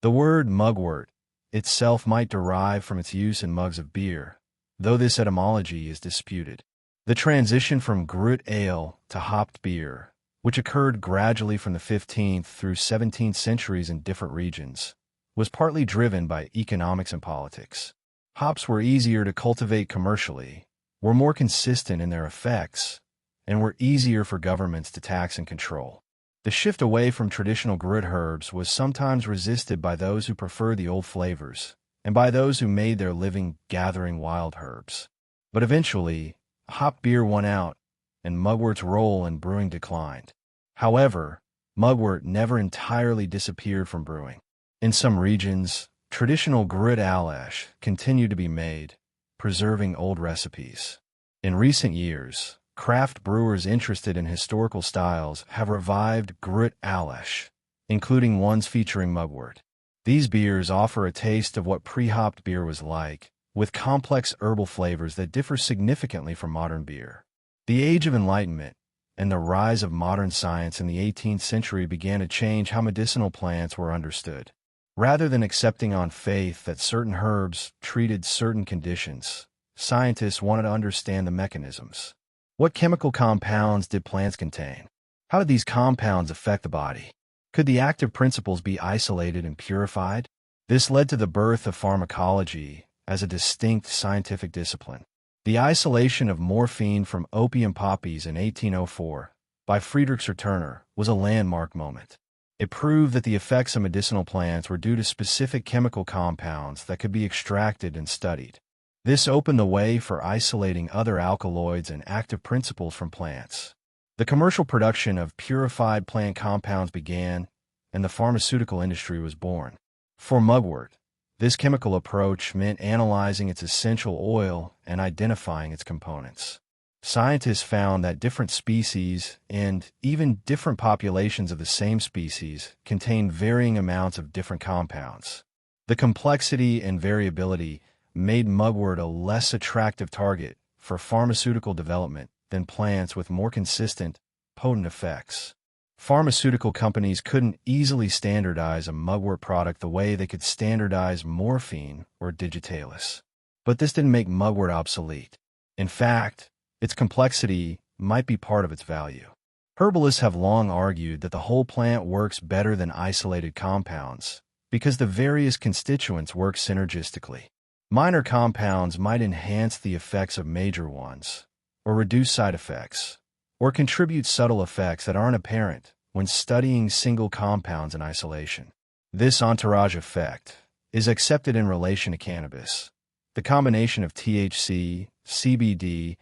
The word mugwort itself might derive from its use in mugs of beer, though this etymology is disputed. The transition from gruit ale to hopped beer, which occurred gradually from the 15th through 17th centuries in different regions, was partly driven by economics and politics. Hops were easier to cultivate commercially, were more consistent in their effects, and were easier for governments to tax and control. The shift away from traditional gruit herbs was sometimes resisted by those who preferred the old flavors, and by those who made their living gathering wild herbs. But eventually, hop beer won out, and mugwort's role in brewing declined. However, mugwort never entirely disappeared from brewing. In some regions, traditional gruit alash continued to be made, preserving old recipes. In recent years, craft brewers interested in historical styles have revived gruit alash, including ones featuring mugwort. These beers offer a taste of what pre-hopped beer was like, with complex herbal flavors that differ significantly from modern beer. The Age of Enlightenment and the rise of modern science in the 18th century began to change how medicinal plants were understood. Rather than accepting on faith that certain herbs treated certain conditions, scientists wanted to understand the mechanisms. What chemical compounds did plants contain? How did these compounds affect the body? Could the active principles be isolated and purified? This led to the birth of pharmacology as a distinct scientific discipline. The isolation of morphine from opium poppies in 1804 by Friedrich Serturner was a landmark moment. It proved that the effects of medicinal plants were due to specific chemical compounds that could be extracted and studied. This opened the way for isolating other alkaloids and active principles from plants. The commercial production of purified plant compounds began, and the pharmaceutical industry was born. For mugwort, this chemical approach meant analyzing its essential oil and identifying its components. Scientists found that different species and even different populations of the same species contained varying amounts of different compounds. The complexity and variability made mugwort a less attractive target for pharmaceutical development than plants with more consistent, potent effects. Pharmaceutical companies couldn't easily standardize a mugwort product the way they could standardize morphine or digitalis. But this didn't make mugwort obsolete. In fact, its complexity might be part of its value. Herbalists have long argued that the whole plant works better than isolated compounds because the various constituents work synergistically. Minor compounds might enhance the effects of major ones, or reduce side effects, or contribute subtle effects that aren't apparent when studying single compounds in isolation. This entourage effect is accepted in relation to cannabis. The combination of THC, CBD,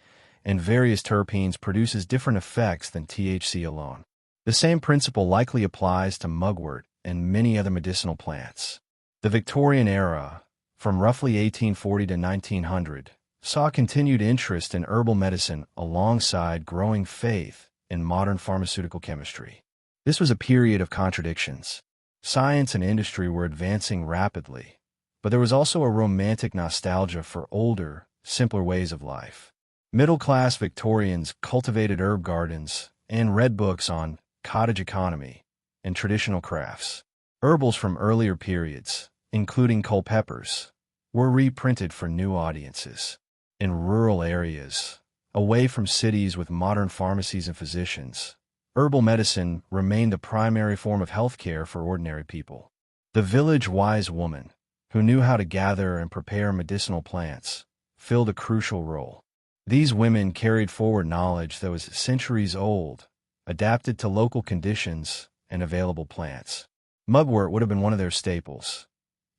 and various terpenes produces different effects than THC alone. The same principle likely applies to mugwort and many other medicinal plants. The Victorian era, from roughly 1840 to 1900, saw continued interest in herbal medicine alongside growing faith in modern pharmaceutical chemistry. This was a period of contradictions. Science and industry were advancing rapidly, but there was also a romantic nostalgia for older, simpler ways of life. Middle-class Victorians cultivated herb gardens and read books on cottage economy and traditional crafts. Herbals from earlier periods, including Culpepper's, were reprinted for new audiences. In rural areas, away from cities with modern pharmacies and physicians, herbal medicine remained the primary form of healthcare for ordinary people. The village wise woman, who knew how to gather and prepare medicinal plants, filled a crucial role. These women carried forward knowledge that was centuries old, adapted to local conditions and available plants. Mugwort would have been one of their staples.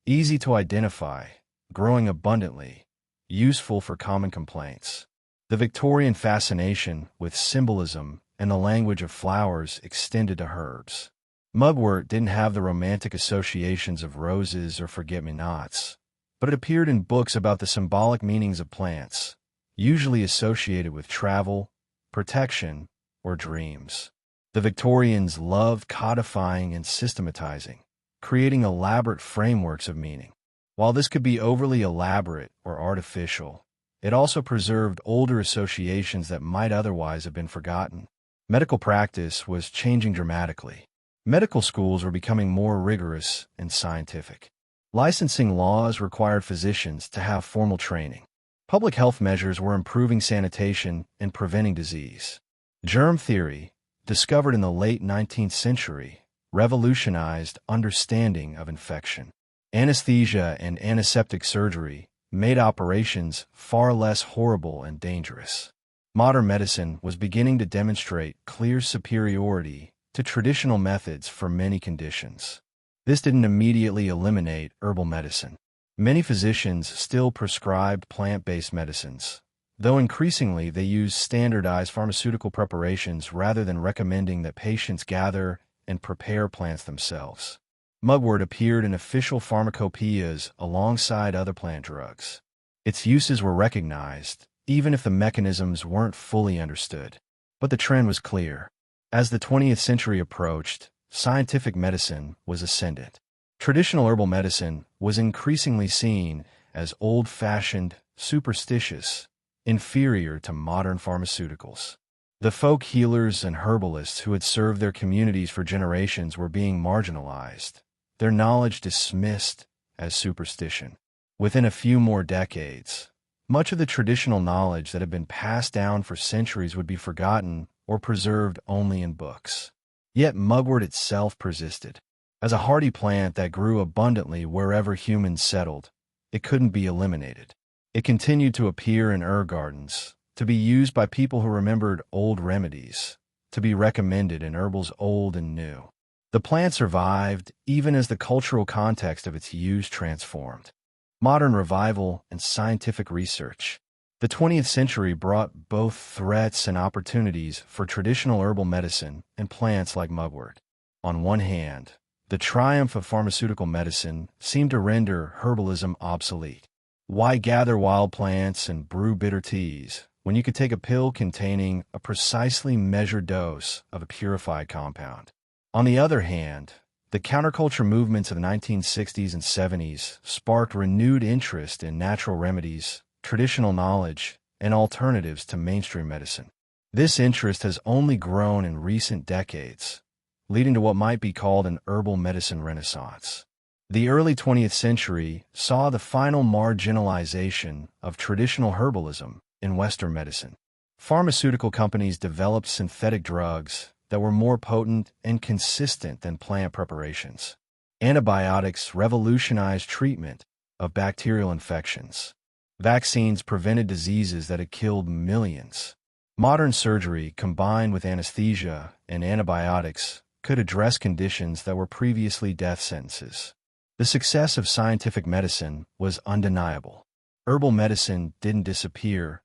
Easy to identify, growing abundantly, useful for common complaints. The Victorian fascination with symbolism and the language of flowers extended to herbs. Mugwort didn't have the romantic associations of roses or forget-me-nots, but it appeared in books about the symbolic meanings of plants, usually associated with travel, protection, or dreams. The Victorians loved codifying and systematizing, creating elaborate frameworks of meaning. While this could be overly elaborate or artificial, it also preserved older associations that might otherwise have been forgotten. Medical practice was changing dramatically. Medical schools were becoming more rigorous and scientific. Licensing laws required physicians to have formal training. Public health measures were improving sanitation and preventing disease. Germ theory, discovered in the late 19th century, revolutionized understanding of infection. Anesthesia and antiseptic surgery made operations far less horrible and dangerous. Modern medicine was beginning to demonstrate clear superiority to traditional methods for many conditions. This didn't immediately eliminate herbal medicine. Many physicians still prescribed plant-based medicines, though increasingly they used standardized pharmaceutical preparations rather than recommending that patients gather and prepare plants themselves. Mugwort appeared in official pharmacopoeias alongside other plant drugs. Its uses were recognized, even if the mechanisms weren't fully understood. But the trend was clear. As the 20th century approached, scientific medicine was ascendant. Traditional herbal medicine was increasingly seen as old-fashioned, superstitious, inferior to modern pharmaceuticals. The folk healers and herbalists who had served their communities for generations were being marginalized, their knowledge dismissed as superstition. Within a few more decades, much of the traditional knowledge that had been passed down for centuries would be forgotten or preserved only in books. Yet mugwort itself persisted. As a hardy plant that grew abundantly wherever humans settled, it couldn't be eliminated. It continued to appear in herb gardens, to be used by people who remembered old remedies, to be recommended in herbals old and new. The plant survived even as the cultural context of its use transformed. Modern revival and scientific research. The 20th century brought both threats and opportunities for traditional herbal medicine and plants like mugwort. On one hand, the triumph of pharmaceutical medicine seemed to render herbalism obsolete. Why gather wild plants and brew bitter teas when you could take a pill containing a precisely measured dose of a purified compound? On the other hand, the counterculture movements of the 1960s and 70s sparked renewed interest in natural remedies, traditional knowledge, and alternatives to mainstream medicine. This interest has only grown in recent decades, leading to what might be called an herbal medicine renaissance. The early 20th century saw the final marginalization of traditional herbalism in Western medicine. Pharmaceutical companies developed synthetic drugs that were more potent and consistent than plant preparations. Antibiotics revolutionized treatment of bacterial infections. Vaccines prevented diseases that had killed millions. Modern surgery, combined with anesthesia and antibiotics, could address conditions that were previously death sentences. The success of scientific medicine was undeniable. Herbal medicine didn't disappear,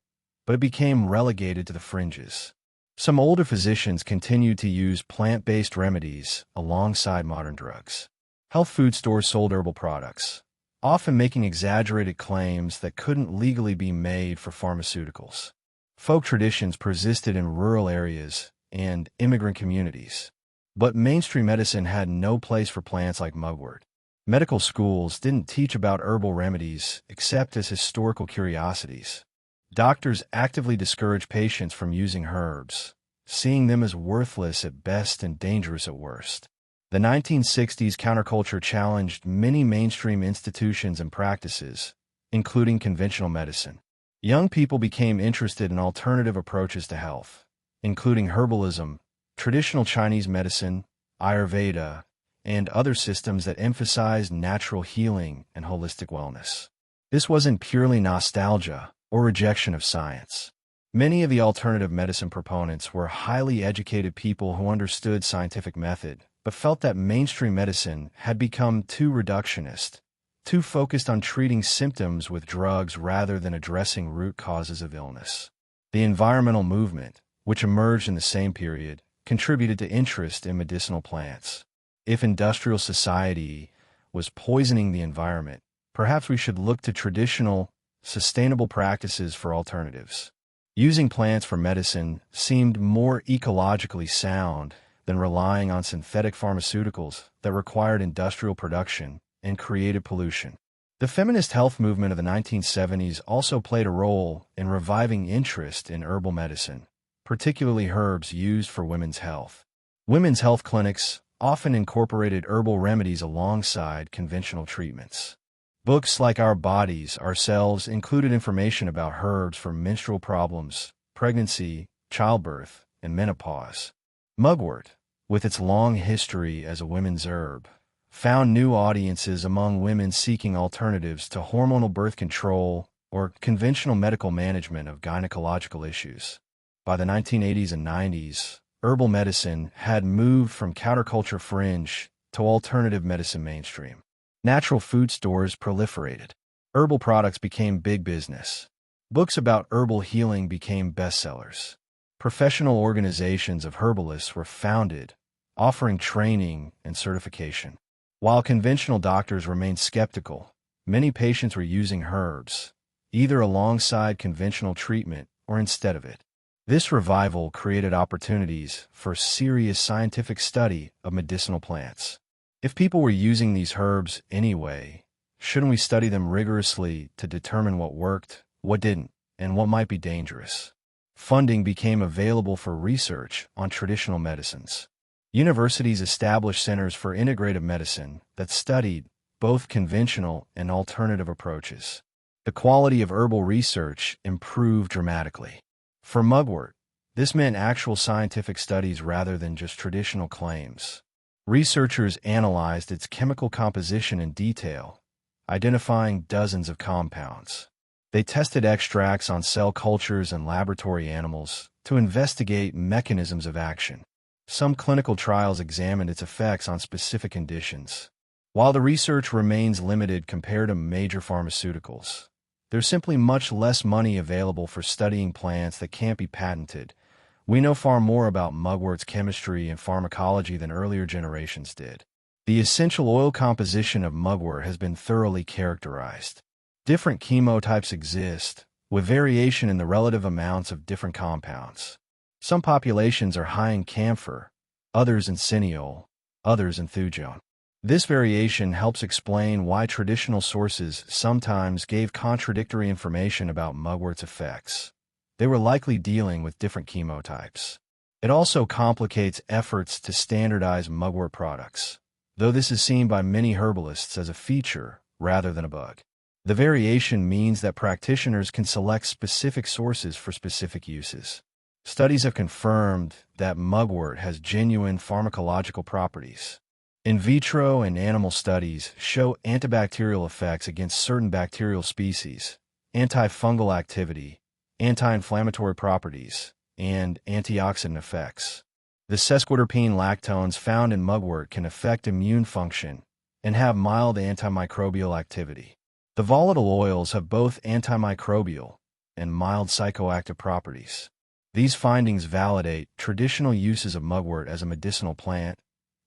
but it became relegated to the fringes. Some older physicians continued to use plant-based remedies alongside modern drugs. Health food stores sold herbal products, often making exaggerated claims that couldn't legally be made for pharmaceuticals. Folk traditions persisted in rural areas and immigrant communities. But mainstream medicine had no place for plants like mugwort. Medical schools didn't teach about herbal remedies except as historical curiosities. Doctors actively discouraged patients from using herbs, seeing them as worthless at best and dangerous at worst. The 1960s counterculture challenged many mainstream institutions and practices, including conventional medicine. Young people became interested in alternative approaches to health, including herbalism, traditional Chinese medicine, Ayurveda, and other systems that emphasized natural healing and holistic wellness. This wasn't purely nostalgia or rejection of science. Many of the alternative medicine proponents were highly educated people who understood scientific method, but felt that mainstream medicine had become too reductionist, too focused on treating symptoms with drugs rather than addressing root causes of illness. The environmental movement, which emerged in the same period, contributed to interest in medicinal plants. If industrial society was poisoning the environment, perhaps we should look to traditional, sustainable practices for alternatives. Using plants for medicine seemed more ecologically sound than relying on synthetic pharmaceuticals that required industrial production and created pollution. The feminist health movement of the 1970s also played a role in reviving interest in herbal medicine, particularly herbs used for women's health. Women's health clinics often incorporated herbal remedies alongside conventional treatments. Books like Our Bodies, Ourselves included information about herbs for menstrual problems, pregnancy, childbirth, and menopause. Mugwort, with its long history as a women's herb, found new audiences among women seeking alternatives to hormonal birth control or conventional medical management of gynecological issues. By the 1980s and 90s, herbal medicine had moved from counterculture fringe to alternative medicine mainstream. Natural food stores proliferated. Herbal products became big business. Books about herbal healing became bestsellers. Professional organizations of herbalists were founded, offering training and certification. While conventional doctors remained skeptical, many patients were using herbs, either alongside conventional treatment or instead of it. This revival created opportunities for serious scientific study of medicinal plants. If people were using these herbs anyway, shouldn't we study them rigorously to determine what worked, what didn't, and what might be dangerous? Funding became available for research on traditional medicines. Universities established centers for integrative medicine that studied both conventional and alternative approaches. The quality of herbal research improved dramatically. For mugwort, this meant actual scientific studies rather than just traditional claims. Researchers analyzed its chemical composition in detail, identifying dozens of compounds. They tested extracts on cell cultures and laboratory animals to investigate mechanisms of action. Some clinical trials examined its effects on specific conditions. While the research remains limited compared to major pharmaceuticals, there's simply much less money available for studying plants that can't be patented. We know far more about mugwort's chemistry and pharmacology than earlier generations did. The essential oil composition of mugwort has been thoroughly characterized. Different chemotypes exist, with variation in the relative amounts of different compounds. Some populations are high in camphor, others in cineol, others in thujone. This variation helps explain why traditional sources sometimes gave contradictory information about mugwort's effects. they were likely dealing with different chemotypes. It also complicates efforts to standardize mugwort products, though this is seen by many herbalists as a feature rather than a bug. The variation means that practitioners can select specific sources for specific uses. Studies have confirmed that mugwort has genuine pharmacological properties. In vitro and animal studies show antibacterial effects against certain bacterial species, antifungal activity, anti-inflammatory properties, and antioxidant effects. The sesquiterpene lactones found in mugwort can affect immune function and have mild antimicrobial activity. The volatile oils have both antimicrobial and mild psychoactive properties. These findings validate traditional uses of mugwort as a medicinal plant,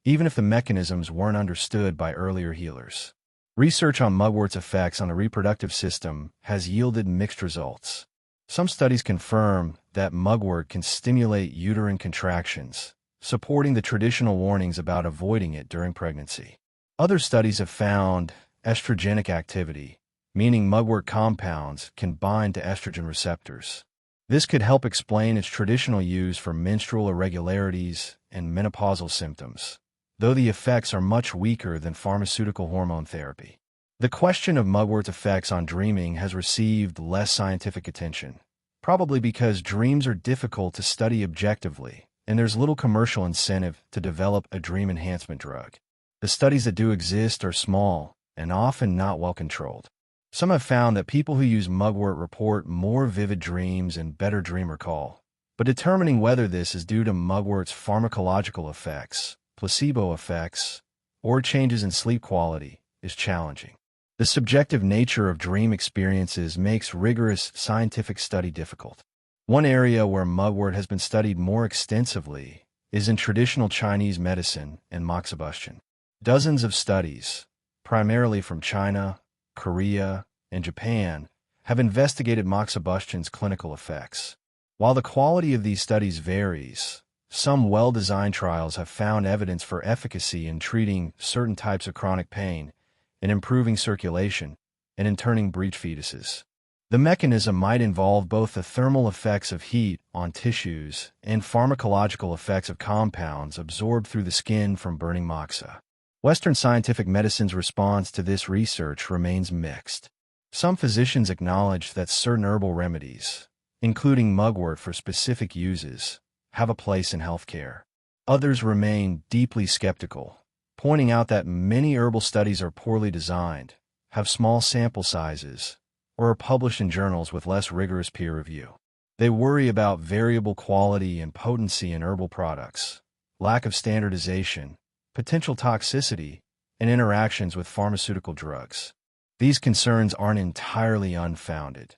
even if the mechanisms weren't understood by earlier healers. Research on mugwort's effects on the reproductive system has yielded mixed results. Some studies confirm that mugwort can stimulate uterine contractions, supporting the traditional warnings about avoiding it during pregnancy. Other studies have found estrogenic activity, meaning mugwort compounds can bind to estrogen receptors. This could help explain its traditional use for menstrual irregularities and menopausal symptoms, though the effects are much weaker than pharmaceutical hormone therapy. The question of mugwort's effects on dreaming has received less scientific attention, probably because dreams are difficult to study objectively, and there's little commercial incentive to develop a dream enhancement drug. The studies that do exist are small and often not well controlled. Some have found that people who use mugwort report more vivid dreams and better dream recall, but determining whether this is due to mugwort's pharmacological effects, placebo effects, or changes in sleep quality is challenging. The subjective nature of dream experiences makes rigorous scientific study difficult. One area where mugwort has been studied more extensively is in traditional Chinese medicine and moxibustion. Dozens of studies, primarily from China, Korea, and Japan, have investigated moxibustion's clinical effects. While the quality of these studies varies, some well-designed trials have found evidence for efficacy in treating certain types of chronic pain, in improving circulation, and in turning breech fetuses. The mechanism might involve both the thermal effects of heat on tissues and pharmacological effects of compounds absorbed through the skin from burning moxa. Western scientific medicine's response to this research remains mixed. Some physicians acknowledge that certain herbal remedies, including mugwort for specific uses, have a place in healthcare. Others remain deeply skeptical, pointing out that many herbal studies are poorly designed, have small sample sizes, or are published in journals with less rigorous peer review. They worry about variable quality and potency in herbal products, lack of standardization, potential toxicity, and interactions with pharmaceutical drugs. These concerns aren't entirely unfounded.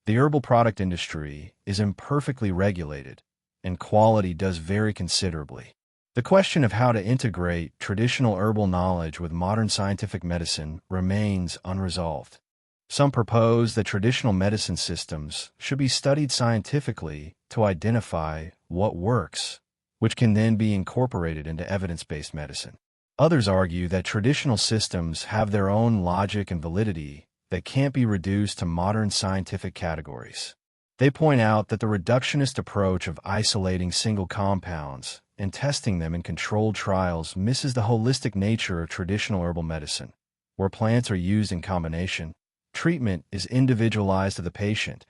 The herbal product industry is imperfectly regulated, and quality does vary considerably. The question of how to integrate traditional herbal knowledge with modern scientific medicine remains unresolved. Some propose that traditional medicine systems should be studied scientifically to identify what works, which can then be incorporated into evidence-based medicine. Others argue that traditional systems have their own logic and validity that can't be reduced to modern scientific categories. They point out that the reductionist approach of isolating single compounds and testing them in controlled trials misses the holistic nature of traditional herbal medicine. Where plants are used in combination, treatment is individualized to the patient,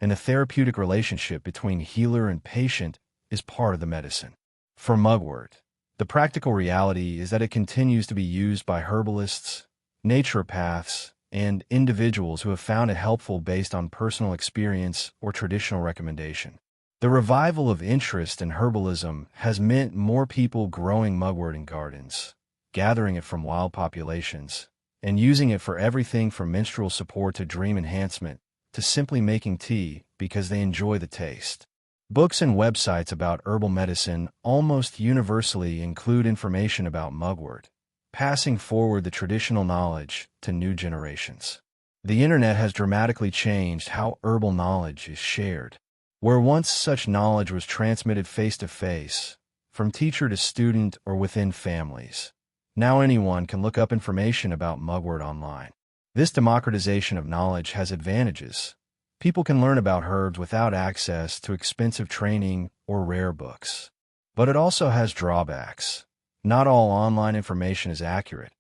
and the therapeutic relationship between healer and patient is part of the medicine. For mugwort, the practical reality is that it continues to be used by herbalists, naturopaths, and individuals who have found it helpful based on personal experience or traditional recommendation. The revival of interest in herbalism has meant more people growing mugwort in gardens, gathering it from wild populations, and using it for everything from menstrual support to dream enhancement, to simply making tea because they enjoy the taste. Books and websites about herbal medicine almost universally include information about mugwort, passing forward the traditional knowledge to new generations. The internet has dramatically changed how herbal knowledge is shared. Where once such knowledge was transmitted face-to-face, from teacher to student or within families, now anyone can look up information about mugwort online. This democratization of knowledge has advantages, People can learn about herbs without access to expensive training or rare books. But it also has drawbacks. Not all online information is accurate,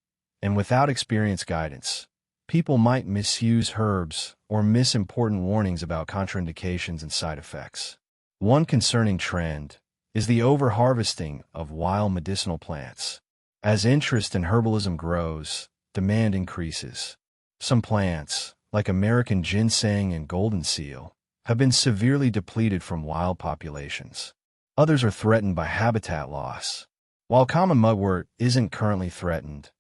and without experienced guidance, people might misuse herbs or miss important warnings about contraindications and side effects. One concerning trend is the overharvesting of wild medicinal plants. As interest in herbalism grows, demand increases. Some plants, like American ginseng and golden seal, have been severely depleted from wild populations. Others are threatened by habitat loss. While common mugwort isn't currently threatened,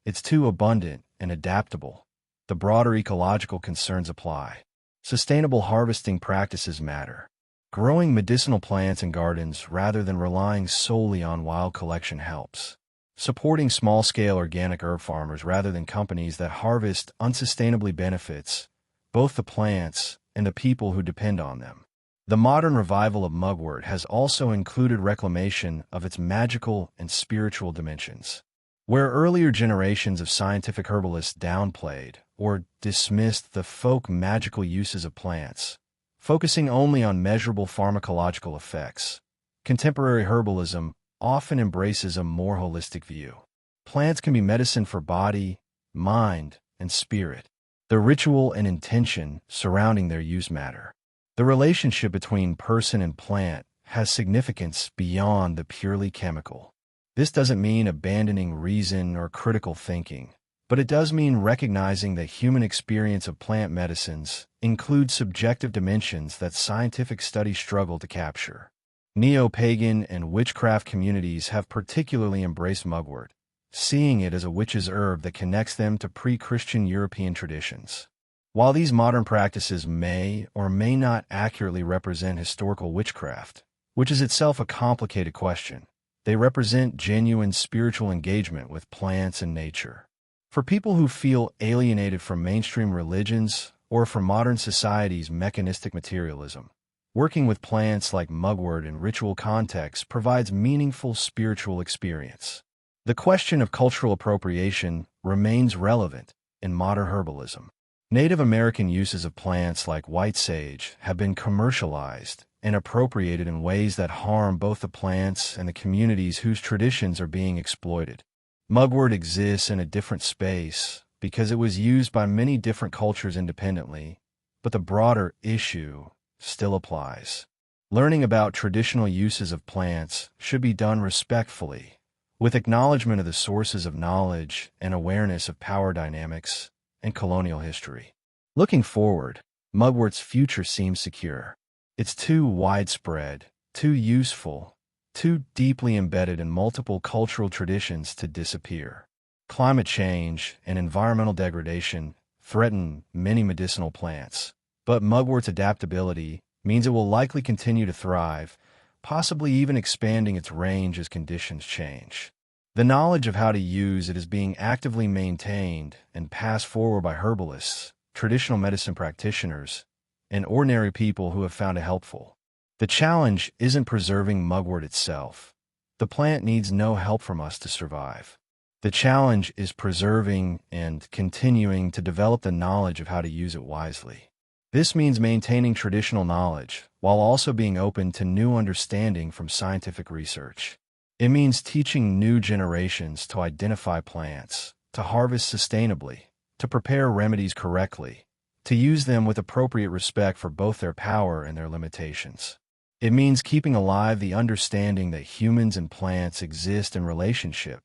it's too abundant and adaptable. The broader ecological concerns apply. Sustainable harvesting practices matter. Growing medicinal plants in gardens rather than relying solely on wild collection helps. Supporting small-scale organic herb farmers rather than companies that harvest unsustainably benefits both the plants and the people who depend on them. The modern revival of mugwort has also included reclamation of its magical and spiritual dimensions. Where earlier generations of scientific herbalists downplayed or dismissed the folk magical uses of plants, focusing only on measurable pharmacological effects, contemporary herbalism often embraces a more holistic view. Plants can be medicine for body, mind, and spirit. The ritual and intention surrounding their use matter. The relationship between person and plant has significance beyond the purely chemical. This doesn't mean abandoning reason or critical thinking, but it does mean recognizing that human experience of plant medicines includes subjective dimensions that scientific studies struggle to capture. Neo-pagan and witchcraft communities have particularly embraced mugwort, seeing it as a witch's herb that connects them to pre-Christian European traditions. While these modern practices may or may not accurately represent historical witchcraft, which is itself a complicated question, they represent genuine spiritual engagement with plants and nature. For people who feel alienated from mainstream religions or from modern society's mechanistic materialism, working with plants like mugwort in ritual contexts provides meaningful spiritual experience. The question of cultural appropriation remains relevant in modern herbalism. Native American uses of plants like white sage have been commercialized and appropriated in ways that harm both the plants and the communities whose traditions are being exploited. Mugwort exists in a different space because it was used by many different cultures independently, but the broader issue still applies. Learning about traditional uses of plants should be done respectfully, with acknowledgement of the sources of knowledge and awareness of power dynamics and colonial history. Looking forward, mugwort's future seems secure. It's too widespread, too useful, too deeply embedded in multiple cultural traditions to disappear. Climate change and environmental degradation threaten many medicinal plants, but mugwort's adaptability means it will likely continue to thrive, possibly even expanding its range as conditions change. The knowledge of how to use it is being actively maintained and passed forward by herbalists, traditional medicine practitioners, and ordinary people who have found it helpful. The challenge isn't preserving mugwort itself. The plant needs no help from us to survive. The challenge is preserving and continuing to develop the knowledge of how to use it wisely. This means maintaining traditional knowledge while also being open to new understanding from scientific research. It means teaching new generations to identify plants, to harvest sustainably, to prepare remedies correctly, to use them with appropriate respect for both their power and their limitations. It means keeping alive the understanding that humans and plants exist in relationship,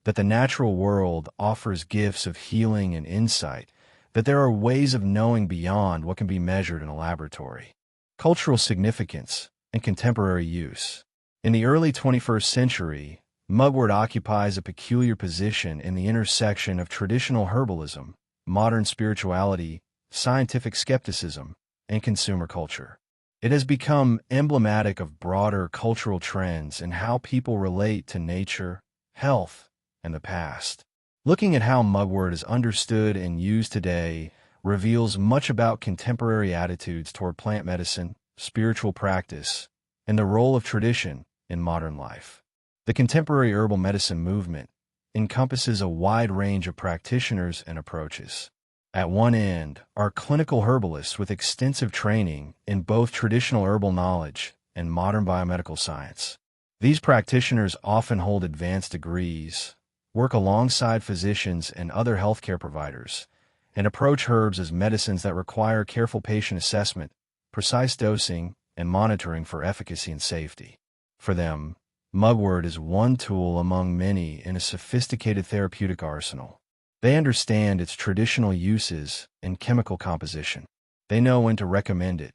that the natural world offers gifts of healing and insight, that there are ways of knowing beyond what can be measured in a laboratory. Cultural significance and contemporary use. In the early 21st century, mugwort occupies a peculiar position in the intersection of traditional herbalism, modern spirituality, scientific skepticism, and consumer culture. It has become emblematic of broader cultural trends in how people relate to nature, health, and the past. Looking at how mugwort is understood and used today reveals much about contemporary attitudes toward plant medicine, spiritual practice, and the role of tradition in modern life. The contemporary herbal medicine movement encompasses a wide range of practitioners and approaches. At one end are clinical herbalists with extensive training in both traditional herbal knowledge and modern biomedical science. These practitioners often hold advanced degrees, work alongside physicians and other healthcare providers, and approach herbs as medicines that require careful patient assessment, precise dosing, and monitoring for efficacy and safety. For them, Mugwort is one tool among many in a sophisticated therapeutic arsenal. They understand its traditional uses and chemical composition. They know when to recommend it,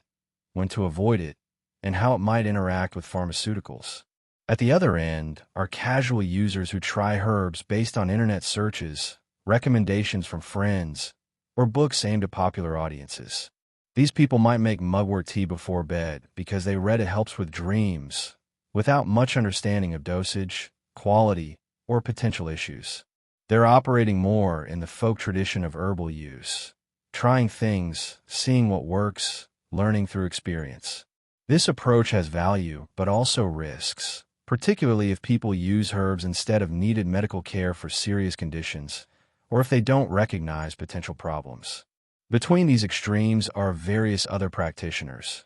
when to avoid it, and how it might interact with pharmaceuticals. At the other end are casual users who try herbs based on internet searches, recommendations from friends, or books aimed at popular audiences. These people might make mugwort tea before bed because they read it helps with dreams, without much understanding of dosage, quality, or potential issues. They're operating more in the folk tradition of herbal use, trying things, seeing what works, learning through experience. This approach has value, but also risks, particularly if people use herbs instead of needed medical care for serious conditions, or if they don't recognize potential problems. Between these extremes are various other practitioners,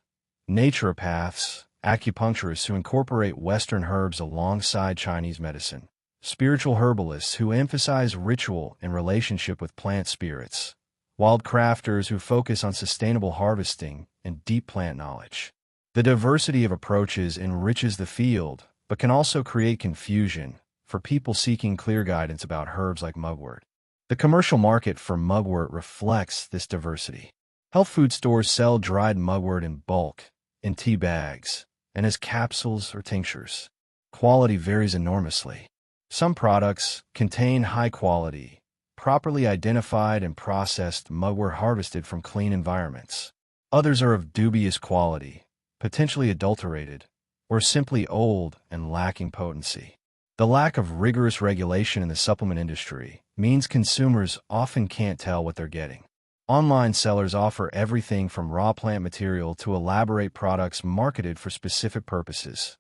naturopaths, acupuncturists who incorporate Western herbs alongside Chinese medicine, spiritual herbalists who emphasize ritual and relationship with plant spirits, wildcrafters who focus on sustainable harvesting and deep plant knowledge. The diversity of approaches enriches the field, but can also create confusion for people seeking clear guidance about herbs like mugwort. The commercial market for mugwort reflects this diversity. Health food stores sell dried mugwort in bulk, in tea bags, and as capsules or tinctures. Quality varies enormously. Some products contain high-quality, properly identified and processed mugwort harvested from clean environments. Others are of dubious quality, potentially adulterated, or simply old and lacking potency. The lack of rigorous regulation in the supplement industry means consumers often can't tell what they're getting. Online sellers offer everything from raw plant material to elaborate products marketed for specific purposes.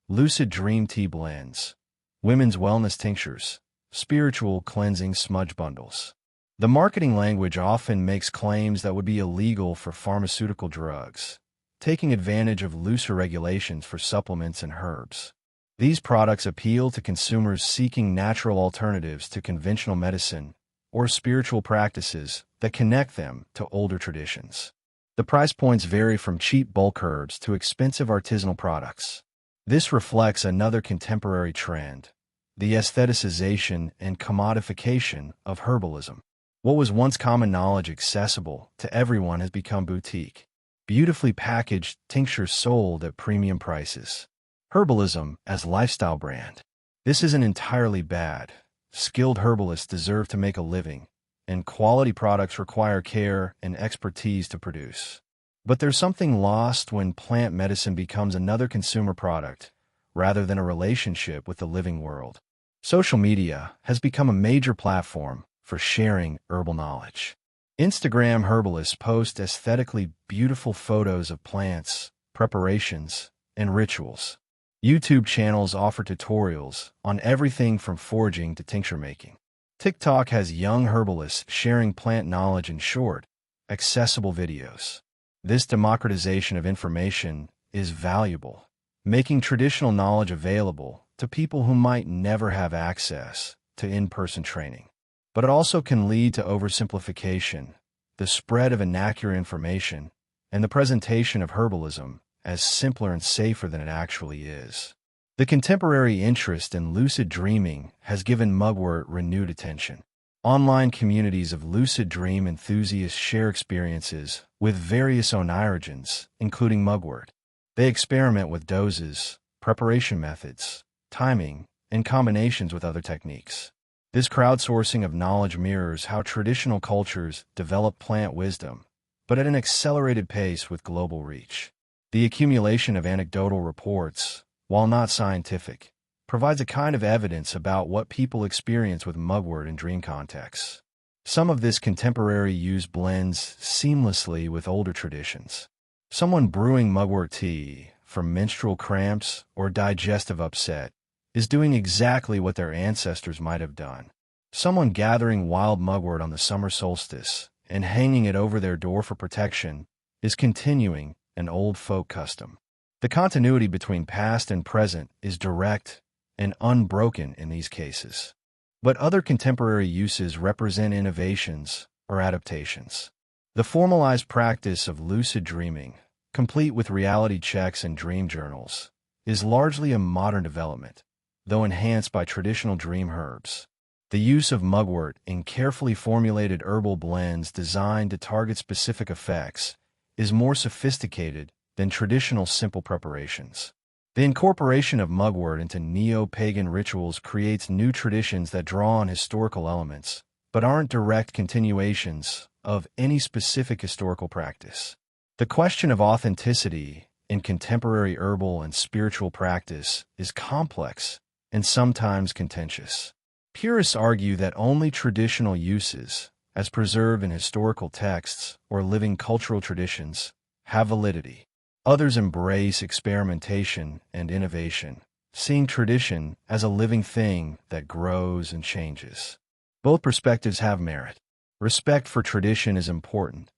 Lucid Dream Tea Blends, women's wellness tinctures, spiritual cleansing smudge bundles. The marketing language often makes claims that would be illegal for pharmaceutical drugs, taking advantage of looser regulations for supplements and herbs. These products appeal to consumers seeking natural alternatives to conventional medicine or spiritual practices that connect them to older traditions. The price points vary from cheap bulk herbs to expensive artisanal products. This reflects another contemporary trend, the aestheticization and commodification of herbalism. What was once common knowledge accessible to everyone has become boutique, beautifully packaged tinctures sold at premium prices. Herbalism as lifestyle brand. This isn't entirely bad. Skilled herbalists deserve to make a living, and quality products require care and expertise to produce. But there's something lost when plant medicine becomes another consumer product, rather than a relationship with the living world. Social media has become a major platform for sharing herbal knowledge. Instagram herbalists post aesthetically beautiful photos of plants, preparations, and rituals. YouTube channels offer tutorials on everything from foraging to tincture making. TikTok has young herbalists sharing plant knowledge in short, accessible videos. This democratization of information is valuable, making traditional knowledge available to people who might never have access to in-person training. But it also can lead to oversimplification, the spread of inaccurate information, and the presentation of herbalism as simpler and safer than it actually is. The contemporary interest in lucid dreaming has given mugwort renewed attention. Online communities of lucid dream enthusiasts share experiences with various oneirogens, including mugwort. They experiment with doses, preparation methods, timing, and combinations with other techniques. This crowdsourcing of knowledge mirrors how traditional cultures develop plant wisdom, but at an accelerated pace with global reach. The accumulation of anecdotal reports, while not scientific, provides a kind of evidence about what people experience with mugwort in dream contexts. Some of this contemporary use blends seamlessly with older traditions. Someone brewing mugwort tea for menstrual cramps or digestive upset is doing exactly what their ancestors might have done. Someone gathering wild mugwort on the summer solstice and hanging it over their door for protection is continuing an old folk custom. The continuity between past and present is direct and unbroken in these cases. But other contemporary uses represent innovations or adaptations. The formalized practice of lucid dreaming, complete with reality checks and dream journals, is largely a modern development, though enhanced by traditional dream herbs. The use of mugwort in carefully formulated herbal blends designed to target specific effects is more sophisticated than traditional simple preparations. The incorporation of mugwort into neo-pagan rituals creates new traditions that draw on historical elements, but aren't direct continuations of any specific historical practice. The question of authenticity in contemporary herbal and spiritual practice is complex and sometimes contentious. Purists argue that only traditional uses, as preserved in historical texts or living cultural traditions, have validity. Others embrace experimentation and innovation, seeing tradition as a living thing that grows and changes. Both perspectives have merit. Respect for tradition is important.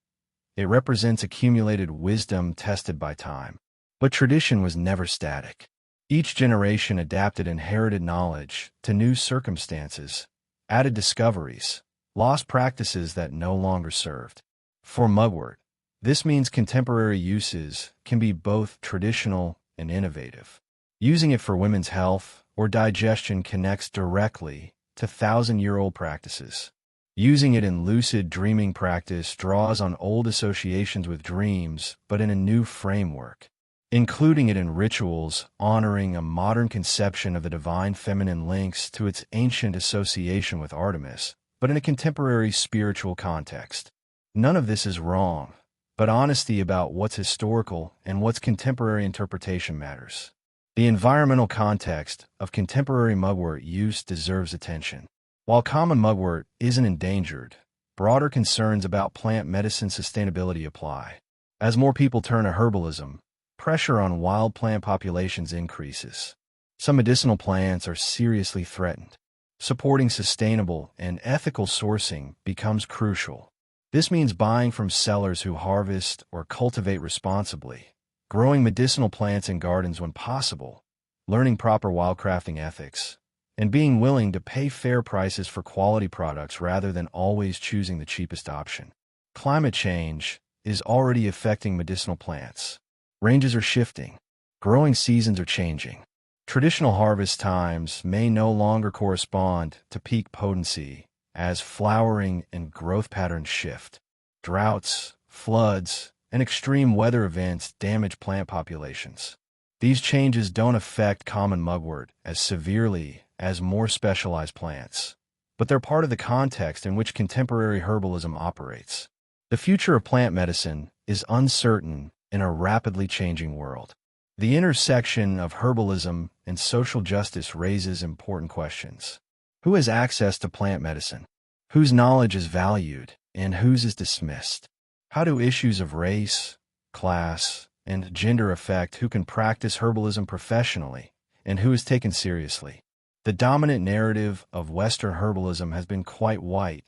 It represents accumulated wisdom tested by time. But tradition was never static. Each generation adapted inherited knowledge to new circumstances, added discoveries, lost practices that no longer served. For mugwort, this means contemporary uses can be both traditional and innovative. Using it for women's health or digestion connects directly to thousand-year-old practices. Using it in lucid dreaming practice draws on old associations with dreams, but in a new framework. Including it in rituals honoring a modern conception of the divine feminine links to its ancient association with Artemis, but in a contemporary spiritual context. None of this is wrong, but honesty about what's historical and what's contemporary interpretation matters. The environmental context of contemporary mugwort use deserves attention. While common mugwort isn't endangered, broader concerns about plant medicine sustainability apply. As more people turn to herbalism, pressure on wild plant populations increases. Some medicinal plants are seriously threatened. Supporting sustainable and ethical sourcing becomes crucial. This means buying from sellers who harvest or cultivate responsibly, growing medicinal plants in gardens when possible, learning proper wildcrafting ethics, and being willing to pay fair prices for quality products rather than always choosing the cheapest option. Climate change is already affecting medicinal plants. Ranges are shifting. Growing seasons are changing. Traditional harvest times may no longer correspond to peak potency as flowering and growth patterns shift. Droughts, floods, and extreme weather events damage plant populations. These changes don't affect common mugwort as severely as more specialized plants, but they're part of the context in which contemporary herbalism operates. The future of plant medicine is uncertain in a rapidly changing world. The intersection of herbalism and social justice raises important questions. Who has access to plant medicine? Whose knowledge is valued and whose is dismissed? How do issues of race, class, and gender affect who can practice herbalism professionally and who is taken seriously? The dominant narrative of Western herbalism has been quite white,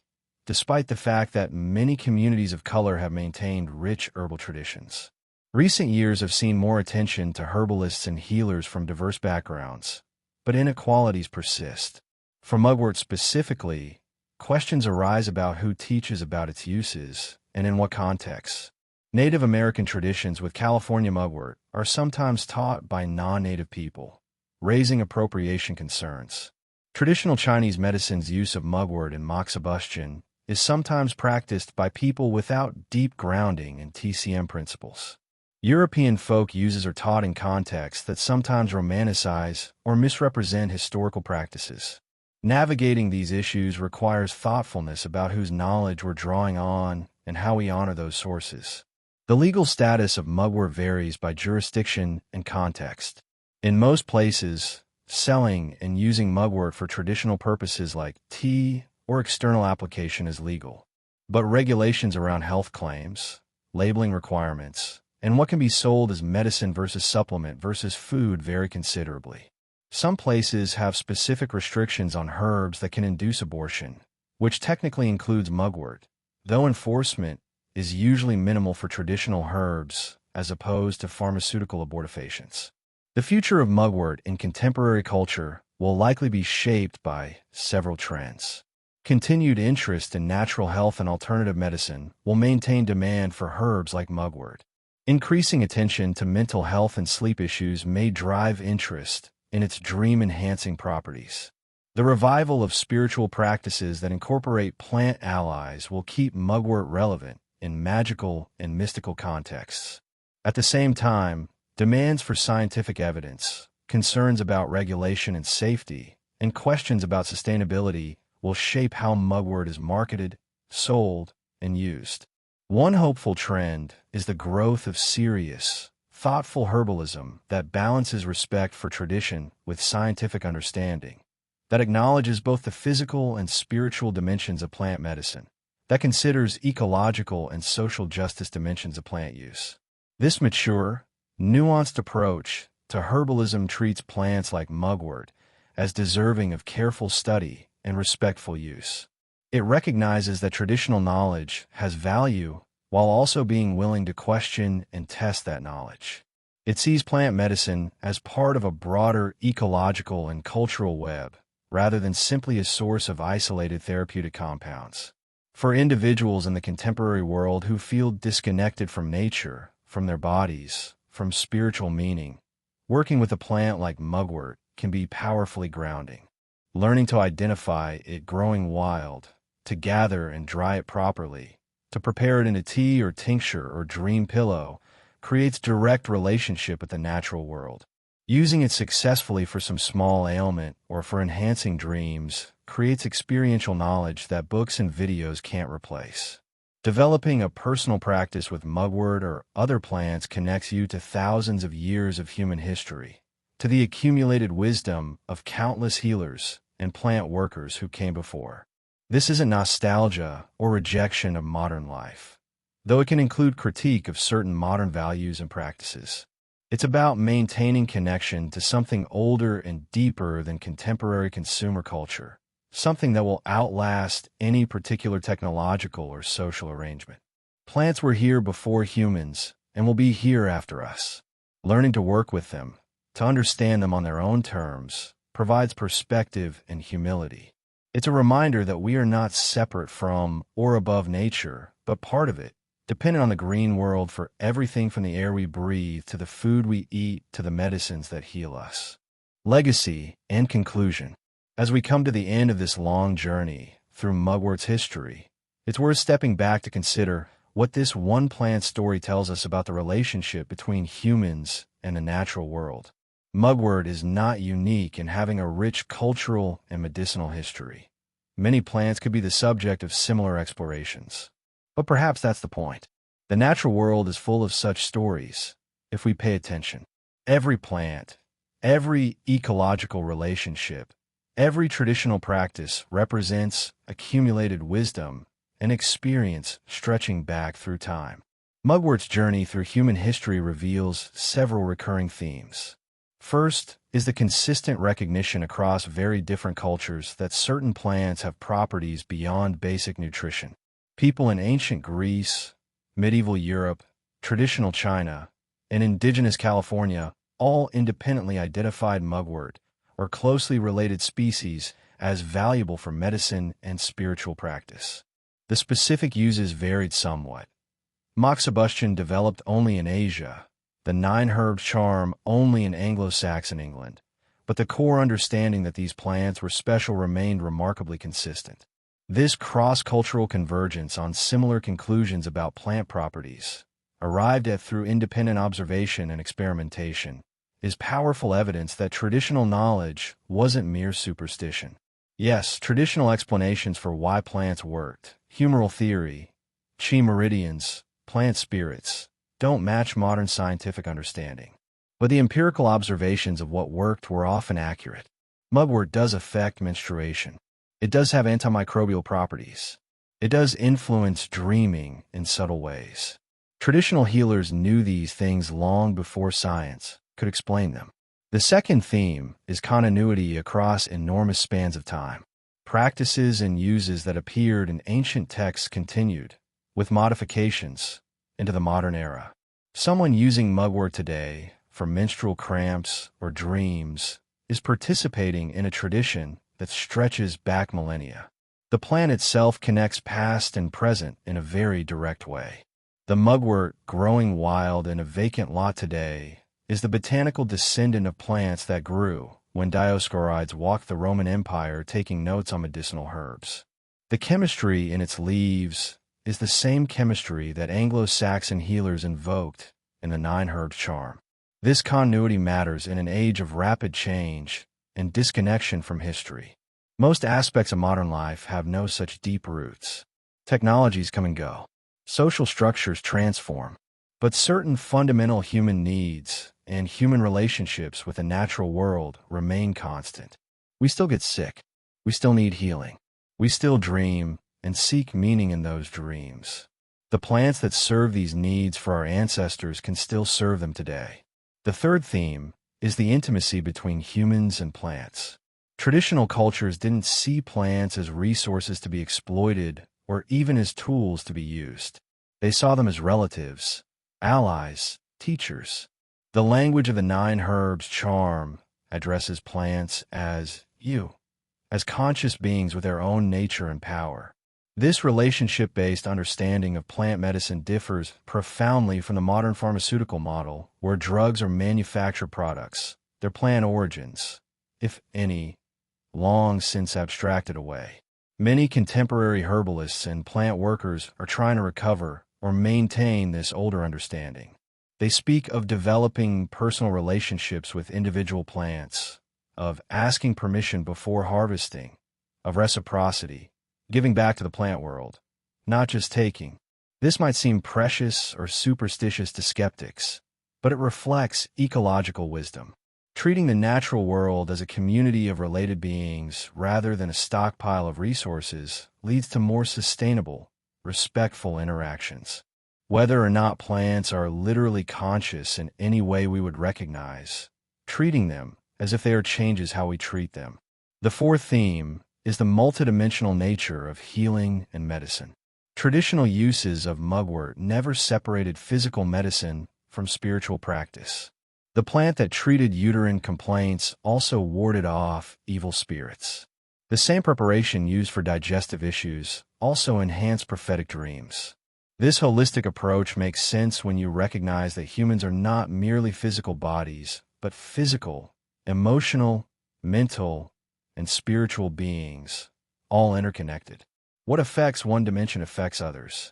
despite the fact that many communities of color have maintained rich herbal traditions. Recent years have seen more attention to herbalists and healers from diverse backgrounds, but inequalities persist. For mugwort specifically, questions arise about who teaches about its uses and in what contexts. Native American traditions with California mugwort are sometimes taught by non-native people, raising appropriation concerns. Traditional Chinese medicine's use of mugwort in moxibustion is sometimes practiced by people without deep grounding in TCM principles. European folk uses are taught in contexts that sometimes romanticize or misrepresent historical practices. Navigating these issues requires thoughtfulness about whose knowledge we're drawing on and how we honor those sources. The legal status of mugwort varies by jurisdiction and context. In most places, selling and using mugwort for traditional purposes like tea or external application is legal. But regulations around health claims, labeling requirements, and what can be sold as medicine versus supplement versus food vary considerably. Some places have specific restrictions on herbs that can induce abortion, which technically includes mugwort, though enforcement is usually minimal for traditional herbs as opposed to pharmaceutical abortifacients. The future of mugwort in contemporary culture will likely be shaped by several trends. Continued interest in natural health and alternative medicine will maintain demand for herbs like mugwort. Increasing attention to mental health and sleep issues may drive interest in its dream-enhancing properties. The revival of spiritual practices that incorporate plant allies will keep mugwort relevant in magical and mystical contexts. At the same time, demands for scientific evidence, concerns about regulation and safety, and questions about sustainability will shape how mugwort is marketed, sold, and used. One hopeful trend is the growth of serious, thoughtful herbalism that balances respect for tradition with scientific understanding, that acknowledges both the physical and spiritual dimensions of plant medicine, that considers ecological and social justice dimensions of plant use. This mature, nuanced approach to herbalism treats plants like mugwort as deserving of careful study and respectful use. It recognizes that traditional knowledge has value while also being willing to question and test that knowledge. It sees plant medicine as part of a broader ecological and cultural web, rather than simply a source of isolated therapeutic compounds. For individuals in the contemporary world who feel disconnected from nature, from their bodies, from spiritual meaning, working with a plant like mugwort can be powerfully grounding. Learning to identify it growing wild, to gather and dry it properly, to prepare it in a tea or tincture or dream pillow, creates direct relationship with the natural world. Using it successfully for some small ailment or for enhancing dreams creates experiential knowledge that books and videos can't replace. Developing a personal practice with mugwort or other plants connects you to thousands of years of human history, to the accumulated wisdom of countless healers and plant workers who came before. This isn't nostalgia or rejection of modern life, though it can include critique of certain modern values and practices. It's about maintaining connection to something older and deeper than contemporary consumer culture, something that will outlast any particular technological or social arrangement. Plants were here before humans and will be here after us. Learning to work with them, to understand them on their own terms, provides perspective and humility. It's a reminder that we are not separate from or above nature, but part of it, dependent on the green world for everything from the air we breathe to the food we eat to the medicines that heal us. Legacy and conclusion. As we come to the end of this long journey through mugwort's history, it's worth stepping back to consider what this one plant story tells us about the relationship between humans and the natural world. Mugwort is not unique in having a rich cultural and medicinal history. Many plants could be the subject of similar explorations. But perhaps that's the point. The natural world is full of such stories, if we pay attention. Every plant, every ecological relationship, every traditional practice represents accumulated wisdom and experience stretching back through time. Mugwort's journey through human history reveals several recurring themes. First is the consistent recognition across very different cultures that certain plants have properties beyond basic nutrition. People in ancient Greece, medieval Europe, traditional China, and indigenous California all independently identified mugwort or closely related species as valuable for medicine and spiritual practice. The specific uses varied somewhat. Moxibustion developed only in Asia, the nine-herb charm only in Anglo-Saxon England, but the core understanding that these plants were special remained remarkably consistent. This cross-cultural convergence on similar conclusions about plant properties, arrived at through independent observation and experimentation, is powerful evidence that traditional knowledge wasn't mere superstition. Yes, traditional explanations for why plants worked, humoral theory, chi meridians, plant spirits, don't match modern scientific understanding. But the empirical observations of what worked were often accurate. Mugwort does affect menstruation. It does have antimicrobial properties. It does influence dreaming in subtle ways. Traditional healers knew these things long before science could explain them. The second theme is continuity across enormous spans of time. Practices and uses that appeared in ancient texts continued, with modifications, into the modern era. Someone using mugwort today for menstrual cramps or dreams is participating in a tradition that stretches back millennia. The plant itself connects past and present in a very direct way. The mugwort, growing wild in a vacant lot today, is the botanical descendant of plants that grew when Dioscorides walked the Roman Empire taking notes on medicinal herbs. The chemistry in its leaves is the same chemistry that Anglo-Saxon healers invoked in the 9 herbs charm. This continuity matters in an age of rapid change and disconnection from history. Most aspects of modern life have no such deep roots. Technologies come and go. Social structures transform. But certain fundamental human needs and human relationships with the natural world remain constant. We still get sick. We still need healing. We still dream and seek meaning in those dreams. The plants that serve these needs for our ancestors can still serve them today. The third theme is the intimacy between humans and plants. Traditional cultures didn't see plants as resources to be exploited or even as tools to be used. They saw them as relatives, allies, teachers. The language of the 9 herbs charm addresses plants as conscious beings with their own nature and power. This relationship-based understanding of plant medicine differs profoundly from the modern pharmaceutical model, where drugs are manufactured products. Their plant origins, if any, long since abstracted away. Many contemporary herbalists and plant workers are trying to recover or maintain this older understanding. They speak of developing personal relationships with individual plants, of asking permission before harvesting, of reciprocity, giving back to the plant world, not just taking. This might seem precious or superstitious to skeptics, but it reflects ecological wisdom. Treating the natural world as a community of related beings rather than a stockpile of resources leads to more sustainable, respectful interactions. Whether or not plants are literally conscious in any way we would recognize, treating them as if they are changes how we treat them. The fourth theme is the multidimensional nature of healing and medicine. Traditional uses of mugwort never separated physical medicine from spiritual practice. The plant that treated uterine complaints also warded off evil spirits. The same preparation used for digestive issues also enhanced prophetic dreams. This holistic approach makes sense when you recognize that humans are not merely physical bodies, but physical, emotional, mental, and spiritual beings, all interconnected. What affects one dimension affects others.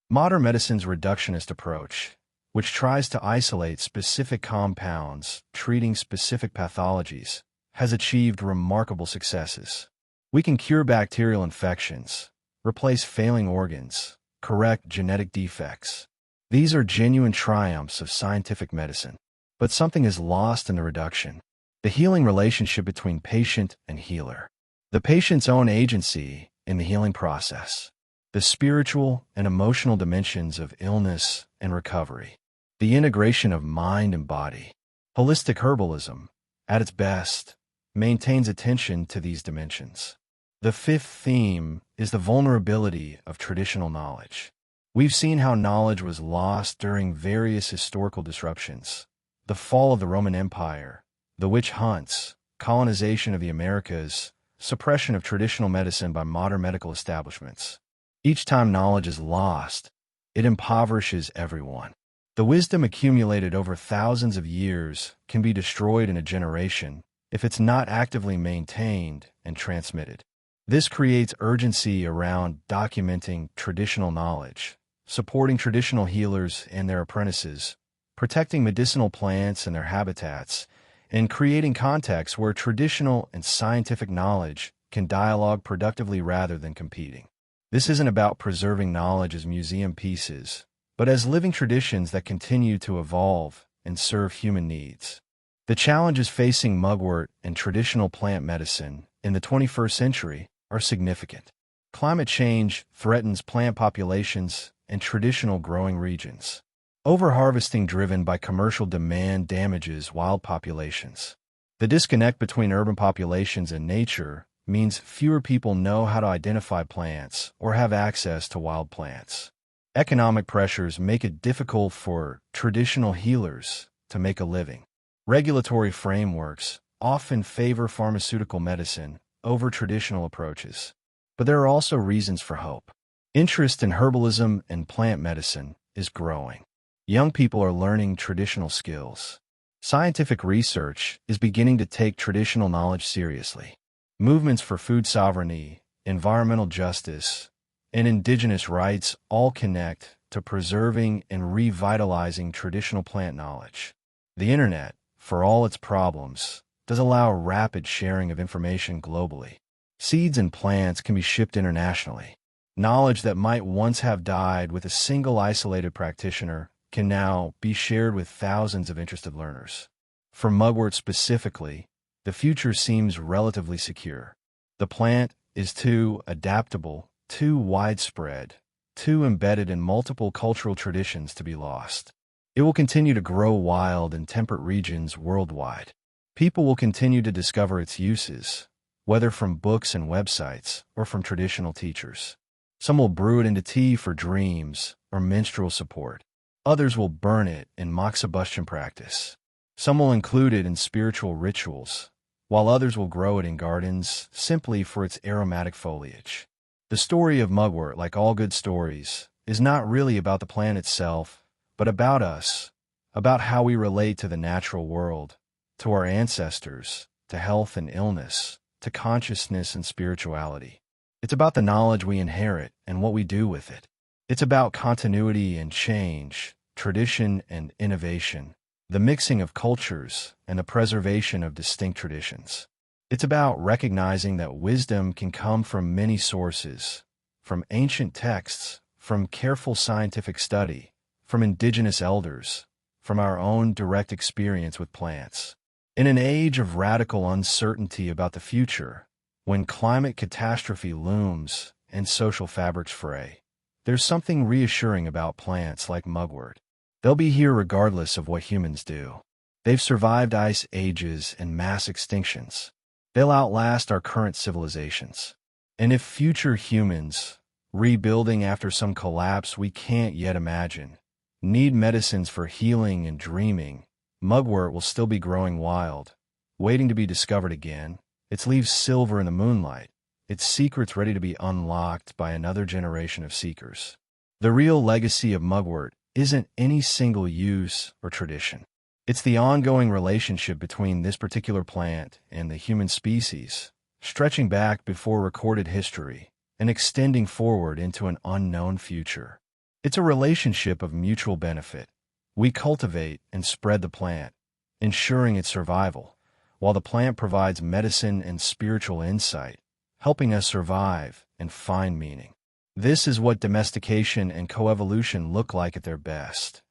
Modern medicine's reductionist approach, which tries to isolate specific compounds, treating specific pathologies, has achieved remarkable successes. We can cure bacterial infections, replace failing organs, correct genetic defects. These are genuine triumphs of scientific medicine. But something is lost in the reduction. The healing relationship between patient and healer. The patient's own agency in the healing process. The spiritual and emotional dimensions of illness and recovery. The integration of mind and body. Holistic herbalism, at its best, maintains attention to these dimensions. The fifth theme is the vulnerability of traditional knowledge. We've seen how knowledge was lost during various historical disruptions. The fall of the Roman Empire, the witch hunts, colonization of the Americas, suppression of traditional medicine by modern medical establishments. Each time knowledge is lost, it impoverishes everyone. The wisdom accumulated over thousands of years can be destroyed in a generation if it's not actively maintained and transmitted. This creates urgency around documenting traditional knowledge, supporting traditional healers and their apprentices, protecting medicinal plants and their habitats, and creating contexts where traditional and scientific knowledge can dialogue productively rather than competing. This isn't about preserving knowledge as museum pieces, but as living traditions that continue to evolve and serve human needs. The challenges facing mugwort and traditional plant medicine in the 21st century are significant. Climate change threatens plant populations and traditional growing regions. Overharvesting driven by commercial demand damages wild populations. The disconnect between urban populations and nature means fewer people know how to identify plants or have access to wild plants. Economic pressures make it difficult for traditional healers to make a living. Regulatory frameworks often favor pharmaceutical medicine over traditional approaches. But there are also reasons for hope. Interest in herbalism and plant medicine is growing. Young people are learning traditional skills. Scientific research is beginning to take traditional knowledge seriously. Movements for food sovereignty, environmental justice, and indigenous rights all connect to preserving and revitalizing traditional plant knowledge. The Internet, for all its problems, does allow rapid sharing of information globally. Seeds and plants can be shipped internationally. Knowledge that might once have died with a single isolated practitioner can now be shared with thousands of interested learners. For Mugwort specifically, the future seems relatively secure. The plant is too adaptable, too widespread, too embedded in multiple cultural traditions to be lost. It will continue to grow wild in temperate regions worldwide. People will continue to discover its uses, whether from books and websites or from traditional teachers. Some will brew it into tea for dreams or menstrual support. Others will burn it in moxibustion practice. Some will include it in spiritual rituals, while others will grow it in gardens simply for its aromatic foliage. The story of Mugwort, like all good stories, is not really about the plant itself, but about us, about how we relate to the natural world, to our ancestors, to health and illness, to consciousness and spirituality. It's about the knowledge we inherit and what we do with it. It's about continuity and change, tradition and innovation, the mixing of cultures and the preservation of distinct traditions. It's about recognizing that wisdom can come from many sources, from ancient texts, from careful scientific study, from indigenous elders, from our own direct experience with plants. In an age of radical uncertainty about the future, when climate catastrophe looms and social fabrics fray, there's something reassuring about plants like Mugwort. They'll be here regardless of what humans do. They've survived ice ages and mass extinctions. They'll outlast our current civilizations. And if future humans, rebuilding after some collapse we can't yet imagine, need medicines for healing and dreaming, Mugwort will still be growing wild, waiting to be discovered again. Its leaves silver in the moonlight, its secrets ready to be unlocked by another generation of seekers. The real legacy of Mugwort isn't any single use or tradition. It's the ongoing relationship between this particular plant and the human species, stretching back before recorded history and extending forward into an unknown future. It's a relationship of mutual benefit. We cultivate and spread the plant, ensuring its survival, while the plant provides medicine and spiritual insight, helping us survive and find meaning. This is what domestication and coevolution look like at their best.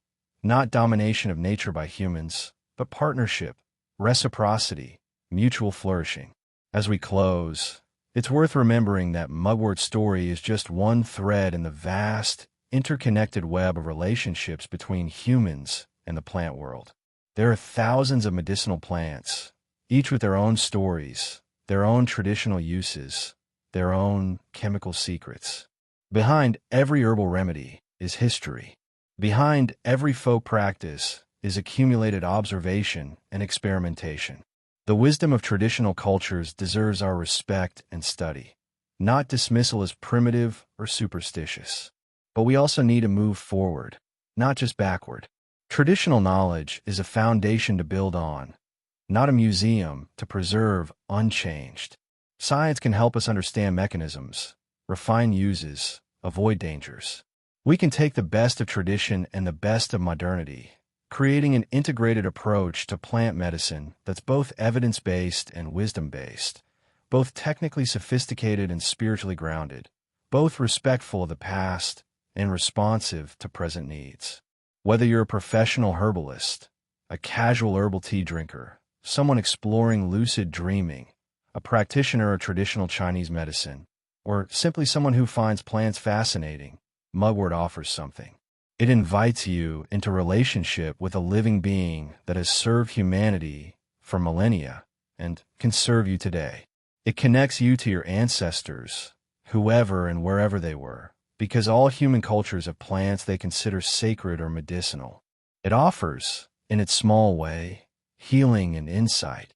Not domination of nature by humans, but partnership, reciprocity, mutual flourishing. As we close, it's worth remembering that Mugwort's story is just one thread in the vast, interconnected web of relationships between humans and the plant world. There are thousands of medicinal plants, each with their own stories, their own traditional uses, their own chemical secrets. Behind every herbal remedy is history. Behind every folk practice is accumulated observation and experimentation. The wisdom of traditional cultures deserves our respect and study, not dismissal as primitive or superstitious. But we also need to move forward, not just backward. Traditional knowledge is a foundation to build on, not a museum to preserve unchanged. Science can help us understand mechanisms, refine uses, avoid dangers. We can take the best of tradition and the best of modernity, creating an integrated approach to plant medicine that's both evidence-based and wisdom-based, both technically sophisticated and spiritually grounded, both respectful of the past and responsive to present needs. Whether you're a professional herbalist, a casual herbal tea drinker, someone exploring lucid dreaming, a practitioner of traditional Chinese medicine, or simply someone who finds plants fascinating, Mugwort offers something. It invites you into relationship with a living being that has served humanity for millennia and can serve you today. It connects you to your ancestors, whoever and wherever they were, because all human cultures have plants they consider sacred or medicinal. It offers, in its small way, healing and insight,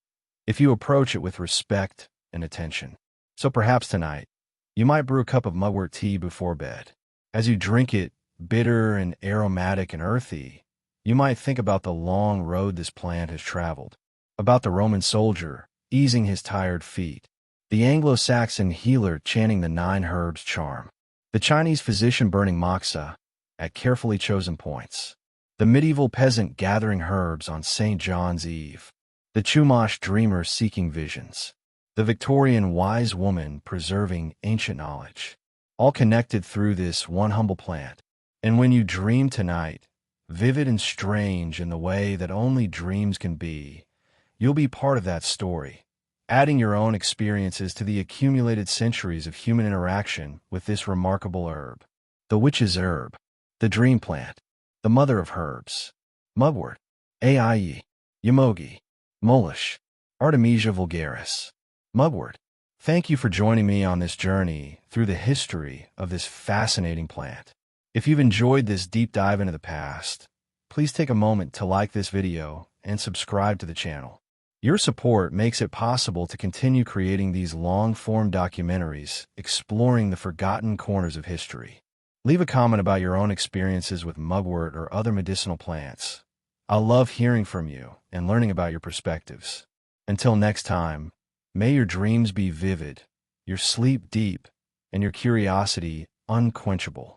if you approach it with respect and attention. So perhaps tonight, you might brew a cup of mugwort tea before bed. As you drink it, bitter and aromatic and earthy, you might think about the long road this plant has traveled, about the Roman soldier easing his tired feet, the Anglo-Saxon healer chanting the 9 herbs charm, the Chinese physician burning moxa at carefully chosen points, the medieval peasant gathering herbs on St. John's Eve, the Chumash dreamer seeking visions, the Victorian wise woman preserving ancient knowledge, all connected through this one humble plant. And when you dream tonight, vivid and strange in the way that only dreams can be, you'll be part of that story, adding your own experiences to the accumulated centuries of human interaction with this remarkable herb. The witch's herb, the dream plant, the mother of herbs, mugwort, Ai, yamogi, molish, Artemisia vulgaris, mugwort. Thank you for joining me on this journey through the history of this fascinating plant. If you've enjoyed this deep dive into the past, please take a moment to like this video and subscribe to the channel. Your support makes it possible to continue creating these long-form documentaries exploring the forgotten corners of history. Leave a comment about your own experiences with mugwort or other medicinal plants. I'll love hearing from you and learning about your perspectives. Until next time, may your dreams be vivid, your sleep deep, and your curiosity unquenchable.